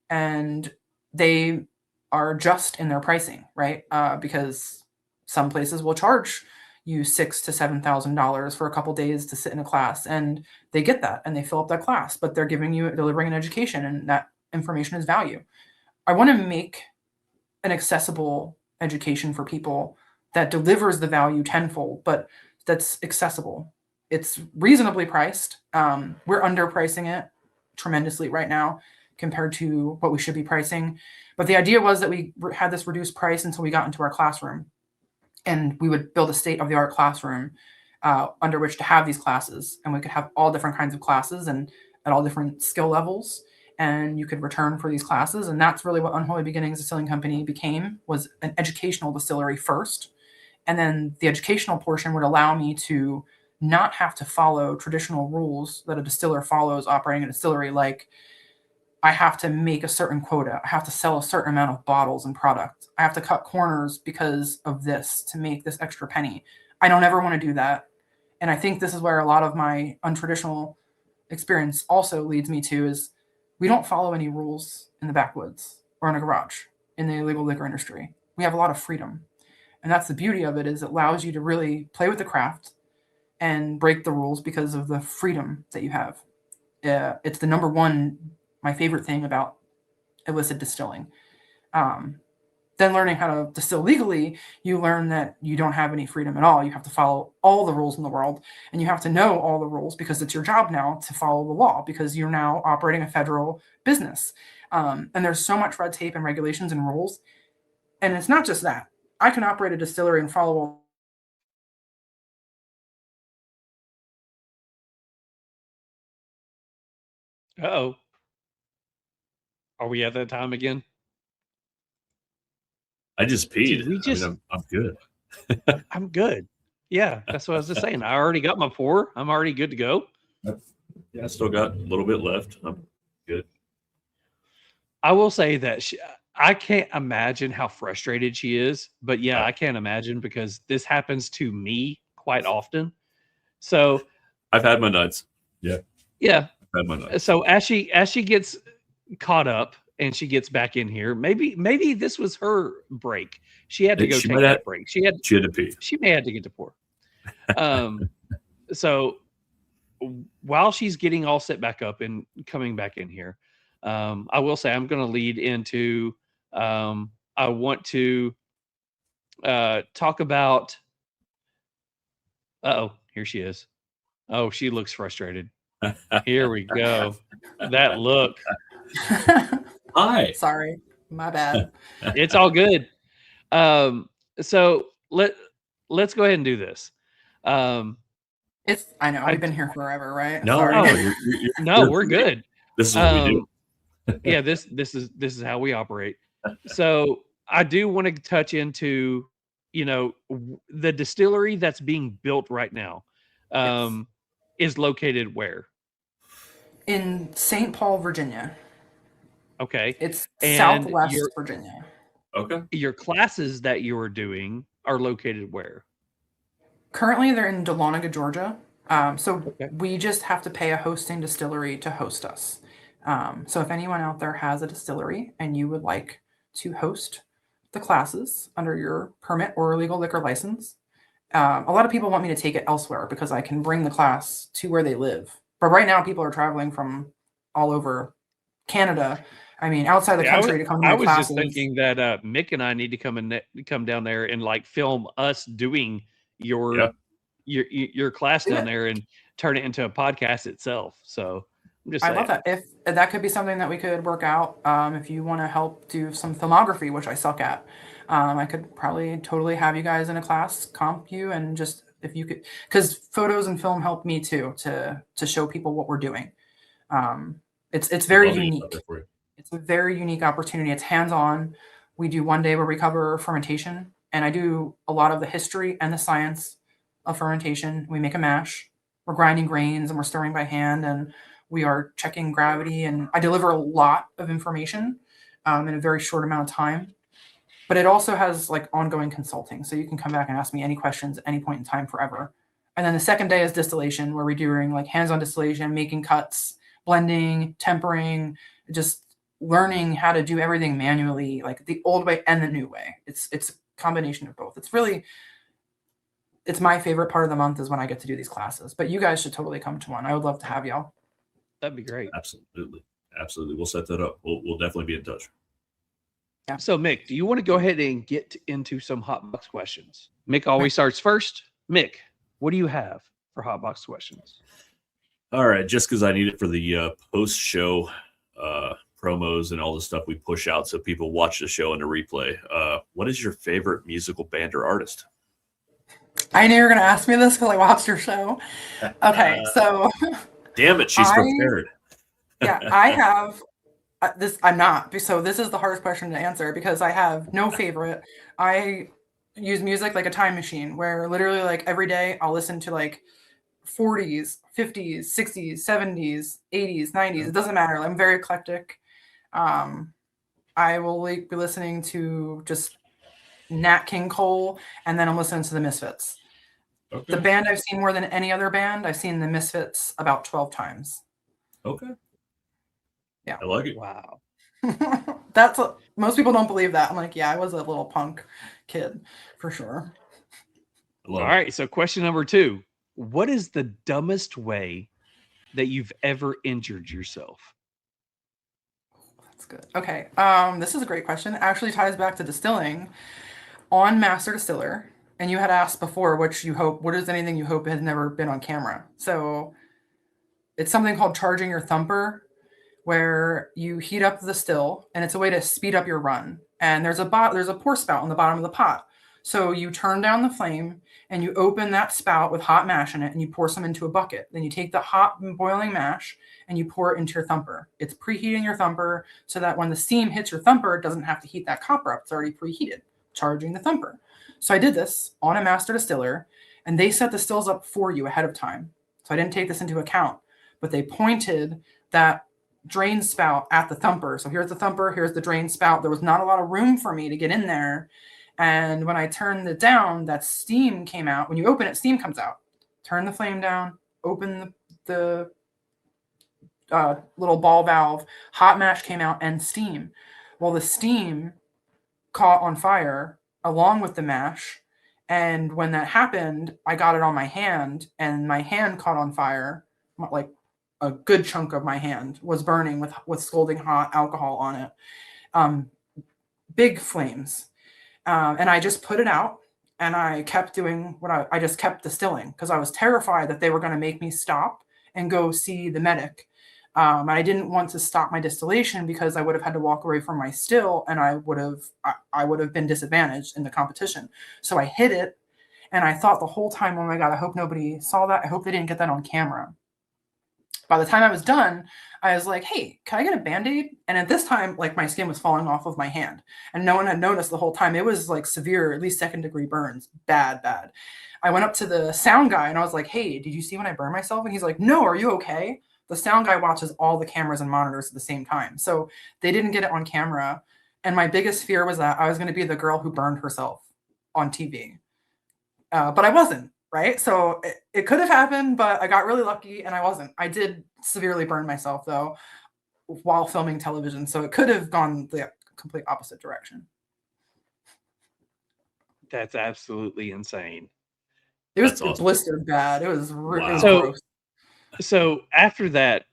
and they are just in their pricing, right? Because some places will charge you $6,000 to $7,000 for a couple days to sit in a class, and they get that and they fill up that class, but they're delivering an education, and that information is value. I want to make an accessible education for people that delivers the value tenfold, but that's accessible. It's reasonably priced. We're underpricing it tremendously right now compared to what we should be pricing. But the idea was that we had this reduced price until we got into our classroom, and we would build a state-of-the-art classroom under which to have these classes, and we could have all different kinds of classes and at all different skill levels, and you could return for these classes. And that's really what Unholy Beginnings Distilling Company became, was an educational distillery first. And then the educational portion would allow me to not have to follow traditional rules that a distiller follows operating a distillery. Like, I have to make a certain quota. I have to sell a certain amount of bottles and product. I have to cut corners because of this to make this extra penny. I don't ever want to do that. And I think this is where a lot of my untraditional experience also leads me to, is we don't follow any rules in the backwoods or in a garage in the illegal liquor industry. We have a lot of freedom. And that's the beauty of it, is it allows you to really play with the craft and break the rules because of the freedom that you have. It's the number one, my favorite thing about illicit distilling. Then learning how to distill legally, you learn that you don't have any freedom at all. You have to follow all the rules in the world, and you have to know all the rules because it's your job now to follow the law, because you're now operating a federal business. And there's so much red tape and regulations and rules. And it's not just that. I can operate a distillery and follow all. Uh-oh. Are we at that time again? I just peed. I'm good. I'm good. Yeah, that's what I was just saying. I already got my pour. I'm already good to go. Yeah, I still got a little bit left. I'm good. I will say that I can't imagine how frustrated she is, but yeah, I can't imagine, because this happens to me quite often. So I've had my nuts. Yeah. Yeah. I've had my nuts. So as she gets caught up and she gets back in here, maybe this was her break. She had to go take that break. She had to pee. She may have to get to pour. So while she's getting all set back up and coming back in here, I will say I'm going to lead into. I want to talk about. Uh-oh, here she is. Oh, she looks frustrated. Here we go. That look. Hi. Sorry, my bad. It's all good. So let's go ahead and do this. I know we've been here forever, right? No, Sorry. No, we're good. This is what we do. Yeah, this is how we operate. So I do want to touch into, the distillery that's being built right now, is located where? In St. Paul, Virginia. Okay. It's And Southwest Virginia. Okay. Your classes that you're doing are located where? Currently, they're in Dahlonega, Georgia. Okay. We just have to pay a hosting distillery to host us. So if anyone out there has a distillery and you would like to host the classes under your permit or legal liquor license, a lot of people want me to take it elsewhere because I can bring the class to where they live. But right now, people are traveling from all over Canada. I mean, outside the country to come to my classes. I was just thinking that Mick and I need to come down there and film us doing your class down there and turn it into a podcast itself. So I'm just saying. I love that. If that could be something that we could work out, if you want to help do some filmography, which I suck at, I could probably totally have you guys in a class, comp you, and just if you could, because photos and film help me too to show people what we're doing. It's very unique. It's a very unique opportunity. It's hands-on. We do one day where we cover fermentation, and I do a lot of the history and the science of fermentation. We make a mash. We're grinding grains and we're stirring by hand, and we are checking gravity. And I deliver a lot of information in a very short amount of time. But it also has like ongoing consulting. So you can come back and ask me any questions at any point in time forever. And then the second day is distillation, where we're doing like hands-on distillation, making cuts, blending, tempering, just learning how to do everything manually, like the old way and the new way. It's a combination of both. It's my favorite part of the month is when I get to do these classes. But you guys should totally come to one. I would love to have y'all. That'd be great. Absolutely. We'll set that up. We'll definitely be in touch. Yeah. So, Mick, do you want to go ahead and get into some hot box questions? Mick always starts first. Mick, what do you have for hot box questions? All right, just because I need it for the post-show promos and all the stuff we push out so people watch the show in the replay. What is your favorite musical band or artist? I knew you were going to ask me this because I watched your show. Okay, so... Damn it, she's prepared. Yeah, I have... this I'm not. So this is the hardest question to answer because I have no favorite. I use music like a time machine where literally like every day I'll listen to like 40s, 50s, 60s, 70s, 80s, 90s. It doesn't matter. I'm very eclectic. I will like be listening to just Nat King Cole, and then I'm listening to the Misfits. Okay. The band I've seen more than any other band, I've seen the Misfits about 12 times. Okay. Yeah. I like it. Wow. Most people don't believe that. I'm like, yeah, I was a little punk kid for sure. All right. So question number 2, what is the dumbest way that you've ever injured yourself? That's good. Okay. This is a great question. It actually ties back to distilling on Master Distiller. And you had asked before, what is anything you hope has never been on camera? So it's something called charging your thumper, where you heat up the still, and it's a way to speed up your run. And there's a pour spout on the bottom of the pot. So you turn down the flame and you open that spout with hot mash in it, and you pour some into a bucket. Then you take the hot boiling mash and you pour it into your thumper. It's preheating your thumper so that when the steam hits your thumper, it doesn't have to heat that copper up. It's already preheated, charging the thumper. So I did this on a Master Distiller, and they set the stills up for you ahead of time. So I didn't take this into account, but they pointed that drain spout at the thumper. So here's the thumper, here's the drain spout. There was not a lot of room for me to get in there. And when I turned it down, that steam came out. When you open it, steam comes out. Turn the flame down, open the little ball valve, hot mash came out, and steam. Well, the steam caught on fire along with the mash. And when that happened, I got it on my hand, and my hand caught on fire. Like a good chunk of my hand was burning with scalding hot alcohol on it. Big flames. And I just put it out, and I kept doing I just kept distilling because I was terrified that they were going to make me stop and go see the medic. I didn't want to stop my distillation because I would have had to walk away from my still, and I would have been disadvantaged in the competition. So I hid it, and I thought the whole time, oh my God, I hope nobody saw that. I hope they didn't get that on camera. By the time I was done, I was like, hey, can I get a Band-Aid? And at this time, like my skin was falling off of my hand, and no one had noticed the whole time. It was like severe, at least 2nd-degree burns, bad. I went up to the sound guy and I was like, hey, did you see when I burned myself? And he's like, no, are you okay? The sound guy watches all the cameras and monitors at the same time. So they didn't get it on camera. And my biggest fear was that I was going to be the girl who burned herself on TV. But I wasn't, right? So it could have happened, but I got really lucky and I wasn't. I did severely burn myself, though, while filming television. So it could have gone the complete opposite direction. That's absolutely insane. It was That's awesome. blistered bad. It was, Wow. it was So- gross. So after that,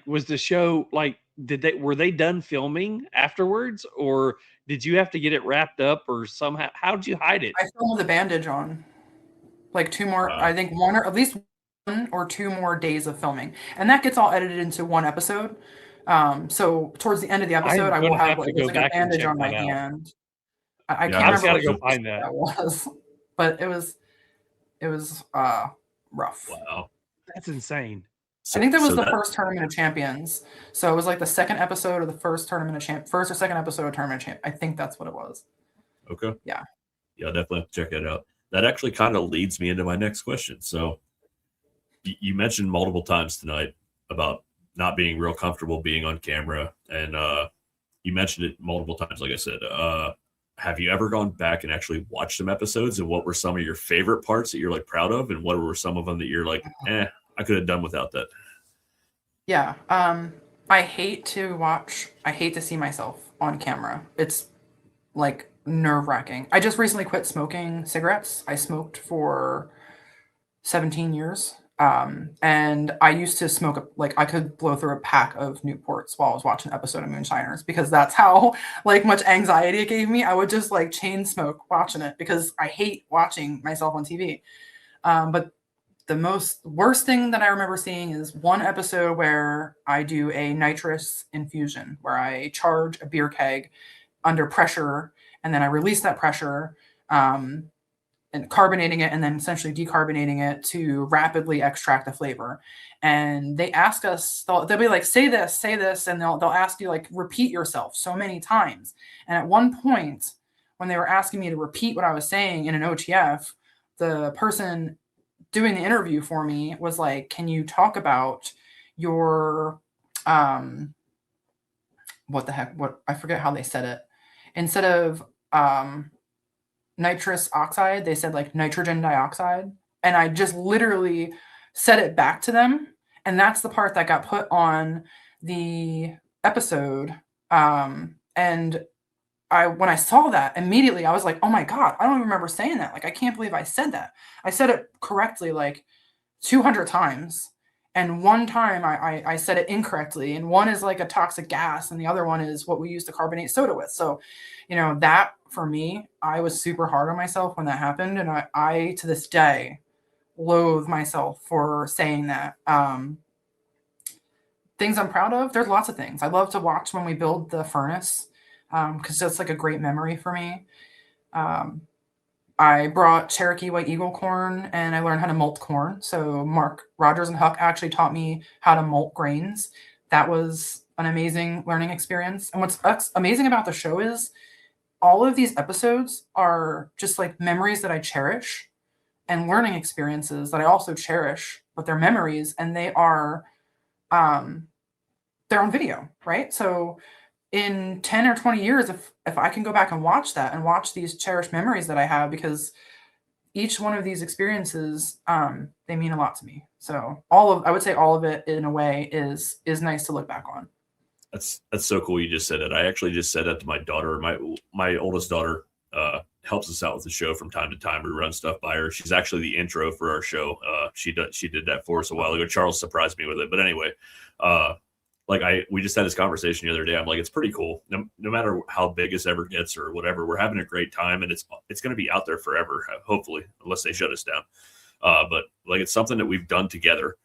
was the show were they done filming afterwards, or did you have to get it wrapped up, or somehow how did you hide it? I filmed with a bandage on. Like 2 more, Wow. I think at least 1 or 2 more days of filming. And that gets all edited into 1 episode. So towards the end of the episode, I gonna will have have to go a back and bandage check on my that out. hand. I Yeah, can't I remember gotta what go episode find that. was, but it was rough. Wow. That's insane. I think that was So the first Tournament of Champions. So it was like the 2nd episode of the first Tournament of first or 2nd episode of Tournament of Champions. I think that's what it was. Okay. Yeah. Yeah, I'll definitely have to check that out. That actually kind of leads me into my next question. So you mentioned multiple times tonight about not being real comfortable being on camera, and you mentioned it multiple times, like I said. have you ever gone back and actually watched some episodes, and what were some of your favorite parts that you're like proud of, and what were some of them that you're like, I could have done without that? Yeah. I hate to see myself on camera. It's like nerve-wracking. I just recently quit smoking cigarettes. I smoked for 17 years. And I used to smoke, like, I could blow through a pack of Newports while I was watching an episode of Moonshiners, because that's how like much anxiety it gave me. I would just like chain smoke watching it because I hate watching myself on TV. But the worst thing that I remember seeing is one episode where I do a nitrous infusion, where I charge a beer keg under pressure, and then I release that pressure, and carbonating it, and then essentially decarbonating it to rapidly extract the flavor. And they ask us, they'll be like, say this, and they'll ask you, like, repeat yourself so many times. And at one point, when they were asking me to repeat what I was saying in an OTF, the person doing the interview for me was like, can you talk about your what I forget how they said it. Instead of nitrous oxide, they said like nitrogen dioxide. And I just literally said it back to them. And that's the part that got put on the episode. And when I saw that, immediately I was like, oh my God, I don't even remember saying that. Like, I can't believe I said that. I said it correctly like 200 times. And one time I said it incorrectly. And one is like a toxic gas, and the other one is what we use to carbonate soda with. So, that for me, I was super hard on myself when that happened. And I to this day, loathe myself for saying that. Things I'm proud of, there's lots of things. I love to watch when we build the furnace, because that's like a great memory for me. I brought Cherokee White Eagle corn, and I learned how to malt corn. So Mark Rogers and Huck actually taught me how to malt grains. That was an amazing learning experience. And what's amazing about the show is all of these episodes are just like memories that I cherish, and learning experiences that I also cherish, but they're memories, and they're on video, right? So in 10 or 20 years, if I can go back and watch that and watch these cherished memories that I have, because each one of these experiences, they mean a lot to me. So I would say all of it in a way is nice to look back on. That's so cool. You just said it. I actually just said that to my daughter. My oldest daughter helps us out with the show from time to time. We run stuff by her. She's actually the intro for our show. She did that for us a while ago. Charles surprised me with it. But anyway, we just had this conversation the other day. I'm like, it's pretty cool. No matter how big this ever gets or whatever, we're having a great time, and it's going to be out there forever, hopefully, unless they shut us down. But like, it's something that we've done together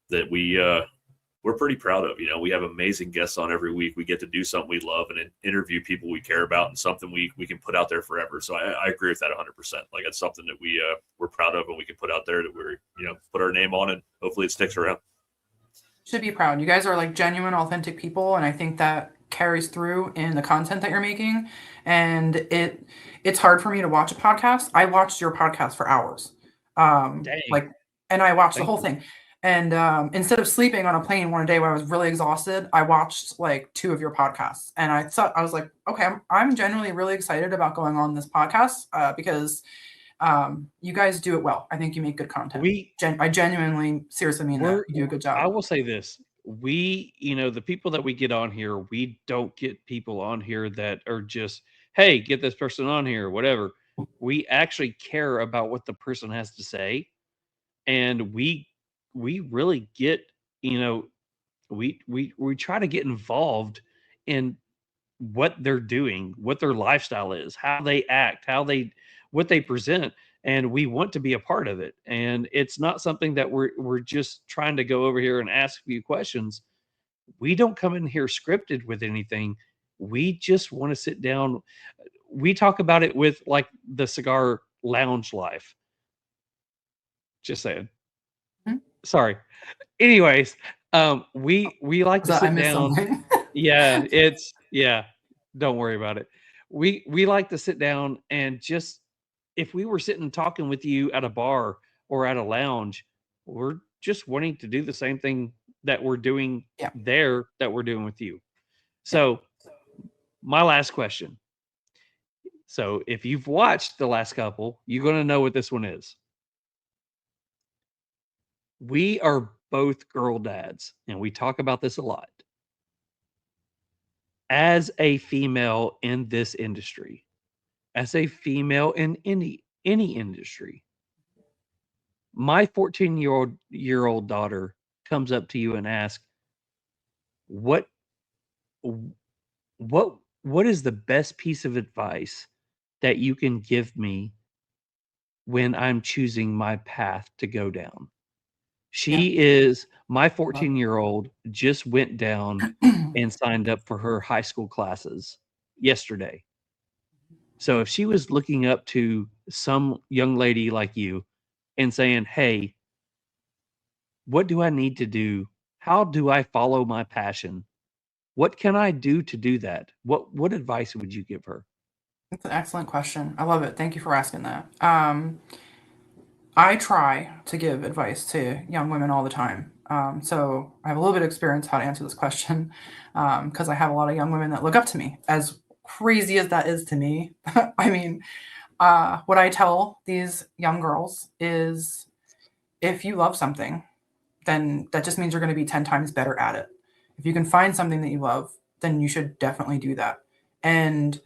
that we're pretty proud of. We have amazing guests on every week. We get to do something we love and interview people we care about, and something we can put out there forever. So I agree with that 100%. Like, it's something that we're proud of, and we can put out there that we're, put our name on, and hopefully it sticks around. Should be proud. You guys are like genuine, authentic people, and I think that carries through in the content that you're making. And it's hard for me to watch a podcast. I watched your podcast for hours. And I watched the whole thing. And instead of sleeping on a plane one day where I was really exhausted, I watched like 2 of your podcasts. And I was like, okay, I'm genuinely really excited about going on this podcast because you guys do it well. I think you make good content. I genuinely, seriously mean that. You do a good job. I will say this. The people that we get on here, we don't get people on here that are just, hey, get this person on here, whatever. We actually care about what the person has to say. And we really get, we try to get involved in what they're doing, what their lifestyle is, how they act, what they present, and we want to be a part of it. And it's not something that we're just trying to go over here and ask a few questions. We don't come in here scripted with anything. We just want to sit down. We talk about it with like the cigar lounge life. Just saying. Mm-hmm. Sorry. Anyways, we like to sit down. Yeah, don't worry about it. We like to sit down and just, if we were sitting talking with you at a bar or at a lounge, we're just wanting to do the same thing that we're doing there that we're doing with you. So my last question. So if you've watched the last couple, you're going to know what this one is. We are both girl dads, and we talk about this a lot. As a female in this industry, as a female in any industry, my 14-year-old daughter comes up to you and asks, what is the best piece of advice that you can give me when I'm choosing my path to go down? She is my 14-year-old just went down and signed up for her high school classes yesterday. So if she was looking up to some young lady like you and saying, "Hey, what do I need to do? How do I follow my passion? What can I do to do that?" What advice would you give her? That's an excellent question. I love it. Thank you for asking that. I try to give advice to young women all the time. So I have a little bit of experience how to answer this question because I have a lot of young women that look up to me. As crazy as that is to me, I mean, what I tell these young girls is if you love something, then that just means you're going to be 10 times better at it. If you can find something that you love, then you should definitely do that. And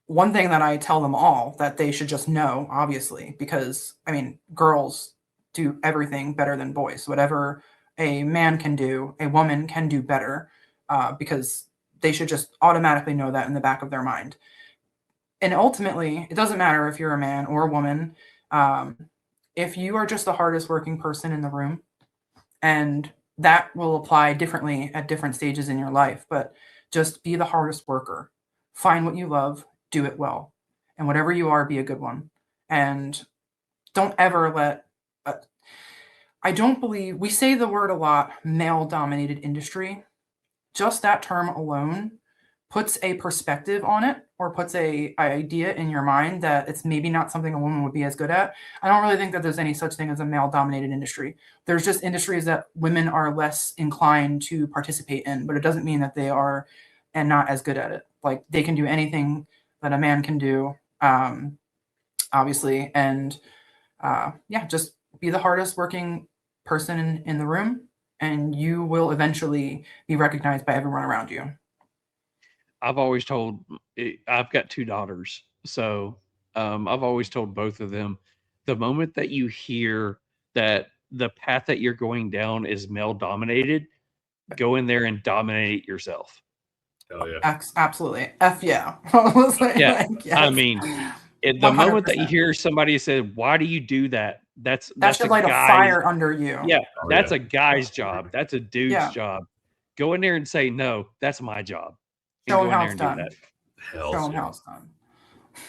one thing that I tell them all that they should just know, obviously, because I mean, girls do everything better than boys. Whatever a man can do, a woman can do better, because they should just automatically know that in the back of their mind. And ultimately, it doesn't matter if you're a man or a woman. If you are just the hardest working person in the room, and that will apply differently at different stages in your life, but just be the hardest worker. Find what you love, do it well. And whatever you are, be a good one. And don't ever let, I don't believe, we say the word a lot, male-dominated industry. Just that term alone puts a perspective on it or puts a idea in your mind that it's maybe not something a woman would be as good at. I don't really think that there's any such thing as a male-dominated industry. There's just industries that women are less inclined to participate in, but it doesn't mean that they are and not as good at it. Like they can do anything that a man can do, obviously. And just be the hardest working person in the room, and you will eventually be recognized by everyone around you. I've always told, I've got two daughters, so I've always told both of them, the moment that you hear that the path that you're going down is male dominated, go in there and dominate yourself. Oh yeah, Absolutely. Yeah. Yeah, yes. I mean, the moment that you 100%. hear somebody say, "Why do you do that?" That's should a light a guy's, fire under you. yeah, Oh, that's yeah. a guy's job. That's a dude's Yeah. job. Go in there and say, "No, that's my job." And Show go them in how there it's and do done. that. Hell Show them yeah. how it's done.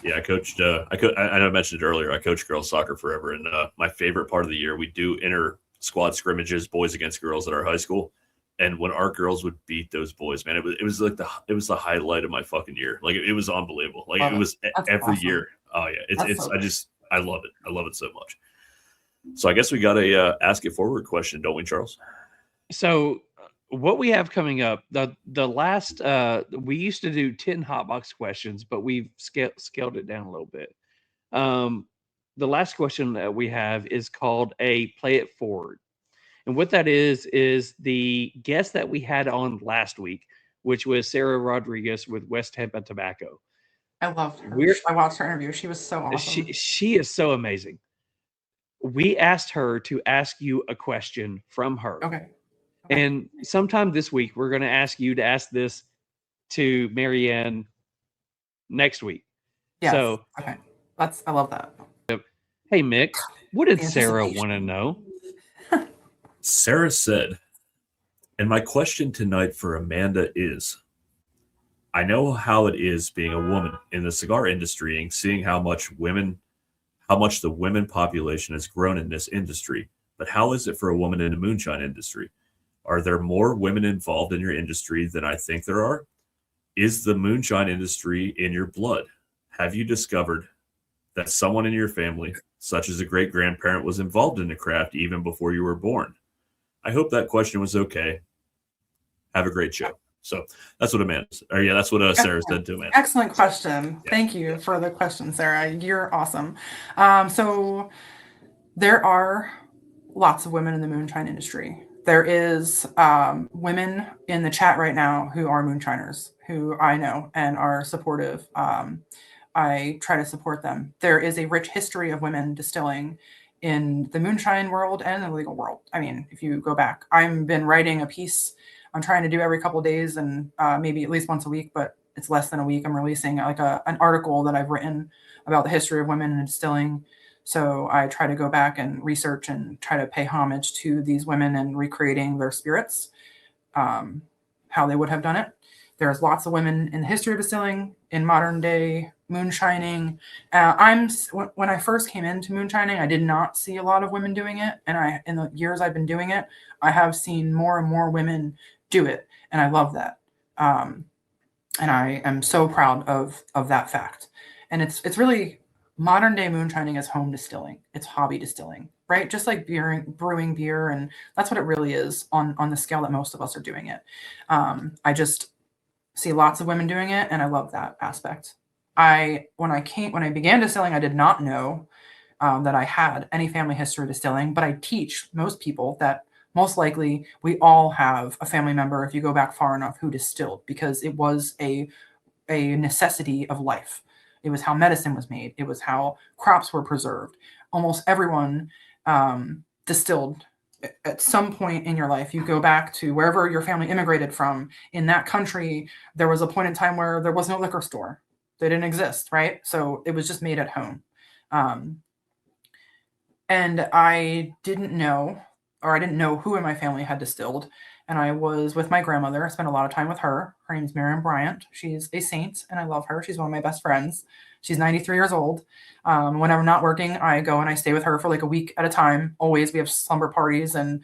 Yeah, I coached. I know I mentioned it earlier. I coached girls soccer forever, and my favorite part of the year, we do inter squad scrimmages, boys against girls at our high school. And when our girls would beat those boys, man, it was like the highlight of my fucking year. Like it was unbelievable. Like it was That's every awesome. year. Oh yeah, That's so I love it. I love it so much. So I guess we got a ask it forward question, don't we, Charles? So what we have coming up, the last we used to do 10 hotbox questions, but we've scaled it down a little bit. The last question that we have is called a play it forward. And what that is the guest that we had on last week, which was Sarah Rodriguez with West Tampa Tobacco. I loved her. We're- I watched her interview. She was so awesome. She is so amazing. We asked her to ask you a question from her. Okay. And sometime this week, we're going to ask you to ask this to Marianne next week. Yes. So, okay. I love that. hey, Mick, what did Sarah Anticipation. want to know? Sarah said, and my question tonight for Amanda is, I know how it is being a woman in the cigar industry and seeing how much the women population has grown in this industry, but how is it for a woman in the moonshine industry? Are there more women involved in your industry than I think there are? Is the moonshine industry in your blood? Have you discovered that someone in your family, such as a great-grandparent, was involved in the craft even before you were born? I hope that question was okay. Have a great show. So that's what Amanda said. Or yeah, that's what Sarah said to Amanda. Excellent question. Yeah. Thank you for the question, Sarah. You're awesome. So there are lots of women in the moonshine industry. There is women in the chat right now who are moonshiners, who I know and are supportive. I try to support them. There is a rich history of women distilling in the moonshine world and the legal world. I mean, if you go back, I've been writing a piece I'm trying to do every couple of days and maybe at least once a week, but it's less than a week. I'm releasing like an article that I've written about the history of women in distilling. So I try to go back and research and try to pay homage to these women and recreating their spirits, how they would have done it. There's lots of women in the history of distilling, in modern day moonshining. When I first came into moonshining, I did not see a lot of women doing it. And in the years I've been doing it, I have seen more and more women do it. And I love that. And I am so proud of that fact. And it's really modern day moonshining is home distilling. It's hobby distilling, right? Just like brewing beer. And that's what it really is on the scale that most of us are doing it. I just see lots of women doing it. And I love that aspect. When I began distilling, I did not know that I had any family history of distilling, but I teach most people that most likely we all have a family member, if you go back far enough, who distilled, because it was a necessity of life. It was how medicine was made. It was how crops were preserved. Almost everyone distilled at some point in your life. You go back to wherever your family immigrated from. In that country, there was a point in time where there was no liquor store. They didn't exist, right? So it was just made at home. And I didn't know who in my family had distilled. And I was with my grandmother. I spent a lot of time with her. Her name's Bryant. She's a saint, and I love her. She's one of my best friends. She's 93 years old. When I'm not working, I go and I stay with her for like a week at a time. Always, we have slumber parties, and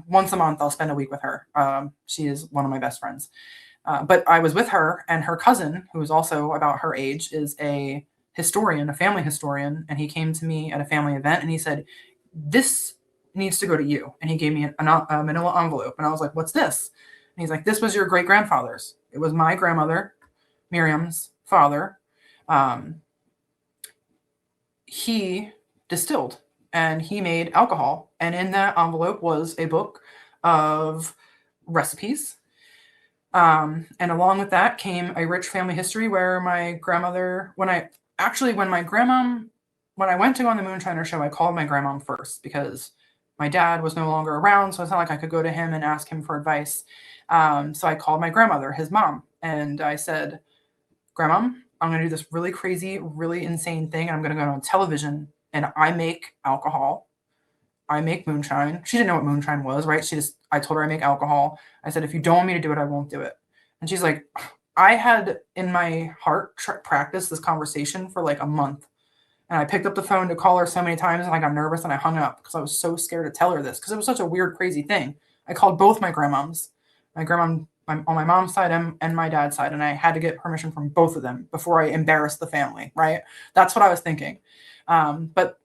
once a month I'll spend a week with her. She is one of my best friends. But I was with her, and her cousin, who is also about her age, is a historian, a family historian. And he came to me at a family event, and he said, "This needs to go to you." And he gave me a manila envelope. And I was like, "What's this?" And he's like, "This was your great-grandfather's. It was my grandmother, Miriam's father. He distilled, and he made alcohol. And in that envelope was a book of recipes. And along with that came a rich family history where my grandmother, when I went to go on the Moonshiner show, I called my grandmom first because my dad was no longer around. So it's not like I could go to him and ask him for advice. So I called my grandmother, his mom, and I said, "Grandmom, I'm going to do this really crazy, really insane thing. I'm going to go on television, and I make alcohol. I make moonshine." She didn't know what moonshine was, right? I told her I make alcohol. I said, "If you don't want me to do it, I won't do it." And she's like, I had in my heart practiced this conversation for like a month. And I picked up the phone to call her so many times, and I got nervous and I hung up because I was so scared to tell her this because it was such a weird, crazy thing. I called both my grandmoms, my grandmom on my mom's side and my dad's side, and I had to get permission from both of them before I embarrassed the family, right? That's what I was thinking. But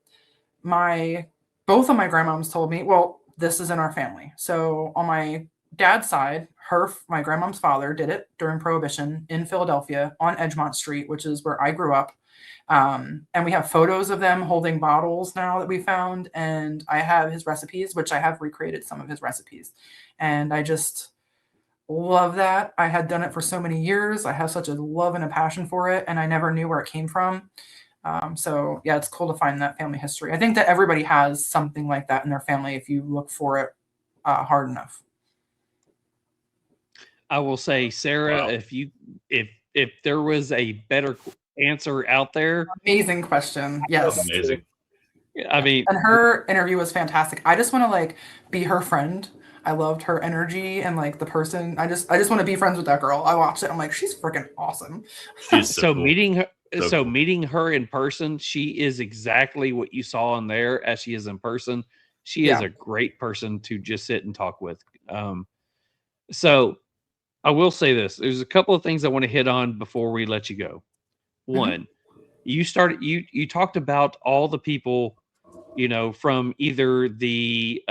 both of my grandmoms told me, well, this is in our family. So on my dad's side, my grandmom's father did it during Prohibition in Philadelphia on Edgemont Street, which is where I grew up. And we have photos of them holding bottles now that we found. And I have his recipes, which I have recreated some of his recipes. And I just love that. I had done it for so many years. I have such a love and a passion for it. And I never knew where it came from. So yeah, it's cool to find that family history. I think that everybody has something like that in their family if you look for it hard enough. I will say, Sarah, Wow. if there was a better answer out there, Amazing question. Yes. Amazing. I mean, And her interview was fantastic. I just want to like be her friend. I loved her energy and like the person. I just want to be friends with that girl. I watched it. I'm like, she's freaking awesome. She's so cool. meeting her in person, she is exactly what you saw in there as she is in person. She is a great person to just sit and talk with. So I will say this. There's a couple of things I want to hit on before we let you go. One, you talked about all the people, from either the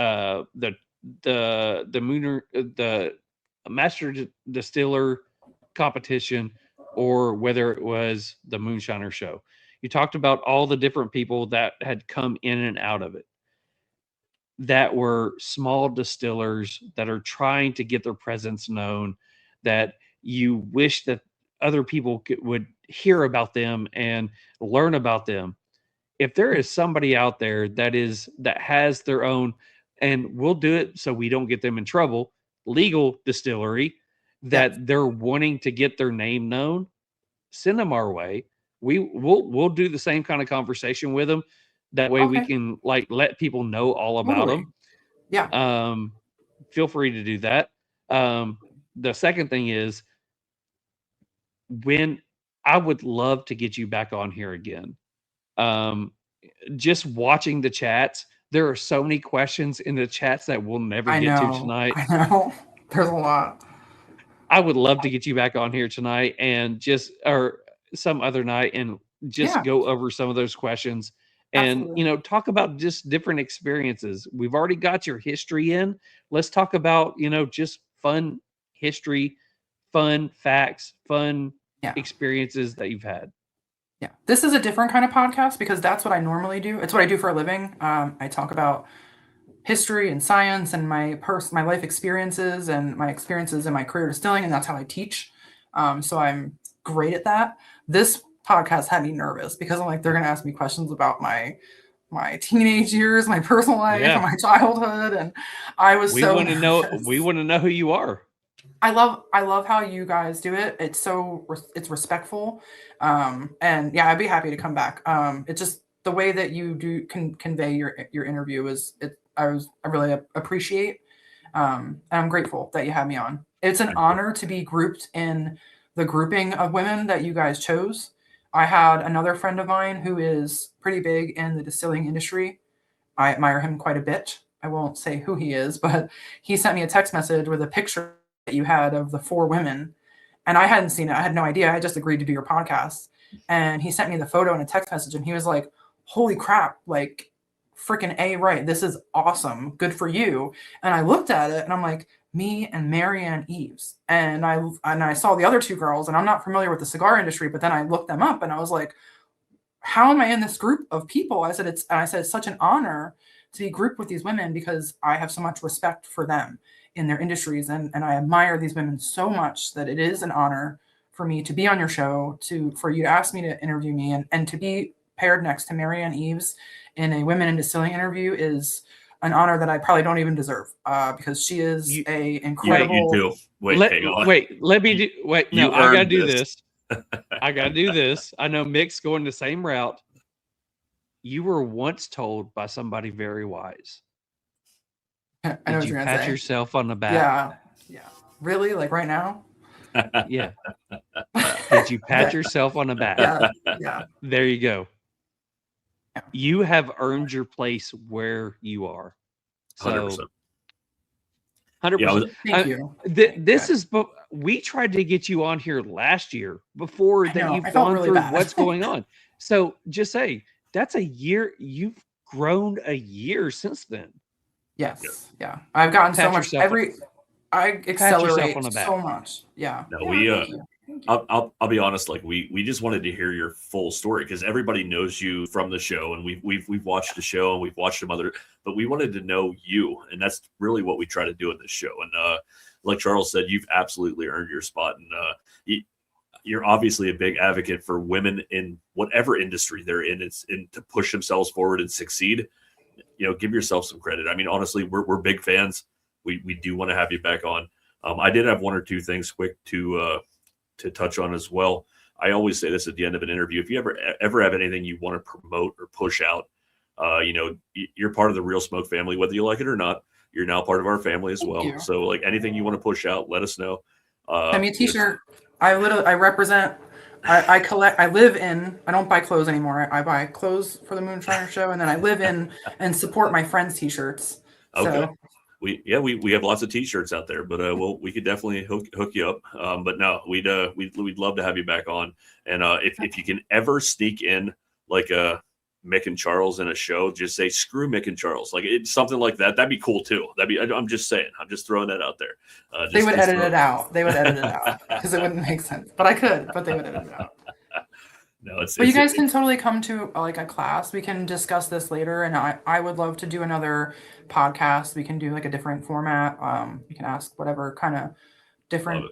Master Distiller competition or whether it was the Moonshiner show. You talked about all the different people that had come in and out of it, that were small distillers that are trying to get their presence known, that you wish that other people would hear about them and learn about them. If there is somebody out there that has their own, and we'll do it so we don't get them in trouble, legal distillery, that they're wanting to get their name known, send them our way. We'll do the same kind of conversation with them. That way we can like let people know all about them. Yeah. Feel free to do that. The second thing is, when I would love to get you back on here again. Just watching the chats, there are so many questions in the chats that we'll never get to tonight. I know. There's a lot. I would love to get you back on here tonight and or some other night and just go over some of those questions and, talk about just different experiences. We've already got your history in. Let's talk about, just fun history, fun facts, fun experiences that you've had. Yeah, this is a different kind of podcast because that's what I normally do. It's what I do for a living. I talk about history and science and my life experiences and my experiences in my career distilling, and that's how I teach. So I'm great at that. This podcast had me nervous because I'm like, they're going to ask me questions about my teenage years, my personal life, and my childhood, and I was we want to know who you are. I love how you guys do it. It's respectful. And I'd be happy to come back. It's just the way that you can convey your interview I really appreciate. And I'm grateful that you had me on. It's an honor to be grouped in the grouping of women that you guys chose. I had another friend of mine who is pretty big in the distilling industry. I admire him quite a bit. I won't say who he is, but he sent me a text message with a picture that you had of the 4 women, and I hadn't seen it. I had no idea. I just agreed to do your podcast, and he sent me the photo in a text message, and he was like, holy crap, like freaking A, right, this is awesome, good for you. And I looked at it and I'm like, me and Marianne Eves, and I saw the other 2 girls, and I'm not familiar with the cigar industry, but then I looked them up and I was like, how am I in this group of people? I said it's such an honor to be grouped with these women because I have so much respect for them in their industries. And I admire these women so much that it is an honor for me to be on your show, for you to ask me to interview me, and to be paired next to Marianne Eves in a Women in Distilling interview is an honor that I probably don't even deserve, because she is a incredible. Yeah, you do. Hang on. I gotta do this. I gotta do this. I know Mick's going the same route. You were once told by somebody very wise. I know what Did you you're pat say. yourself on the back? Yeah. Really? Like right now? Yeah. Did you pat yourself on the back? Yeah. There you go. Yeah. You have earned your place where you are. So 100%. Thank you. We tried to get you on here last year before you've felt gone really through bad. what's going on. So just say that's a year. You've grown a year since then. Yes. Yeah. I've gotten so much. I accelerate on the back. so much. Yeah. No, I'll be honest. Like we just wanted to hear your full story because everybody knows you from the show, and we've watched the show and we've watched some other, but we wanted to know you, and that's really what we try to do in this show. And like Charles said, you've absolutely earned your spot, and you're obviously a big advocate for women in whatever industry they're in. It's to push themselves forward and succeed. Give yourself some credit. I mean, honestly, we're big fans. We do want to have you back on. I did have one or two things quick to touch on as well. I always say this at the end of an interview. If you ever have anything you want to promote or push out, you're part of the Real Smoke family, whether you like it or not. You're now part of our family as well. So like anything you want to push out, let us know. Send me a t-shirt. I represent, I collect, I don't buy clothes anymore. I buy clothes for the Moonshiner show, and then I live in and support my friends' t-shirts. Okay. So, we have lots of t-shirts out there, but we could definitely hook you up. But no, we'd love to have you back on. And if you can ever sneak in like a Mick and Charles in a show, just say screw Mick and Charles, like it's something like that. That'd be cool too. I'm just saying. I'm just throwing that out there. They would edit it out. They would edit it out because it wouldn't make sense. But I could. But they would edit it out. No, but you guys can totally come to like a class. We can discuss this later, and I would love to do another podcast. We can do like a different format. You can ask whatever kind of different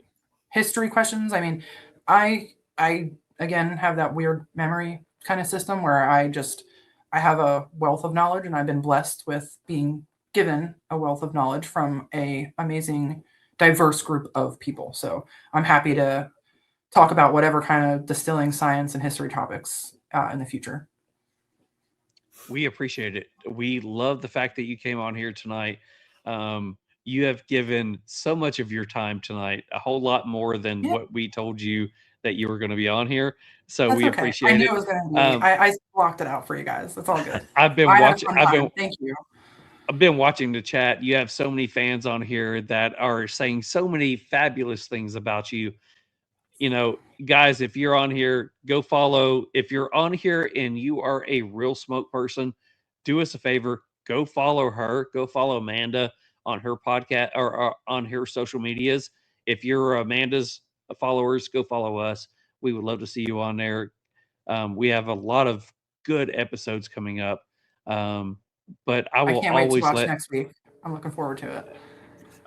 history questions. I mean, I again have that weird memory kind of system where I have a wealth of knowledge, and I've been blessed with being given a wealth of knowledge from a amazing, diverse group of people. So I'm happy to talk about whatever kind of distilling science and history topics in the future. We appreciate it. We love the fact that you came on here tonight. You have given so much of your time tonight, a whole lot more than what we told you that you were going to be on here. So we appreciate it. I knew it was going to be. I blocked it out for you guys. That's all good. I've been watching. Thank you. I've been watching the chat. You have so many fans on here that are saying so many fabulous things about you. You know, guys, if you're on here, go follow. If you're on here and you are a Real Smoke person, do us a favor. Go follow her. Go follow Amanda on her podcast or on her social medias. If you're Amanda's followers, go follow us. We would love to see you on there. We have a lot of good episodes coming up. But I will can't wait always to watch next week. I'm looking forward to it.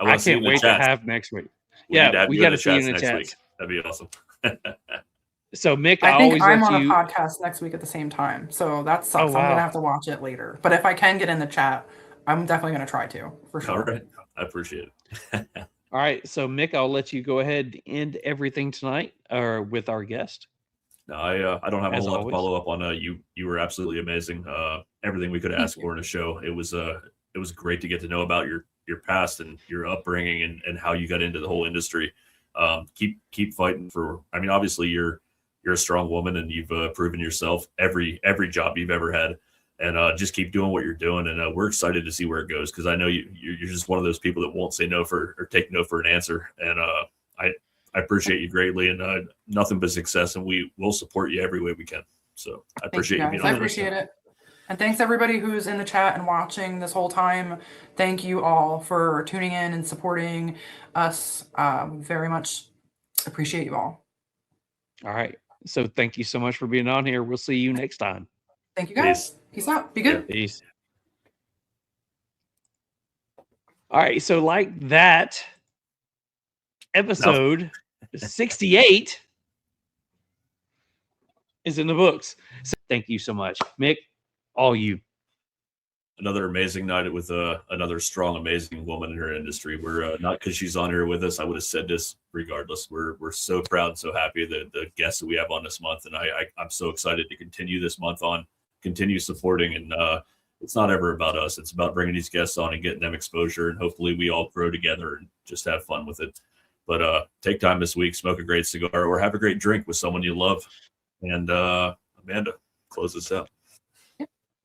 I can't wait to have next week. We got to see you in the chat. That'd be awesome. So Mick, I think I'm on a podcast next week at the same time. So that sucks. I'm gonna have to watch it later. But if I can get in the chat, I'm definitely gonna try to, for sure. All right. I appreciate it. All right. So Mick, I'll let you go ahead and end everything tonight with our guest. No, I don't have a whole lot to follow up on. You were absolutely amazing. Everything we could ask for in a show. It was great to get to know about your past and your upbringing and how you got into the whole industry. Keep fighting for. I mean, obviously you're a strong woman and you've proven yourself every job you've ever had, and just keep doing what you're doing. And we're excited to see where it goes because I know you're just one of those people that won't say no or take no for an answer. And I appreciate you greatly, and nothing but success. And we will support you every way we can. So I appreciate you being on. I appreciate it. And thanks everybody who's in the chat and watching this whole time. Thank you all for tuning in and supporting us. Very much appreciate you all. All right. So thank you so much for being on here. We'll see you next time. Thank you guys. Peace out. Be good. Peace. All right. So like that, episode 68 is in the books. So thank you so much, Mick. All you. Another amazing night with another strong, amazing woman in her industry. We're not because she's on here with us. I would have said this regardless. We're so proud and so happy that the guests that we have on this month, and I'm so excited to continue this month on, continue supporting. And it's not ever about us. It's about bringing these guests on and getting them exposure, and hopefully we all grow together and just have fun with it. But take time this week, smoke a great cigar, or have a great drink with someone you love. And Amanda, close this out.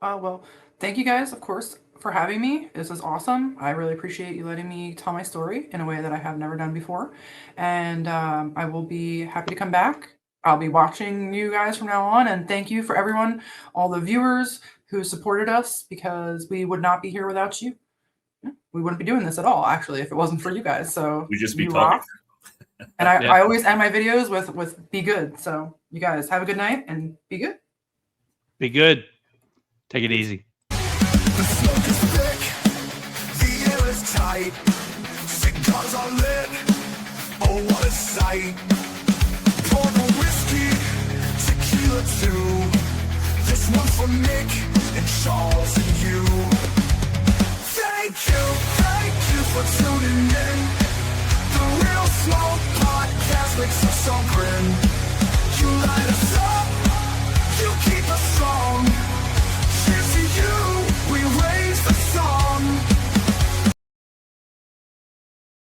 Well, thank you guys, of course, for having me. This is awesome. I really appreciate you letting me tell my story in a way that I have never done before. And I will be happy to come back. I'll be watching you guys from now on. And thank you for everyone, all the viewers who supported us, because we would not be here without you. We wouldn't be doing this at all, actually, if it wasn't for you guys. So we just be talking. And I always end my videos with be good. So you guys have a good night and be good. Be good. Take it easy. The smoke is thick, the air is tight, cigars are lit, oh what a sight. Pour the whiskey, tequila too, this one's for Mick and Charles and you. Thank you for tuning in. The Real Smoke Podcast makes us all grin. You like